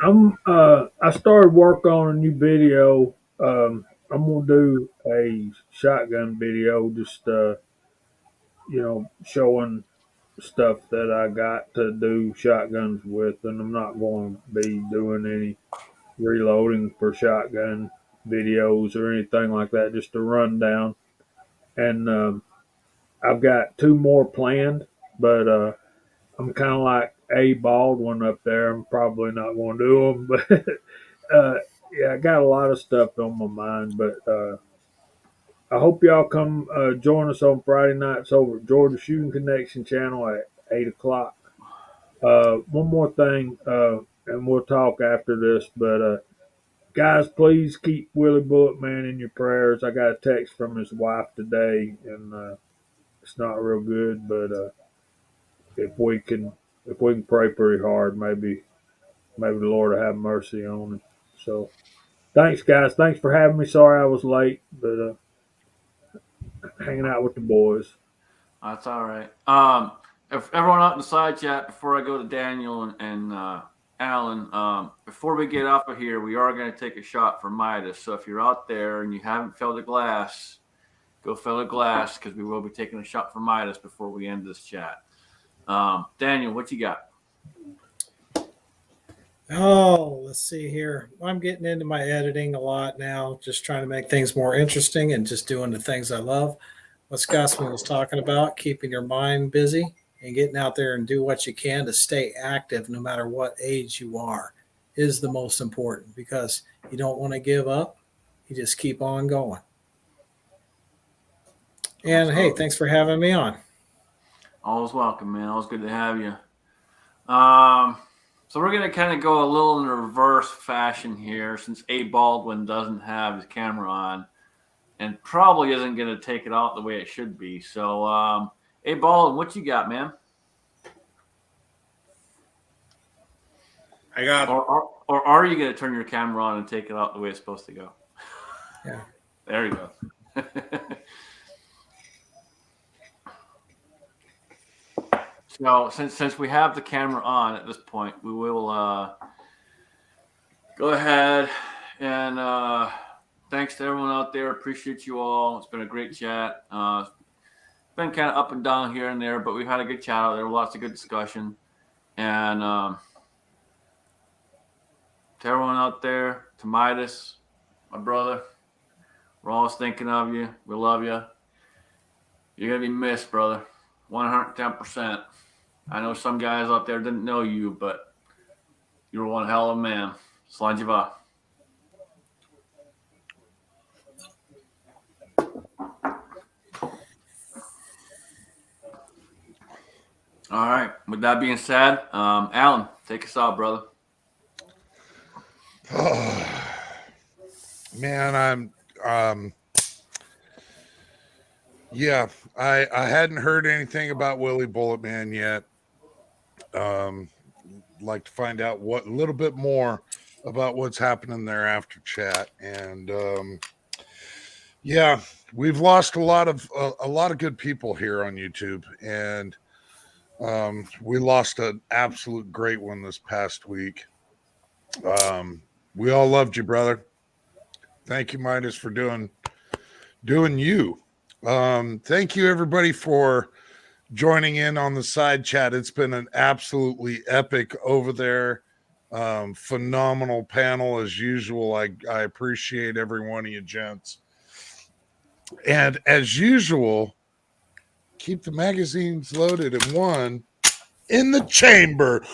I started work on a new video. I'm gonna do a shotgun video, just showing stuff that I got to do shotguns with, and I'm not going to be doing any reloading for shotgun videos or anything like that. Just a rundown, and I've got 2 more planned, but I'm kind of like a Baldwin up there. I'm probably not going to do them, but yeah, I got a lot of stuff on my mind. But I hope y'all come join us on Friday nights over at Georgia Shooting Connection channel at 8 o'clock. One more thing, and we'll talk after this, but guys, please keep Willie Bullet Man in your prayers. I got a text from his wife today, and it's not real good, but if we can pray pretty hard, maybe the Lord will have mercy on him. So thanks, guys. Thanks for having me. Sorry I was late, but hanging out with the boys. That's all right. If everyone out in the side chat, before I go to Daniel and Alan, before we get off of here, we are going to take a shot for Midas. So if you're out there and you haven't filled a glass, go fill a glass, because we will be taking a shot for Midas before we end this chat. Daniel, what you got? Oh, let's see here. I'm getting into my editing a lot now, just trying to make things more interesting and just doing the things I love. What Scotsman was talking about, keeping your mind busy and getting out there and do what you can to stay active no matter what age you are, is the most important, because you don't want to give up. you just keep on going. And hey, Absolutely. thanks for having me on. Always welcome, man. Always good to have you. So we're gonna kind of go a little in reverse fashion here, since A. Baldwin doesn't have his camera on, and probably isn't gonna take it out the way it should be. So, A. Baldwin, what you got, man? I got Or are you gonna turn your camera on and take it out the way it's supposed to go? Yeah. There you go. So since we have the camera on at this point, we will go ahead and thanks to everyone out there. Appreciate you all. It's been a great chat. Been kind of up and down here and there, but we've had a good chat out there. Lots of good discussion. And to everyone out there, to Midas, my brother, we're always thinking of you. We love you. You're going to be missed, brother. 110%. I know some guys out there didn't know you, but you were one hell of a man. Slanjiva. All right. With that being said, Alan, take us out, brother. Oh, man, yeah, I hadn't heard anything about Willie Bullet Man yet. Like to find out a little bit more about what's happening there after chat. And yeah, we've lost a lot of good people here on YouTube, and we lost an absolute great one this past week. We all loved you, brother. Thank you, Midas, for doing you. Thank you, everybody, for joining in on the side chat. It's been an absolutely epic over there. Phenomenal panel as usual. I appreciate every one of you gents. And as usual, keep the magazines loaded and one in the chamber.